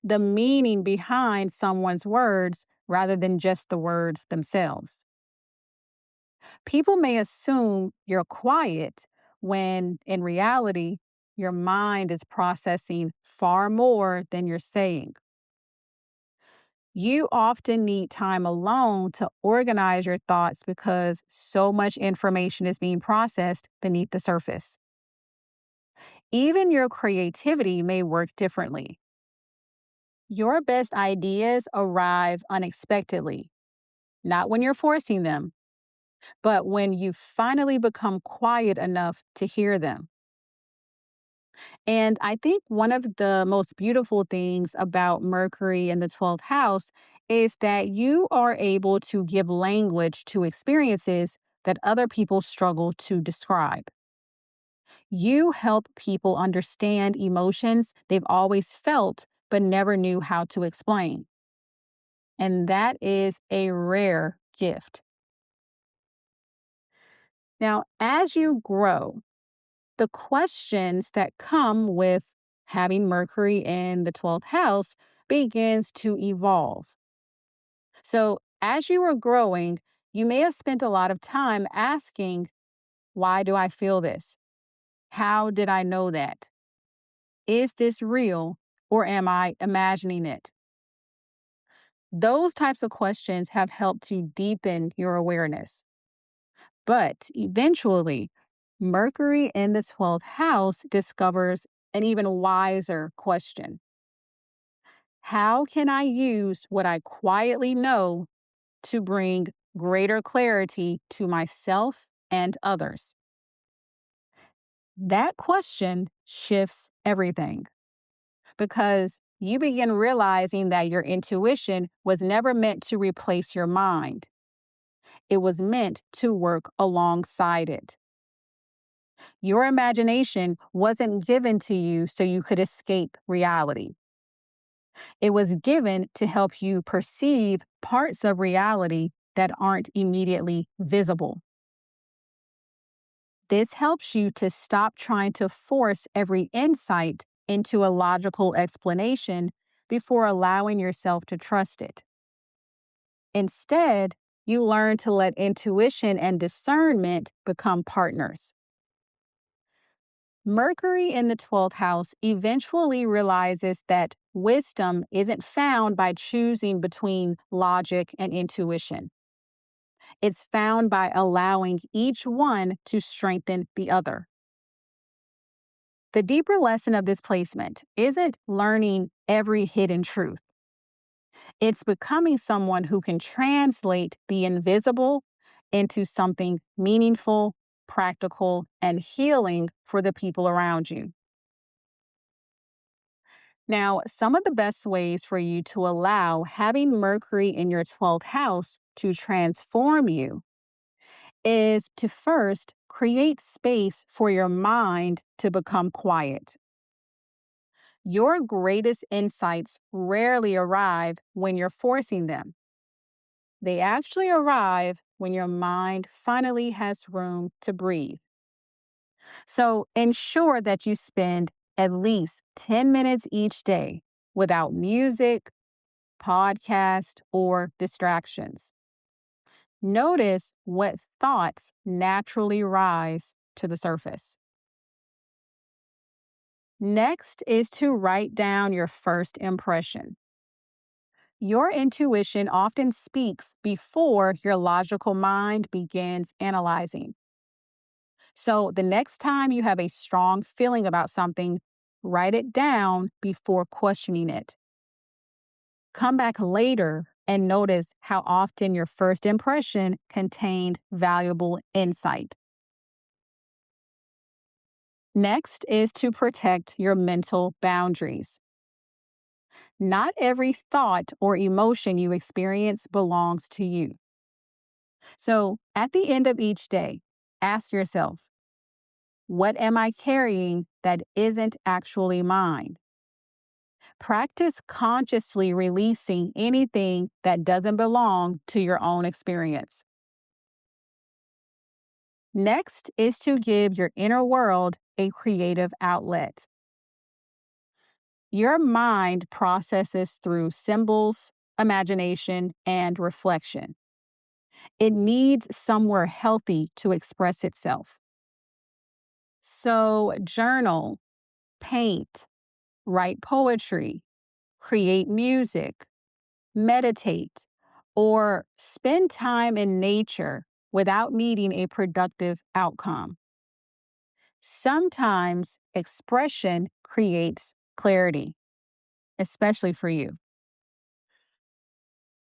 the meaning behind someone's words rather than just the words themselves. People may assume you're quiet when in reality, your mind is processing far more than you're saying. You often need time alone to organize your thoughts because so much information is being processed beneath the surface. Even your creativity may work differently. Your best ideas arrive unexpectedly, not when you're forcing them, but when you finally become quiet enough to hear them. And I think one of the most beautiful things about Mercury in the 12th house is that you are able to give language to experiences that other people struggle to describe. You help people understand emotions they've always felt but never knew how to explain. And that is a rare gift. Now, as you grow, the questions that come with having Mercury in the 12th house begins to evolve. So, as you are growing, you may have spent a lot of time asking, why do I feel this? How did I know that? Is this real or am I imagining it? Those types of questions have helped to deepen your awareness. But eventually, Mercury in the 12th house discovers an even wiser question. How can I use what I quietly know to bring greater clarity to myself and others? That question shifts everything because you begin realizing that your intuition was never meant to replace your mind. It was meant to work alongside it. Your imagination wasn't given to you so you could escape reality. It was given to help you perceive parts of reality that aren't immediately visible. This helps you to stop trying to force every insight into a logical explanation before allowing yourself to trust it. Instead, you learn to let intuition and discernment become partners. Mercury in the 12th house eventually realizes that wisdom isn't found by choosing between logic and intuition. It's found by allowing each one to strengthen the other. The deeper lesson of this placement isn't learning every hidden truth. It's becoming someone who can translate the invisible into something meaningful, practical, and healing for the people around you. Now, some of the best ways for you to allow having Mercury in your 12th house to transform you is to first create space for your mind to become quiet. Your greatest insights rarely arrive when you're forcing them. They actually arrive when your mind finally has room to breathe. So ensure that you spend at least 10 minutes each day without music, podcast, or distractions. Notice what thoughts naturally rise to the surface. Next is to write down your first impression. Your intuition often speaks before your logical mind begins analyzing. So, the next time you have a strong feeling about something, write it down before questioning it. Come back later and notice how often your first impression contained valuable insight. Next is to protect your mental boundaries. Not every thought or emotion you experience belongs to you. So, at the end of each day, ask yourself, what am I carrying that isn't actually mine? Practice consciously releasing anything that doesn't belong to your own experience. Next is to give your inner world a creative outlet. Your mind processes through symbols, imagination, and reflection. It needs somewhere healthy to express itself. So, journal, paint, write poetry, create music, meditate, or spend time in nature without needing a productive outcome. Sometimes expression creates clarity, especially for you.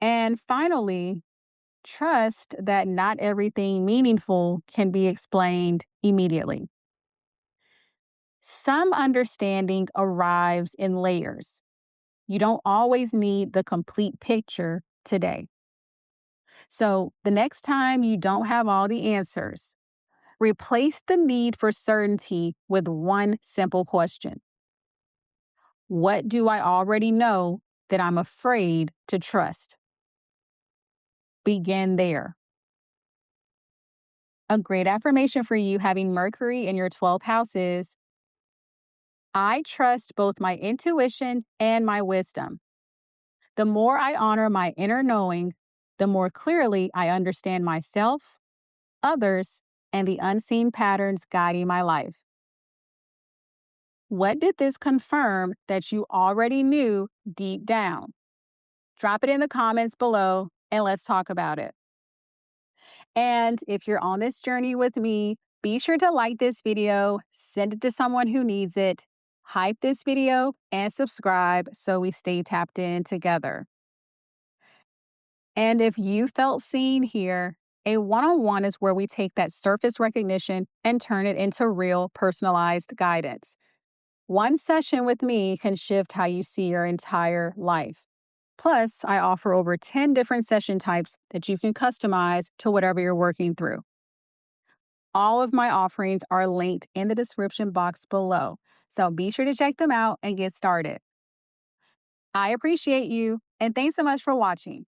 And finally, trust that not everything meaningful can be explained immediately. Some understanding arrives in layers. You don't always need the complete picture today. So, the next time you don't have all the answers, replace the need for certainty with one simple question. What do I already know that I'm afraid to trust? Begin there. A great affirmation for you having Mercury in your 12th house is I trust both my intuition and my wisdom. The more I honor my inner knowing, the more clearly I understand myself, others, and the unseen patterns guiding my life. What did this confirm that you already knew deep down? Drop it in the comments below and let's talk about it. And if you're on this journey with me, be sure to like this video, send it to someone who needs it, hype this video, and subscribe so we stay tapped in together. And if you felt seen here, a one-on-one is where we take that surface recognition and turn it into real personalized guidance. One session with me can shift how you see your entire life. Plus, I offer over 10 different session types that you can customize to whatever you're working through. All of my offerings are linked in the description box below, so be sure to check them out and get started. I appreciate you, and thanks so much for watching.